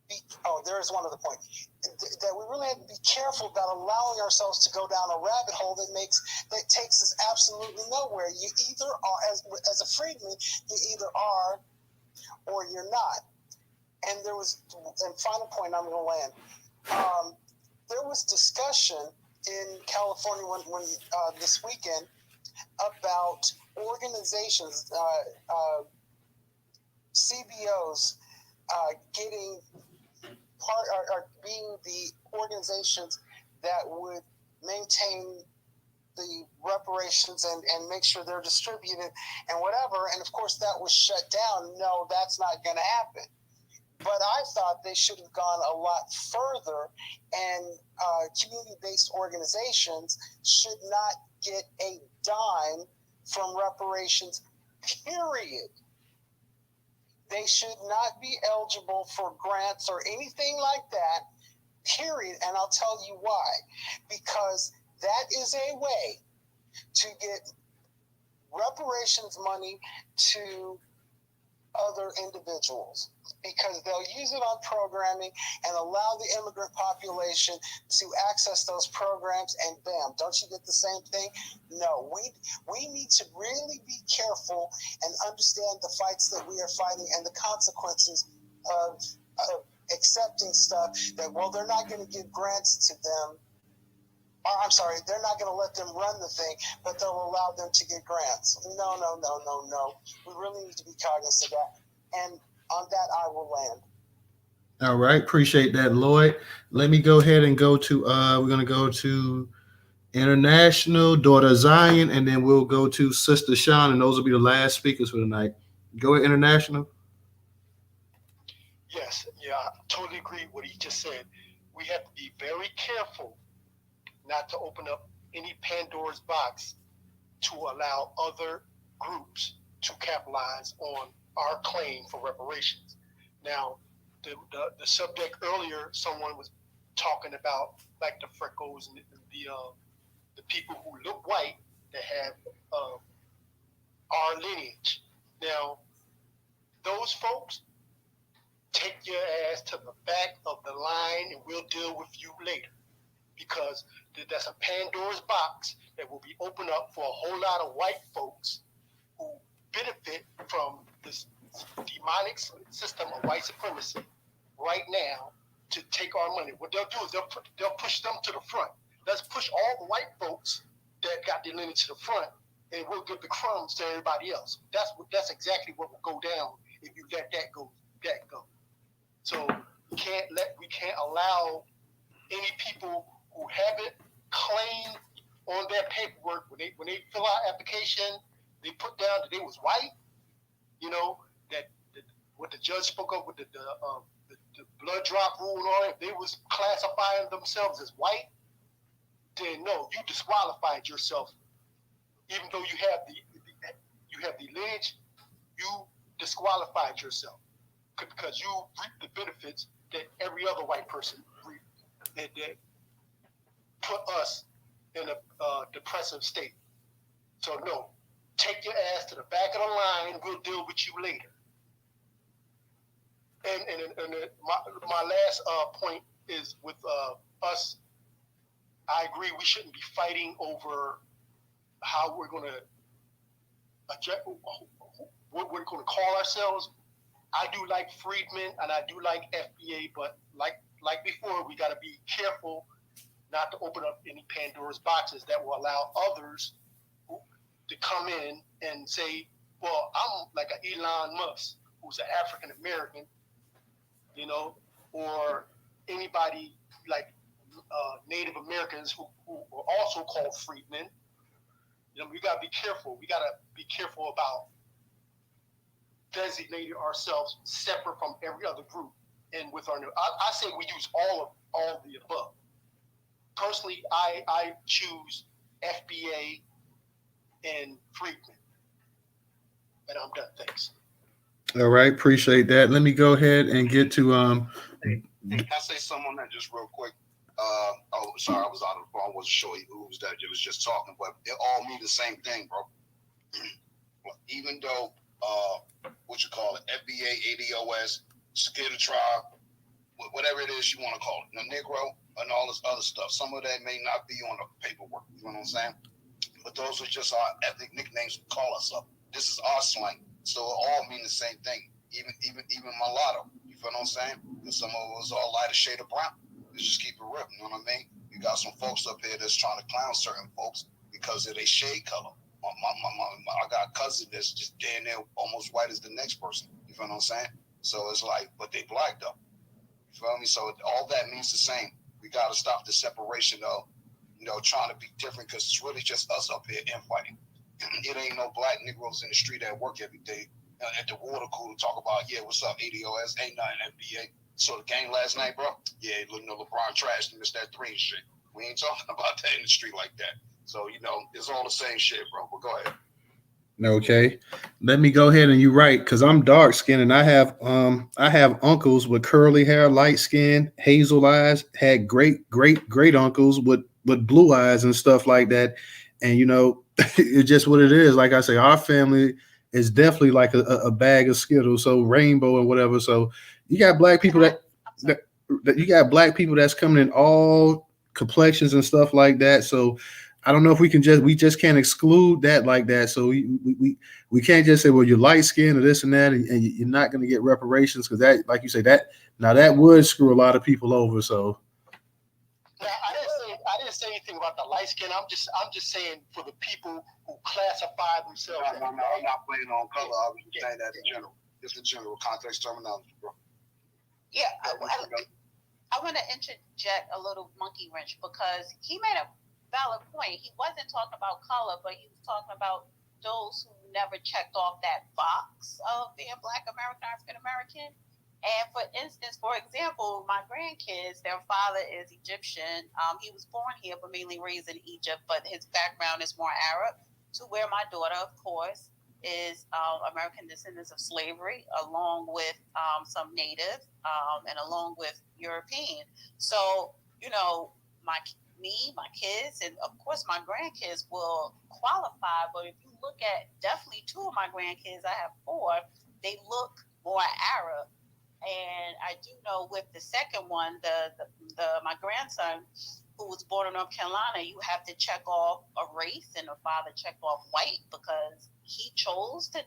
be. Oh, there is one other point. That we really have to be careful about allowing ourselves to go down a rabbit hole that takes us absolutely nowhere. You either are, as a freedman, you either are or you're not. And final point, I'm going to land. There was discussion in California when this weekend about organizations, CBOs, getting being the organizations that would maintain the reparations and make sure they're distributed and whatever. And of course, that was shut down. No, that's not going to happen. But I thought they should have gone a lot further, and community-based organizations should not get a dime from reparations, period. They should not be eligible for grants or anything like that, period. And I'll tell you why. Because that is a way to get reparations money to other individuals, because they'll use it on programming and allow the immigrant population to access those programs, and bam, don't you get the same thing? No, we need to really be careful and understand the fights that we are fighting and the consequences of accepting stuff that, well, they're not going to give grants to them. I'm sorry, they're not going to let them run the thing, but they'll allow them to get grants. No. We really need to be cognizant of that. And on that, I will land. All right. Appreciate that, Lloyd. Let me go ahead and go to, we're going to go to International, Daughter Zion, and then we'll go to Sister Sean, and those will be the last speakers for tonight. Go ahead, International. Yes, yeah, I totally agree with what he just said. We have to be very careful not to open up any Pandora's box to allow other groups to capitalize on our claim for reparations. Now, the subject earlier, someone was talking about like the freckles and the people who look white that have our lineage. Now, those folks, take your ass to the back of the line and we'll deal with you later. Because that's a Pandora's box that will be opened up for a whole lot of white folks who benefit from this demonic system of white supremacy right now to take our money. What they'll do is they'll push them to the front. Let's push all the white folks that got their lineage to the front, and we'll give the crumbs to everybody else. That's exactly what will go down if you let that go. So we can't allow any people who haven't claimed on their paperwork when they fill out application, they put down that they was white. You know that what the judge spoke of with the blood drop rule and all that. If they was classifying themselves as white, then no, you disqualified yourself. Even though you have the lineage, you disqualified yourself because you reap the benefits that every other white person reaped that put us in a depressive state. So no, take your ass to the back of the line. We'll deal with you later. And my last point is with us. I agree. We shouldn't be fighting over how we're going to what we're going to call ourselves. I do like freedmen and I do like FBA, but like before, we got to be careful not to open up any Pandora's boxes that will allow others to come in and say, well, I'm like an Elon Musk, who's an African American, you know, or anybody like Native Americans who are also called freedmen. You know, we got to be careful. We got to be careful about designating ourselves separate from every other group. And with our new, I say we use all of the above. Personally, I choose FBA and freedmen. And I'm done. Thanks. All right, appreciate that. Let me go ahead and get to Can I say something on that just real quick? Oh, sorry, I was out of the phone. I wasn't sure who was that. It was just talking, but it all mean the same thing, bro. Even though, what you call it, FBA, ADOS, Skitter Tribe, whatever it is you want to call it, the Negro and all this other stuff. Some of that may not be on the paperwork. You know what I'm saying? But those are just our ethnic nicknames we call us up. This is our slang, so it all mean the same thing. Even mulatto. You feel what I'm saying? Because some of us are lighter shade of brown. Let's just keep it real. You know what I mean? You got some folks up here that's trying to clown certain folks because of their shade color. I got a cousin that's just damn near almost white as the next person. You feel what I'm saying? So it's like, but they black though. You feel me? So all that means the same. We got to stop the separation of, you know, trying to be different because it's really just us up here infighting. It ain't no black Negroes in the street at work every day at the water cooler talk about, yeah, what's up, ADOS, ain't nothing FBA. So the game last night, bro, yeah, you know, LeBron trashed and missed that three and shit. We ain't talking about that in the street like that. So, you know, it's all the same shit, bro. But go ahead. Okay, let me go ahead and you're right, because I'm dark skinned and I have uncles with curly hair, light skin, hazel eyes, had great uncles with blue eyes and stuff like that. And you know, it's just what it is. Like I say, our family is definitely like a bag of Skittles, so rainbow and whatever. So you got black people that you got black people that's coming in all complexions and stuff like that. So I don't know if we just can't exclude that like that. So we can't just say, well, you're light skinned or this and that, and you're not going to get reparations because that, like you say, that would screw a lot of people over. So now, I didn't say anything about the light skin. I'm just saying for the people who classify themselves. No, I'm not playing on color. I was just saying that in general. Just in general context terminology, bro. Yeah, I want to interject a little monkey wrench because he made a valid point. He wasn't talking about color, but he was talking about those who never checked off that box of being Black American, African American. And for instance, for example, my grandkids, their father is Egyptian. He was born here, but mainly raised in Egypt, but his background is more Arab, to where my daughter, of course, is American descendants of slavery, along with some Native and along with European. So, you know, my kids, and of course my grandkids will qualify. But if you look at definitely two of my grandkids, I have four, they look more Arab And I do know with the second one, my grandson, who was born in North Carolina, you have to check off a race, and the father checked off white because he chose to.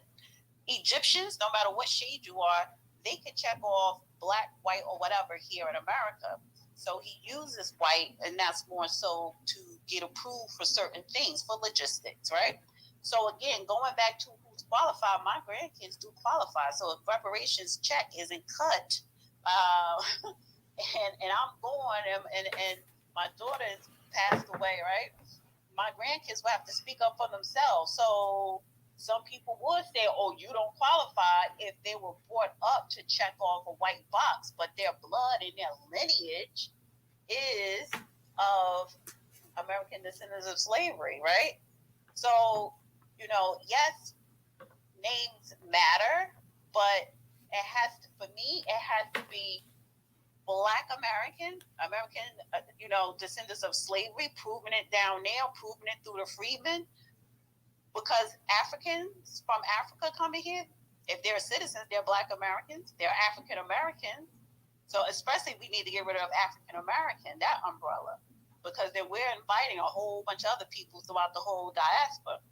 Egyptians, no matter what shade you are, they could check off black, white, or whatever here in America. So he uses white, and that's more so to get approved for certain things, for logistics, right? So again, going back to who's qualified, my grandkids do qualify. So if reparations check isn't cut, and I'm going, and my daughter's passed away, right? My grandkids will have to speak up for themselves. So some people would say, oh, you don't qualify if they were brought up to check off a white box, but their blood and their lineage is of American descendants of slavery, right? So, yes, names matter, but it has to, for me, it has to be Black American, descendants of slavery, proving it down there, proving it through the freedmen, because Africans from Africa coming here, if they're citizens, they're Black Americans, they're African Americans. So especially we need to get rid of African American, that umbrella, because then we're inviting a whole bunch of other people throughout the whole diaspora.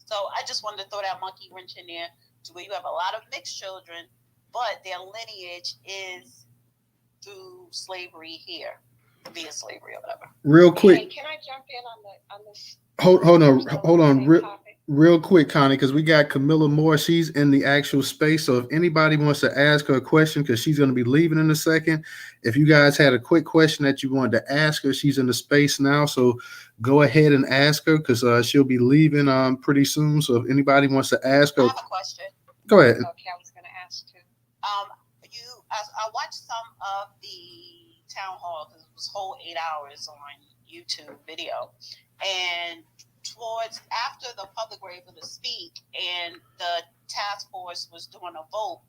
So I just wanted to throw that monkey wrench in there to where you have a lot of mixed children, but their lineage is through slavery here, via slavery or whatever. Real quick. Hey, can I jump in on this? Hold on. Real quick, Connie, because we got Camilla Moore. She's in the actual space. So if anybody wants to ask her a question, because she's going to be leaving in a second. If you guys had a quick question that you wanted to ask her, she's in the space now. So go ahead and ask her, because she'll be leaving pretty soon. So if anybody wants to ask her. I have a question. Go ahead. Okay, I was going to ask too. I watched some of the town hall, because it was whole 8 hours on YouTube video, and towards after the public were able to speak and the task force was doing a vote,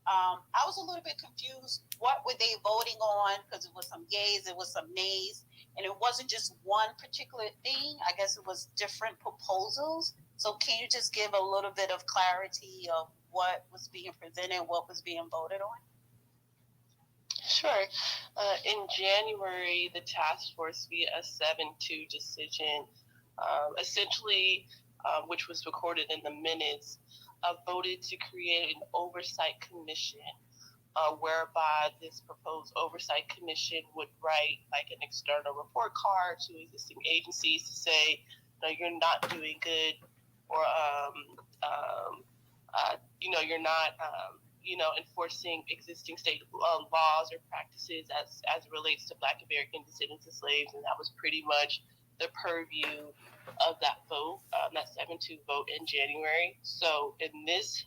I was a little bit confused. What were they voting on? Because it was some yays, it was some nays, and it wasn't just one particular thing. I guess it was different proposals. So can you just give a little bit of clarity of what was being presented, what was being voted on? Sure. In January, the task force via a 7-2 decision, essentially, which was recorded in the minutes, voted to create an oversight commission, whereby this proposed oversight commission would write like an external report card to existing agencies to say, no, you're not doing good, or you're not enforcing existing state laws or practices as it relates to Black American descendants of slaves. And that was pretty much the purview of that vote, that 7-2 vote in January. So in this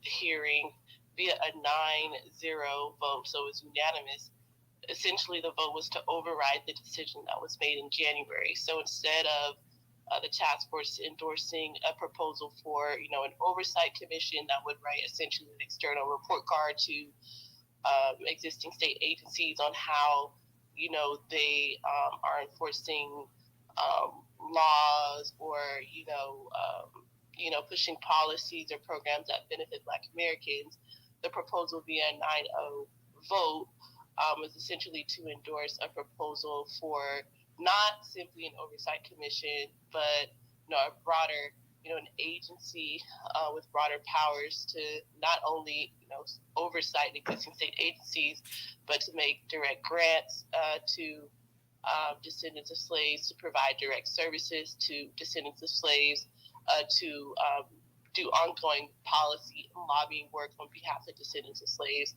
hearing, via a 9-0 vote, so it was unanimous, essentially the vote was to override the decision that was made in January. So instead of the task force endorsing a proposal for, an oversight commission that would write essentially an external report card to existing state agencies on how, they are enforcing laws or, pushing policies or programs that benefit Black Americans. The proposal via a 9-0 vote was essentially to endorse a proposal for not simply an oversight commission, but a broader, an agency with broader powers to not only oversight existing state agencies, but to make direct grants to descendants of slaves, to provide direct services to descendants of slaves, to do ongoing policy and lobbying work on behalf of descendants of slaves,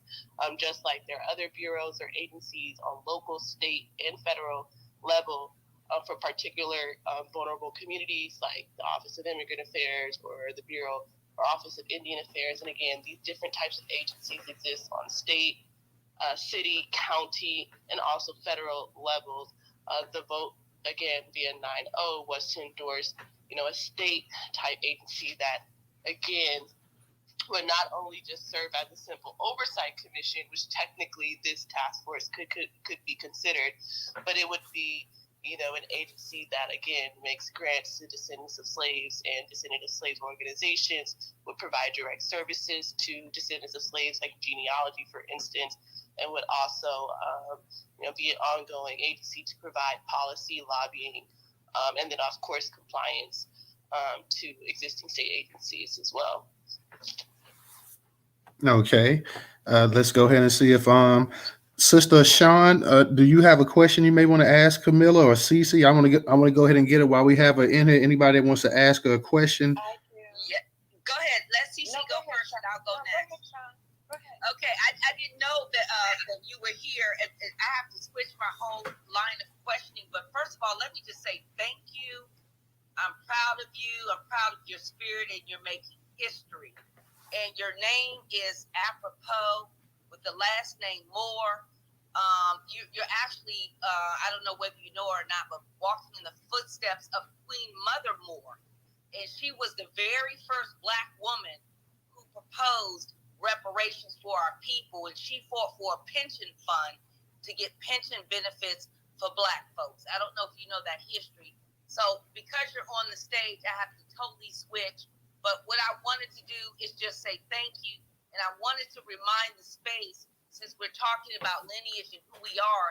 just like there are other bureaus or agencies on local, state, and federal level for particular vulnerable communities, like the Office of Immigrant Affairs or the Bureau or Office of Indian Affairs. And again, these different types of agencies exist on state, city, county, and also federal levels. The vote, again, via 9-0 was to endorse, a state-type agency that, again, would not only just serve as a simple oversight commission, which technically this task force could be considered, but it would be an agency that, again, makes grants to descendants of slaves, and descendants of slaves organizations would provide direct services to descendants of slaves, like genealogy, for instance, and would also be an ongoing agency to provide policy, lobbying, and then, of course, compliance to existing state agencies as well. Okay. Let's go ahead and see if Sister Sean, do you have a question you may want to ask Camilla or Cece? I want to go ahead and get it while we have her in here. Anybody that wants to ask her a question? I do. Yeah. Go ahead. Let Cece go first, and I'll go next. Go ahead. Okay. I didn't know that you were here, and I have to switch my whole line of questioning. But first of all, let me just say thank you. I'm proud of you. I'm proud of your spirit, and you're making history. And your name is apropos with the last name Moore. You're actually, I don't know whether you know her or not, but walking in the footsteps of Queen Mother Moore. And she was the very first Black woman who proposed reparations for our people. And she fought for a pension fund to get pension benefits for Black folks. I don't know if you know that history. So because you're on the stage, I have to totally switch. But what I wanted to do is just say thank you. And I wanted to remind the space, since we're talking about lineage and who we are,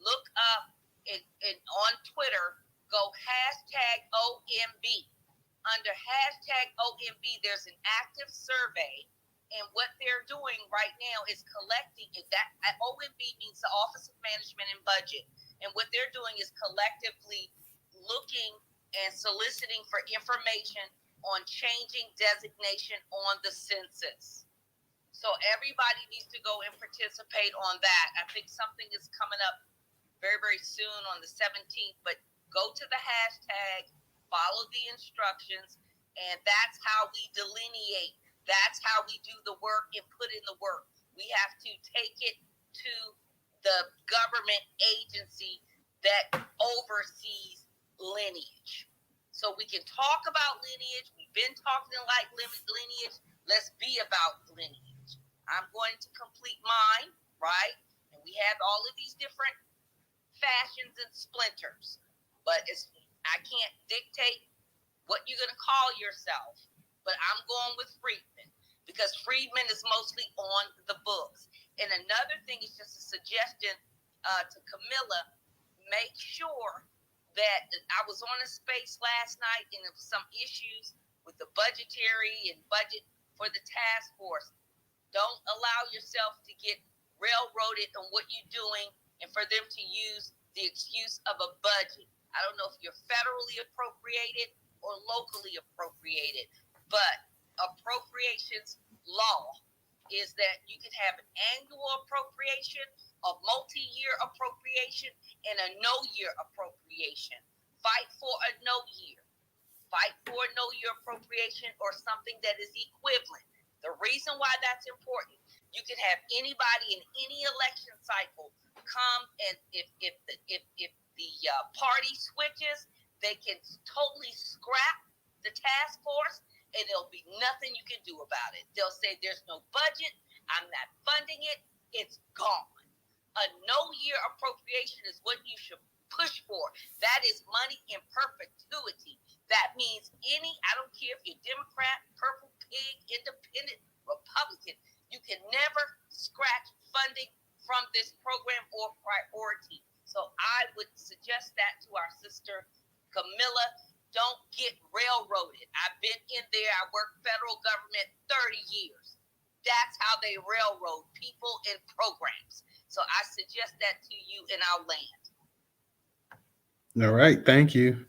look up and on Twitter, go #OMB. Under #OMB, there's an active survey. And what they're doing right now is collecting it. That OMB means the Office of Management and Budget. And what they're doing is collectively looking and soliciting for information on changing designation on the census. So everybody needs to go and participate on that. I think something is coming up very, very soon on the 17th, but go to the hashtag, follow the instructions, and that's how we delineate. That's how we do the work and put in the work. We have to take it to the government agency that oversees lineage. So we can talk about lineage. We've been talking like lineage. Let's be about lineage. I'm going to complete mine, right? And we have all of these different fashions and splinters. But I can't dictate what you're going to call yourself. But I'm going with freedmen because freedmen is mostly on the books. And another thing is just a suggestion to Camilla. Make sure that I was on a space last night and there was some issues with the budgetary and budget for the task force. Don't allow yourself to get railroaded on what you're doing and for them to use the excuse of a budget. I don't know if you're federally appropriated or locally appropriated, but appropriations law is that you can have an annual appropriation, a multi-year appropriation, and a no-year appropriation. Fight for a no-year. Fight for a no-year appropriation or something that is equivalent. The reason why that's important, you can have anybody in any election cycle come, and if the party switches, they can totally scrap the task force, and there'll be nothing you can do about it. They'll say there's no budget, I'm not funding it, it's gone. A no-year appropriation is what you should push for. That is money in perpetuity. That means I don't care if you're Democrat, Purple Pig, Independent, Republican, you can never scratch funding from this program or priority. So I would suggest that to our sister Camilla. Don't get railroaded. I've been in there. I worked federal government 30 years. That's how they railroad people in programs. So I suggest that to you in our land. All right. Thank you.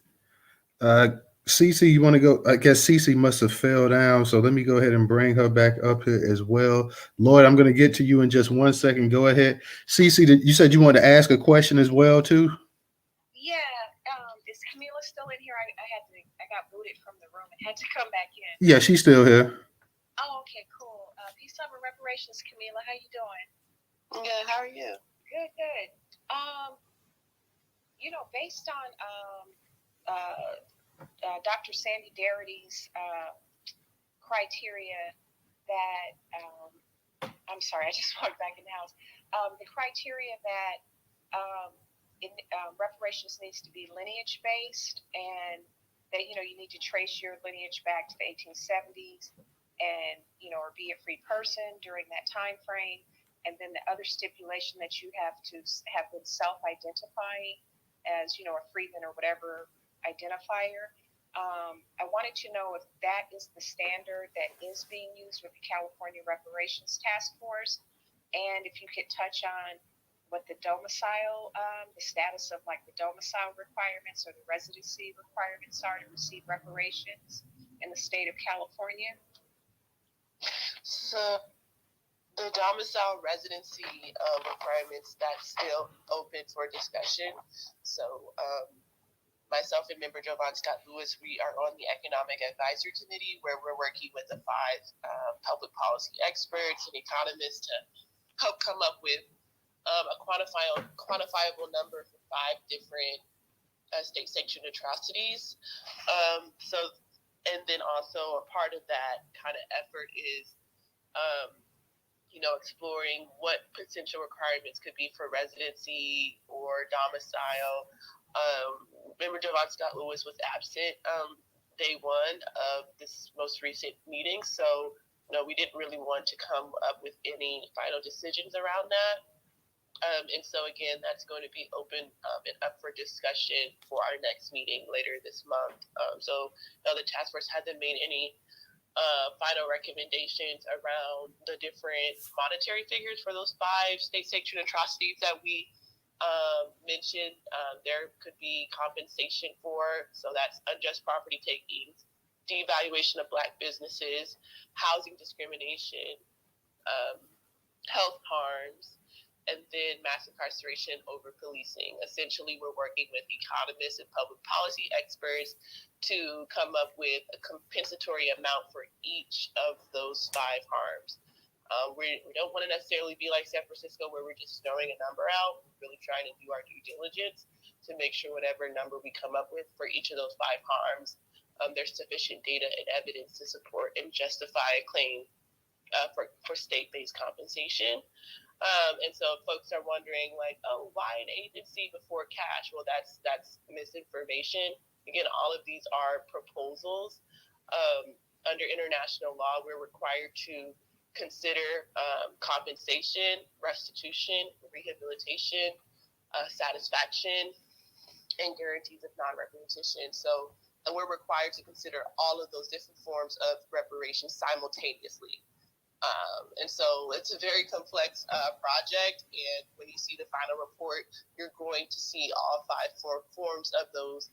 Cece, you want to go? I guess Cece must have fell down. So let me go ahead and bring her back up here as well. Lloyd, I'm going to get to you in just 1 second. Go ahead. Cece, you said you wanted to ask a question as well, too? Yeah. Is Camilla still in here? I got booted from the room and had to come back in. Yeah, she's still here. Oh, okay, cool. Peace, love, and reparations, Camilla. How you doing? Good. How are you? Good, good. Based on Dr. Sandy Darity's criteria that I'm sorry, I just walked back in the house. The criteria that reparations needs to be lineage based, and that you need to trace your lineage back to the 1870s, and or be a free person during that time frame. And then the other stipulation that you have to have been self-identifying as a freedman or whatever identifier. I wanted to know if that is the standard that is being used with the California Reparations Task Force, and if you could touch on what the domicile, the status of like the domicile requirements or the residency requirements are to receive reparations in the state of California. So the domicile residency requirements, that's still open for discussion. So myself and member Jovan Scott Lewis, we are on the Economic Advisory Committee, where we're working with the 5 public policy experts and economists to help come up with a quantifiable number for 5 different state-sanctioned atrocities. And then also a part of that kind of effort is, exploring what potential requirements could be for residency or domicile. Member Jovan Scott Lewis was absent day one of this most recent meeting, so we didn't really want to come up with any final decisions around that. And so again, that's going to be open and up for discussion for our next meeting later this month. So the task force hasn't made any final recommendations around the different monetary figures for those 5 state-sanctioned atrocities that we mentioned. There could be compensation for, so that's unjust property takings, devaluation of Black businesses, housing discrimination, health harms, and then mass incarceration over policing. Essentially, we're working with economists and public policy experts to come up with a compensatory amount for each of those 5 harms. We don't want to necessarily be like San Francisco, where we're just throwing a number out. We're really trying to do our due diligence to make sure whatever number we come up with for each of those 5 harms, there's sufficient data and evidence to support and justify a claim for state-based compensation. And so folks are wondering, like, oh, why an agency before cash? Well, that's misinformation. Again, all of these are proposals. Under international law, we're required to consider compensation, restitution, rehabilitation, satisfaction, and guarantees of non-repetition. So we're required to consider all of those different forms of reparations simultaneously. And so it's a very complex project, and when you see the final report, you're going to see all 5 forms of those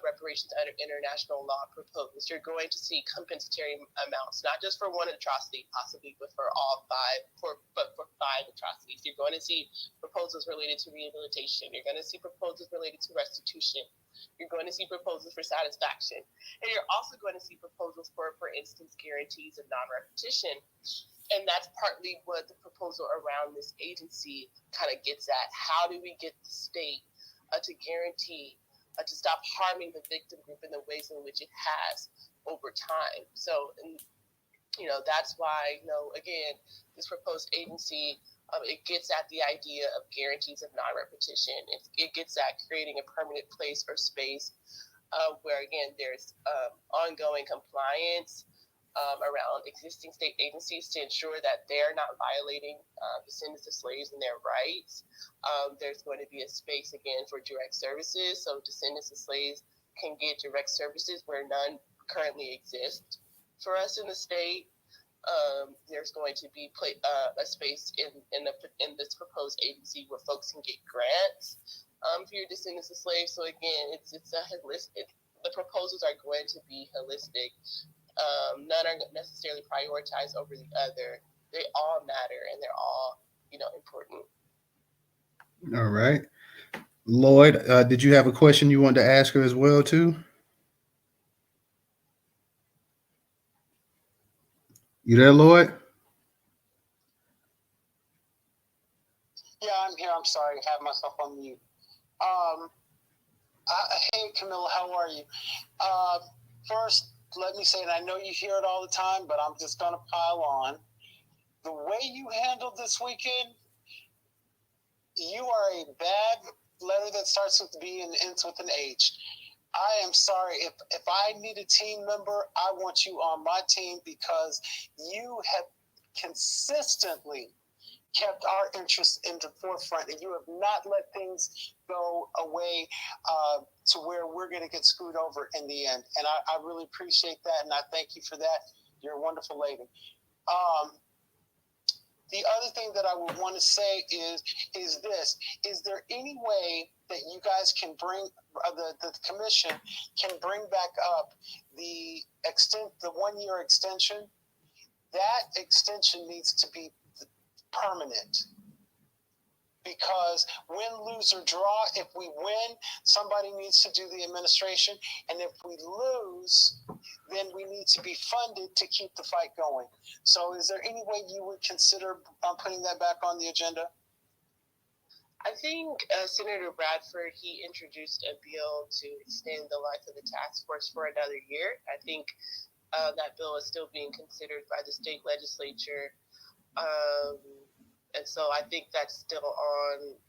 reparations under international law proposed. You're going to see compensatory amounts, not just for one atrocity, possibly, but for all 5, but for 5 atrocities. You're going to see proposals related to rehabilitation. You're going to see proposals related to restitution. You're going to see proposals for satisfaction. And you're also going to see proposals for instance, guarantees of non-repetition. And that's partly what the proposal around this agency kind of gets at. How do we get the state to guarantee, to stop harming the victim group in the ways in which it has over time? So, that's why, again, this proposed agency, it gets at the idea of guarantees of non-repetition. It gets at creating a permanent place or space where, again, there's ongoing compliance around existing state agencies to ensure that they're not violating descendants of slaves and their rights. There's going to be a space, again, for direct services. So descendants of slaves can get direct services where none currently exist for us in the state. There's going to be a space in this proposed agency where folks can get grants for your descendants of slaves. So again, it's a holistic. The proposals are going to be holistic. None are necessarily prioritized over the other. They all matter, and they're all, important. All right, Lloyd, did you have a question you wanted to ask her as well too? You there, Lloyd? Yeah, I'm here. I'm sorry. I have myself on mute. Hey, Camilla, how are you? First, let me say, and I know you hear it all the time, but I'm just going to pile on. The way you handled this weekend, you are a bad letter that starts with B and ends with an H. I am sorry. If I need a team member, I want you on my team because you have consistently kept our interests in the forefront, and you have not let things go away to where we're going to get screwed over in the end. And I really appreciate that, and I thank you for that. You're a wonderful lady. The other thing that I would want to say is this: is there any way that you guys can bring the commission can bring back up the 1-year extension? That extension needs to be permanent. Because win, lose, or draw, if we win, somebody needs to do the administration. And if we lose, then we need to be funded to keep the fight going. So is there any way you would consider putting that back on the agenda? I think Senator Bradford, he introduced a bill to extend the life of the task force for another year. I think that bill is still being considered by the state legislature. And so I think that's still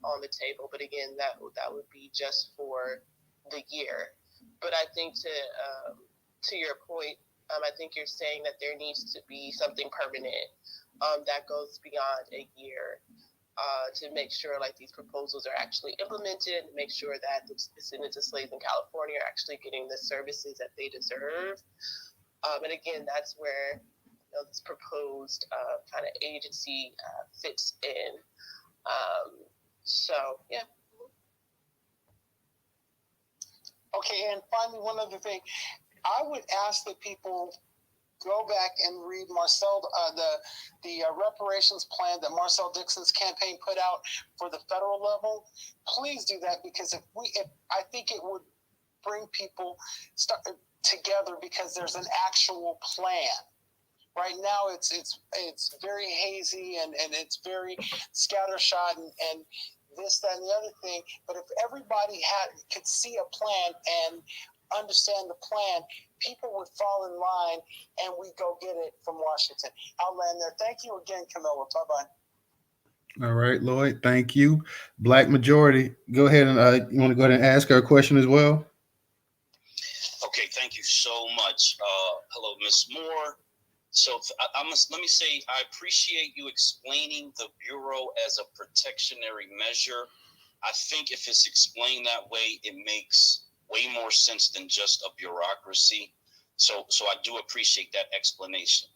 on the table. But again, that would be just for the year. But I think to your point, I think you're saying that there needs to be something permanent that goes beyond a year to make sure like these proposals are actually implemented, and make sure that the descendants of slaves in California are actually getting the services that they deserve. And again, that's where this proposed kind of agency fits in. So, yeah. Okay, and finally, one other thing. I would ask that people go back and read Marcel, the reparations plan that Marcel Dixon's campaign put out for the federal level. Please do that, because if I think it would bring people together, because there's an actual plan. Right now, it's very hazy and it's very scattershot and this, that, and the other thing. But if everybody could see a plan and understand the plan, people would fall in line and we go get it from Washington. I'll land there. Thank you again, Camilla. Bye-bye. All right, Lloyd. Thank you. Black Majority, go ahead and you want to go ahead and ask her a question as well? Okay, thank you so much. Hello, Ms. Moore. So let me say, I appreciate you explaining the Bureau as a protectionary measure. I think if it's explained that way, it makes way more sense than just a bureaucracy. So I do appreciate that explanation.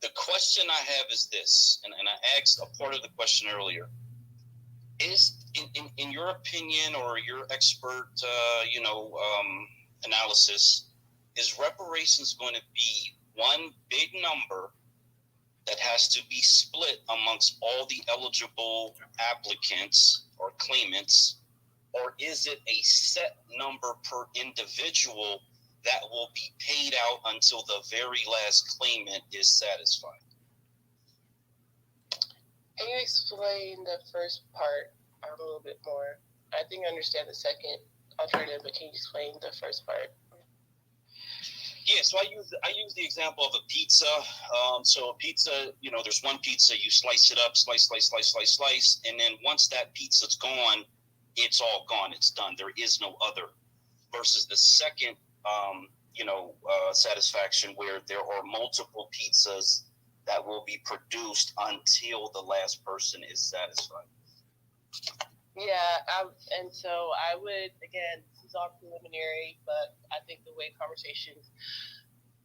The question I have is this, and I asked a part of the question earlier. Is, in your opinion or your expert, analysis, is reparations going to be one big number that has to be split amongst all the eligible applicants or claimants, or is it a set number per individual that will be paid out until the very last claimant is satisfied? Can you explain the first part a little bit more? I think I understand the second alternative, but can you explain the first part? Yeah, so I use the example of a pizza. So a pizza, there's one pizza, you slice it up, slice, and then once that pizza's gone, it's all gone. It's done. There is no other. Versus the second, satisfaction, where there are multiple pizzas that will be produced until the last person is satisfied. Yeah, and so I would, again, this is all preliminary, but I think the way conversations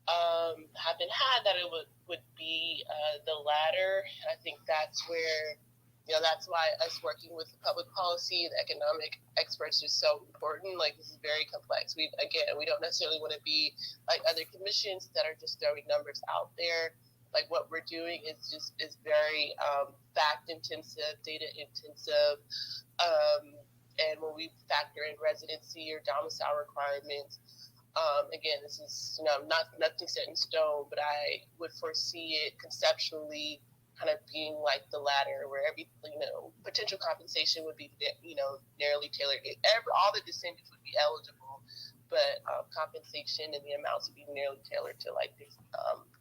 have been had, that it would be the latter. I think that's where, that's why us working with public policy and economic experts is so important. Like, this is very complex. We don't necessarily want to be like other commissions that are just throwing numbers out there. Like, what we're doing is very fact intensive, data intensive. And when we factor in residency or domicile requirements, again, this is nothing set in stone, but I would foresee it conceptually kind of being like the latter, where every potential compensation would be narrowly tailored. All the descendants would be eligible, but compensation and the amounts would be narrowly tailored to like these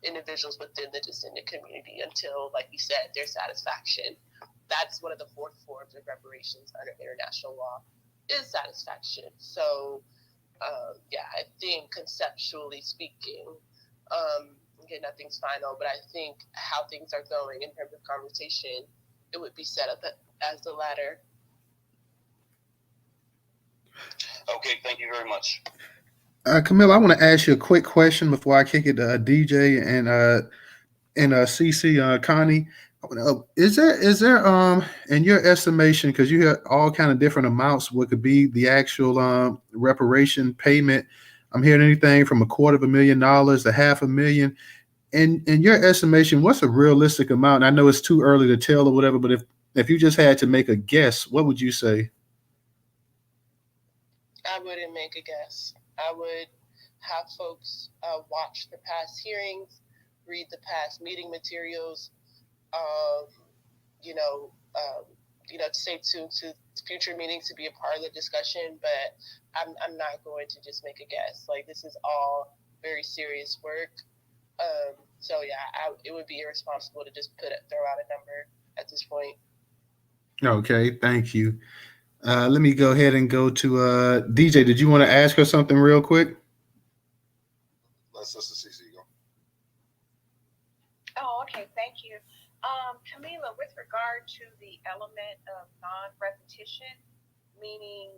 individuals within the descendant community until, like you said, their satisfaction. That's one of the 4 forms of reparations under international law. is satisfaction. So, yeah, I think conceptually speaking, again, nothing's final, but I think how things are going in terms of conversation, it would be set up as the latter. Okay, thank you very much. Camilla, I want to ask you a quick question before I kick it to DJ and CC Connie. Is there in your estimation, because you have all kind of different amounts, what could be the actual reparation payment? I'm hearing anything from $250,000 to $500,000. In your estimation, what's a realistic amount? And I know it's too early to tell or whatever, but if you just had to make a guess, what would you say? I wouldn't make a guess. I would have folks watch the past hearings, read the past meeting materials, stay tuned to future meetings to be a part of the discussion. But I'm not going to just make a guess. Like, this is all very serious work. So yeah, it would be irresponsible to just throw out a number at this point. Okay, thank you. Let me go ahead and go to DJ. Did you want to ask her something real quick? Let Sister CC go. Oh, okay. Thank you. Camilla, with regard to the element of non-repetition, meaning,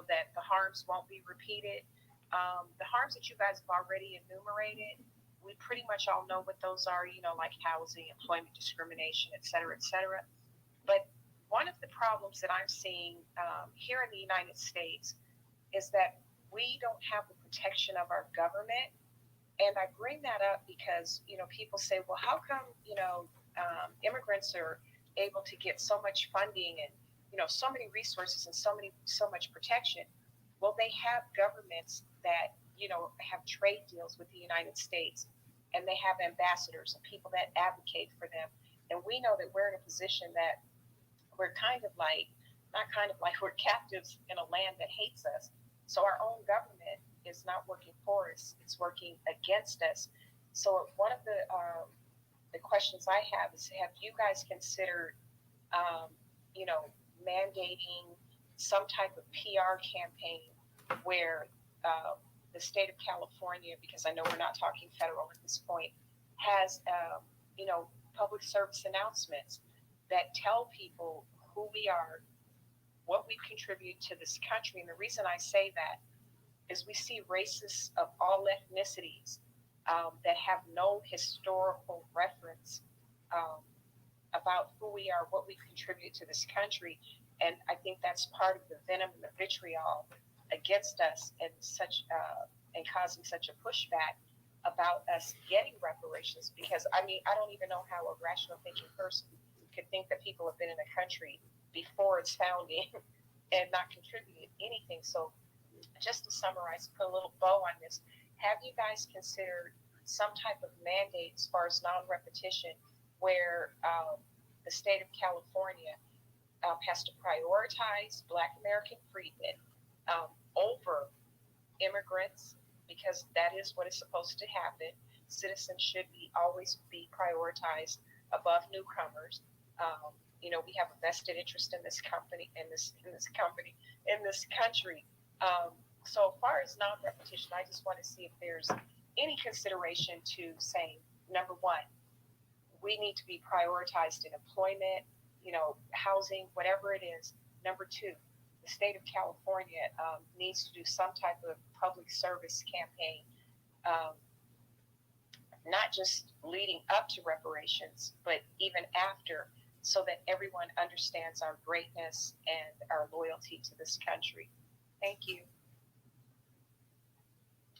that the harms won't be repeated, the harms that you guys have already enumerated, we pretty much all know what those are, like housing, employment discrimination, et cetera, et cetera. But one of the problems that I'm seeing here in the United States is that we don't have the protection of our government. And I bring that up because, people say, well, how come, immigrants are able to get so much funding and, so many resources and so much protection? Well, they have governments that, have trade deals with the United States, and they have ambassadors and people that advocate for them. And we know that we're in a position that we're we're captives in a land that hates us. So our own government is not working for us; it's working against us. So one of the questions I have is: have you guys considered, mandating some type of PR campaign where the state of California, because I know we're not talking federal at this point, has public service announcements that tell people who we are, what we contribute to this country? And the reason I say that is we see racists of all ethnicities that have no historical reference about who we are, what we contribute to this country. And I think that's part of the venom and the vitriol against us, and and causing such a pushback about us getting reparations. Because I don't even know how a rational thinking person could think that people have been in a country before its founding and not contributed anything. So just to summarize, put a little bow on this, have you guys considered some type of mandate as far as non-repetition where the state of California has to prioritize Black American freedmen over immigrants, because that is what is supposed to happen. Citizens should always be prioritized above newcomers. We have a vested interest in this country. So as far as non-repetition, I just want to see if there's any consideration to saying, number one, we need to be prioritized in employment, housing, whatever it is. Number two, the state of California needs to do some type of public service campaign, not just leading up to reparations, but even after, so that everyone understands our greatness and our loyalty to this country. Thank you.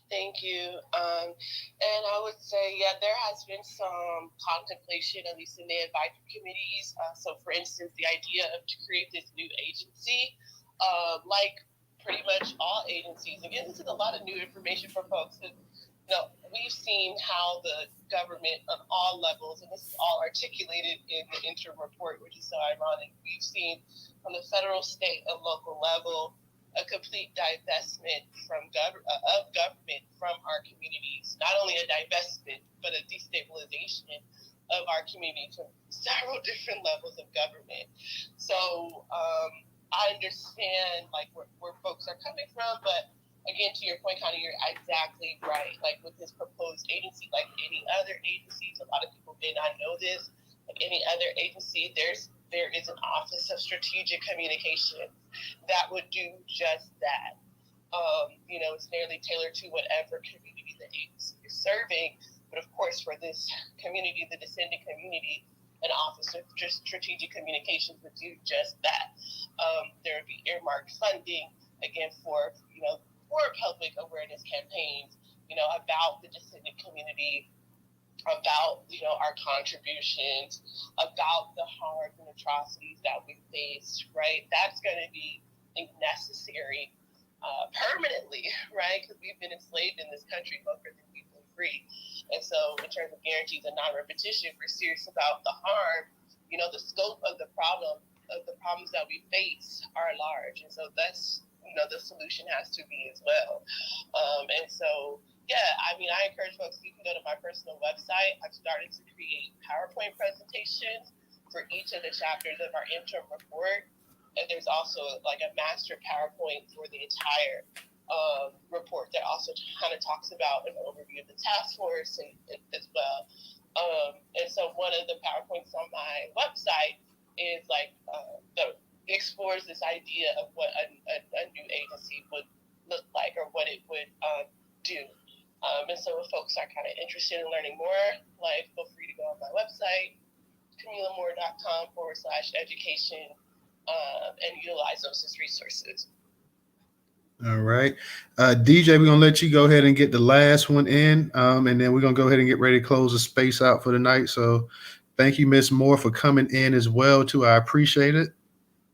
Thank you. And I would say, there has been some contemplation, at least in the advisory committees. So, for instance, the idea of to create this new agency, like pretty much all agencies. Again, this is a lot of new information for folks. We've seen how the government on all levels, and this is all articulated in the interim report, which is so ironic. We've seen on the federal, state, and local level a complete divestment of government from our communities. Not only a divestment, but a destabilization of our community from several different levels of government. So I understand like where folks are coming from, but again, to your point, Connie, you're exactly right. Like with this proposed agency, like any other agencies, a lot of people may not know this. Like any other agency, there is an Office of Strategic Communication that would do just that. It's nearly tailored to whatever community the agency is serving. But of course, for this community, the descendant community, an Office of Strategic Communications would do just that. There would be earmarked funding, again, for public awareness campaigns, about the descendant community, about, our contributions, about the harms and atrocities that we face, right? That's going to be necessary permanently, right? Because we've been enslaved in this country longer than we've been free. And so in terms of guarantees and non-repetition, we're serious about the harm, the scope of the problems that we face are large. And so that's, the solution has to be as well. And so, I encourage folks, you can go to my personal website. I've started to create PowerPoint presentations for each of the chapters of our interim report. And there's also like a master PowerPoint for the entire report that also kind of talks about an overview of the task force and as well. And so one of the PowerPoints on my website is like explores this idea of what a new agency would look like or what it would do. And so if folks are kind of interested in learning more, like feel free to go on my website, CamillaMoore.com/education. And utilize those as resources. All right. DJ, we're going to let you go ahead and get the last one in, and then we're going to go ahead and get ready to close the space out for the night. So thank you, Ms. Moore, for coming in as well, too. I appreciate it.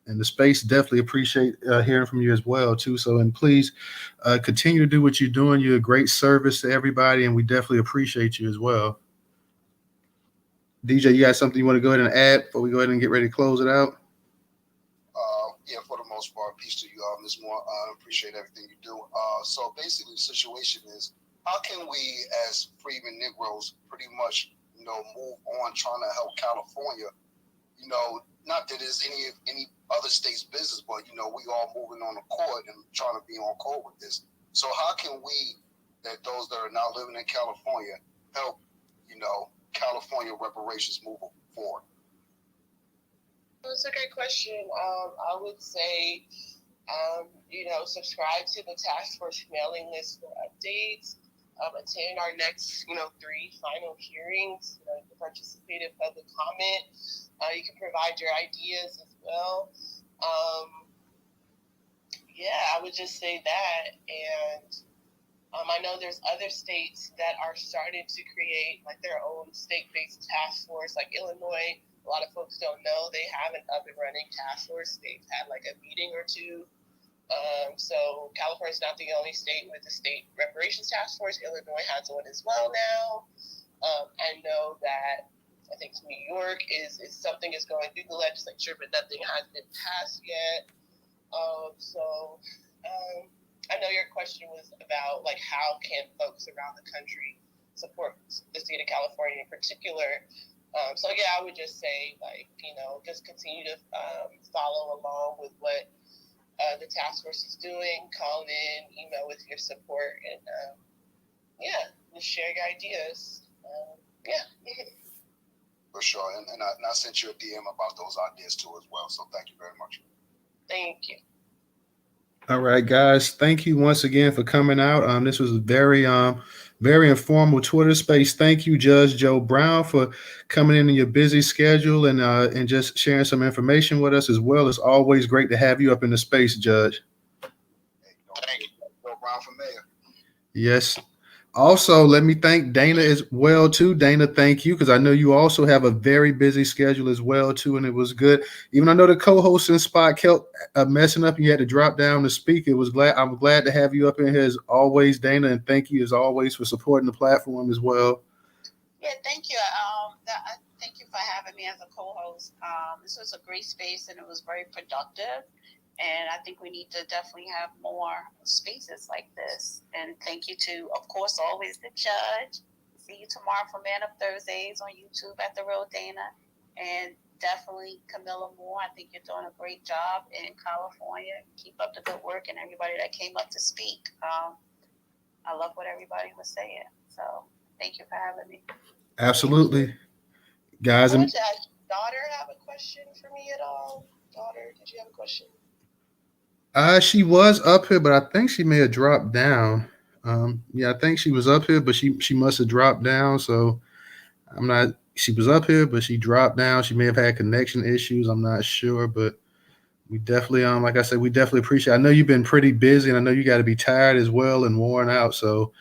And the space definitely appreciate hearing from you as well, too. So, and please continue to do what you're doing. You're a great service to everybody, and we definitely appreciate you as well. DJ, you got something you want to go ahead and add before we go ahead and get ready to close it out? For the most part, peace to you, Ms. Moore. I appreciate everything you do. So basically, the situation is, how can we, as freedmen Negroes, pretty much, move on trying to help California? Not that it's any other state's business, but we all moving on accord and trying to be on code with this. So how can we, that those that are now living in California, help, California reparations move forward? That's a great question. I would say, subscribe to the task force mailing list for updates. Attend our next, 3 final hearings. You can participate in public comment. You can provide your ideas as well. I would just say that. And I know there's other states that are starting to create like their own state-based task force, like Illinois. A lot of folks don't know they have an up and running task force. They've had like a meeting or two. So California's not the only state with a state reparations task force. Illinois has one as well now. I know that I think New York is something is going through the legislature, but nothing has been passed yet. I know your question was about like how can folks around the country support the state of California in particular. I would just say, just continue to follow along with what the task force is doing, call in, email with your support, and just share your ideas. For sure. And I sent you a DM about those ideas too as well. So thank you very much. Thank you. All right, guys. Thank you once again for coming out. This was a very informal Twitter space. Thank you, Judge Joe Brown, for coming in your busy schedule and just sharing some information with us as well. It's always great to have you up in the space, Judge. Thank you, Joe Brown for mayor. Yes. Also, let me thank Dana as well, too. Dana, thank you, because I know you also have a very busy schedule as well, too, and it was good. Even I know the co-hosting spot kept messing up and you had to drop down to speak. I'm glad to have you up in here as always, Dana, and thank you as always for supporting the platform as well. Yeah, thank you. Thank you for having me as a co-host. This was a great space and it was very productive. And I think we need to definitely have more spaces like this. And thank you to, of course, always the judge. See you tomorrow for Man Up Thursdays on YouTube at The Real Dana. And definitely Camilla Moore. I think you're doing a great job in California. Keep up the good work, and everybody that came up to speak. I love what everybody was saying. So thank you for having me. Absolutely, guys. I want to ask daughter have a question for me at all? Daughter, did you have a question? She was up here, but I think she may have dropped down. Yeah, I think she was up here, but she must have dropped down. So I'm not. She was up here, but she dropped down. She may have had connection issues. I'm not sure, but we definitely, like I said, we definitely appreciate. I know you've been pretty busy, and I know you got to be tired as well and worn out. So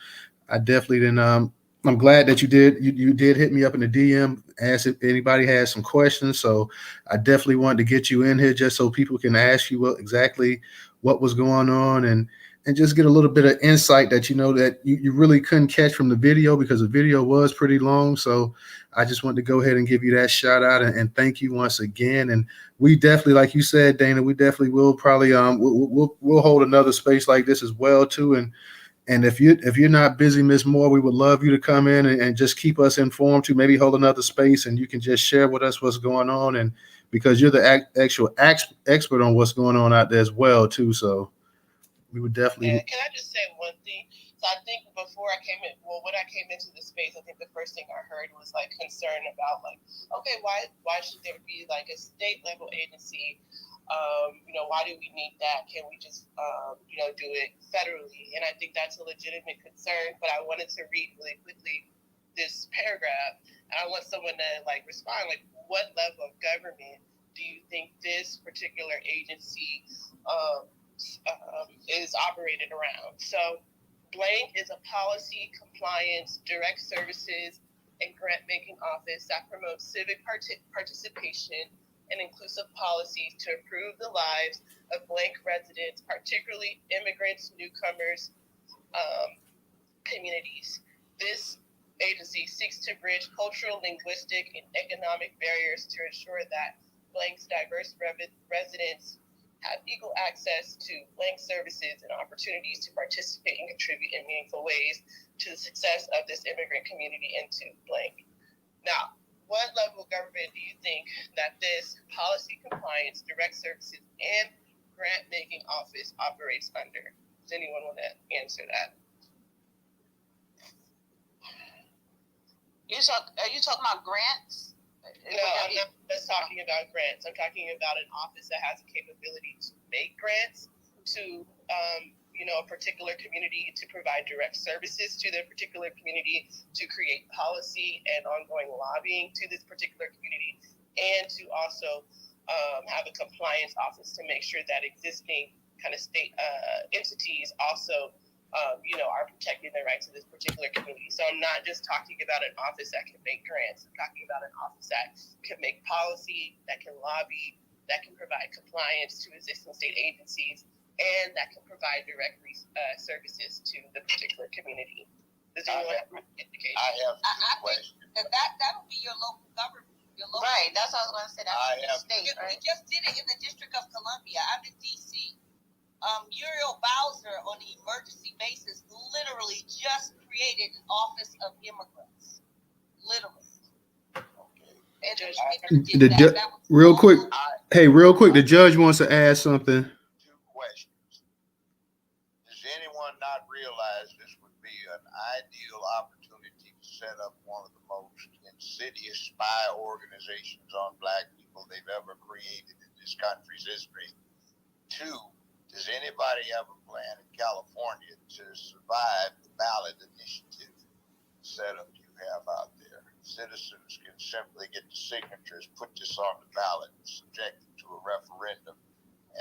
I definitely didn't. I'm glad that you did. You did hit me up in the DM, ask if anybody has some questions. So I definitely wanted to get you in here just so people can ask you exactly what was going on and just get a little bit of insight that that you really couldn't catch from the video because the video was pretty long. So I just wanted to go ahead and give you that shout out and thank you once again. And we definitely, like you said, Dana, we definitely will probably we'll hold another space like this as well too. And if you're not busy, Miss Moore, we would love you to come in and just keep us informed too. Maybe hold another space and you can just share with us what's going on. And because you're the actual expert on what's going on out there as well too. So we would definitely. And can I just say one thing? So I think before I came in, when I came into the space, I think the first thing I heard was like concern about like, okay, why should there be like a state level agency? Why do we need that? Can we just, do it federally? And I think that's a legitimate concern. But I wanted to read really quickly this paragraph, and I want someone to like respond. Like, what level of government do you think this particular agency is operated around? So, blank is a policy, compliance, direct services, and grant making office that promotes civic participation and inclusive policies to improve the lives of blank residents, particularly immigrants, newcomers, communities. This agency seeks to bridge cultural, linguistic, and economic barriers to ensure that blank's diverse residents have equal access to blank services and opportunities to participate and contribute in meaningful ways to the success of this immigrant community and to blank. Now, what level of government do you think that this policy compliance, direct services, and grant-making office operates under? Does anyone want to answer that? Are you talking about grants? No, I'm not just talking about grants. I'm talking about an office that has the capability to make grants to a particular community, to provide direct services to their particular community, to create policy and ongoing lobbying to this particular community, and to also have a compliance office to make sure that existing kind of state entities also are protecting the rights of this particular community. So I'm not just talking about an office that can make grants. I'm talking about an office that can make policy, that can lobby, that can provide compliance to existing state agencies, and that can provide direct services to the particular community. Does anyone have an indication? I have two questions. That would be your local government. Right, that's what I was going to say. That's the state, right? We just did it in the District of Columbia. I'm in D.C. Muriel Bowser, on the emergency basis, literally just created an Office of Immigrants. Literally. Real quick, the judge wants to add something. Two questions. Does anyone not realize this would be an ideal opportunity to set up one of the most insidious spy organizations on Black people they've ever created in this country's history? Two, does anybody have a plan in California to survive the ballot initiative setup you have out there? Citizens can simply get the signatures, put this on the ballot, and subject it to a referendum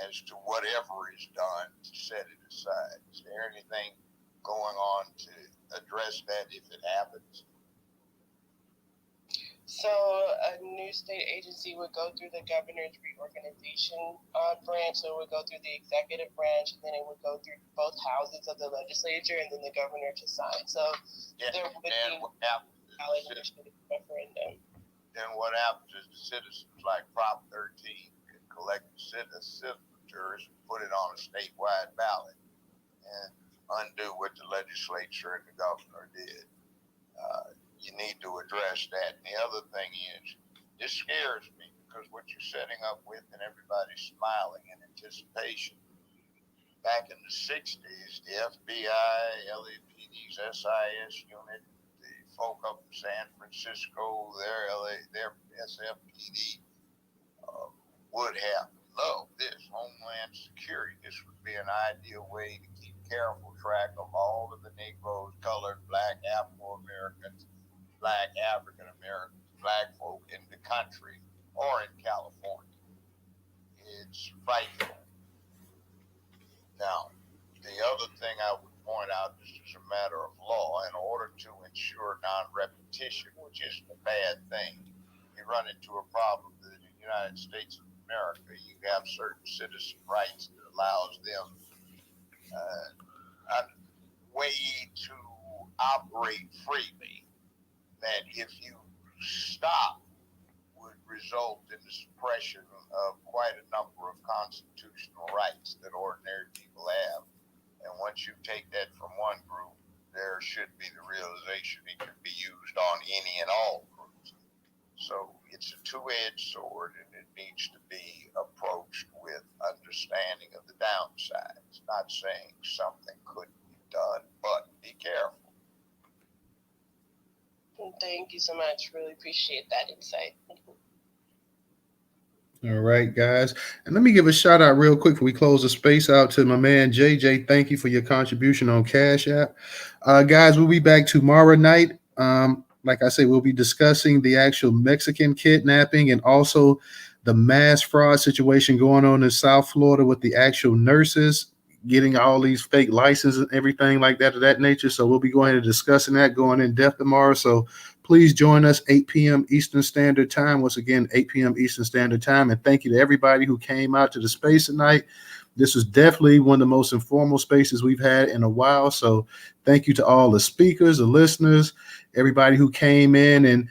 as to whatever is done to set it aside. Is there anything going on to address that if it happens? So a new state agency would go through the governor's reorganization branch, so it would go through the executive branch, and then it would go through both houses of the legislature, and then the governor to sign. So there would be ballot initiative referendum. Then what happens is the citizens, like Prop 13, can collect the signatures and put it on a statewide ballot and undo what the legislature and the governor did. You need to address that. And the other thing is, this scares me because what you're setting up with, and everybody's smiling in anticipation. Back in the 60s, the FBI, LAPD's SIS unit, the folk up in San Francisco, their SFPD would have loved this. Homeland Security. This would be an ideal way to keep careful track of all of the Negroes, colored, black, Afro-Americans, black African-Americans, black folk in the country or in California. It's frightful. Now, the other thing I would point out, just as a matter of law, in order to ensure non-repetition, which isn't a bad thing, you run into a problem that in the United States of America, you have certain citizen rights that allows them a way to operate freely, that if you stop would result in the suppression of quite a number of constitutional rights that ordinary people have. And once you take that from one group, there should be the realization it can be used on any and all groups. So it's a two-edged sword, and it needs to be approached with understanding of the downsides. Not saying something couldn't be done, but be careful. Thank you so much. Really appreciate that insight. All right, guys. And let me give a shout out real quick before we close the space out to my man, JJ. Thank you for your contribution on Cash App. Guys, we'll be back tomorrow night. Like I say, we'll be discussing the actual Mexican kidnapping and also the mass fraud situation going on in South Florida with the actual nurses getting all these fake licenses and everything like that of that nature. So we'll be going and discussing that, going in depth tomorrow. So please join us 8 p.m. Eastern Standard Time. Once again, 8 p.m. Eastern Standard Time. And thank you to everybody who came out to the space tonight. This was definitely one of the most informal spaces we've had in a while. So thank you to all the speakers, the listeners, everybody who came in and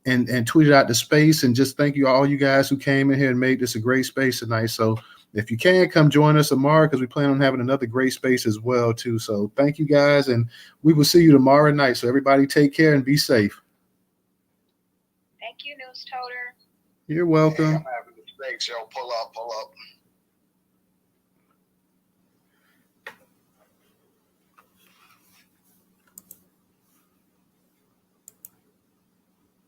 tweeted out the space. And just thank you all you guys who came in here and made this a great space tonight. So if you can, come join us tomorrow because we plan on having another great space as well, too. So thank you, guys, and we will see you tomorrow night. So everybody take care and be safe. Thank you, Newstoter. You're welcome. I'm having mistakes, yo. Pull up.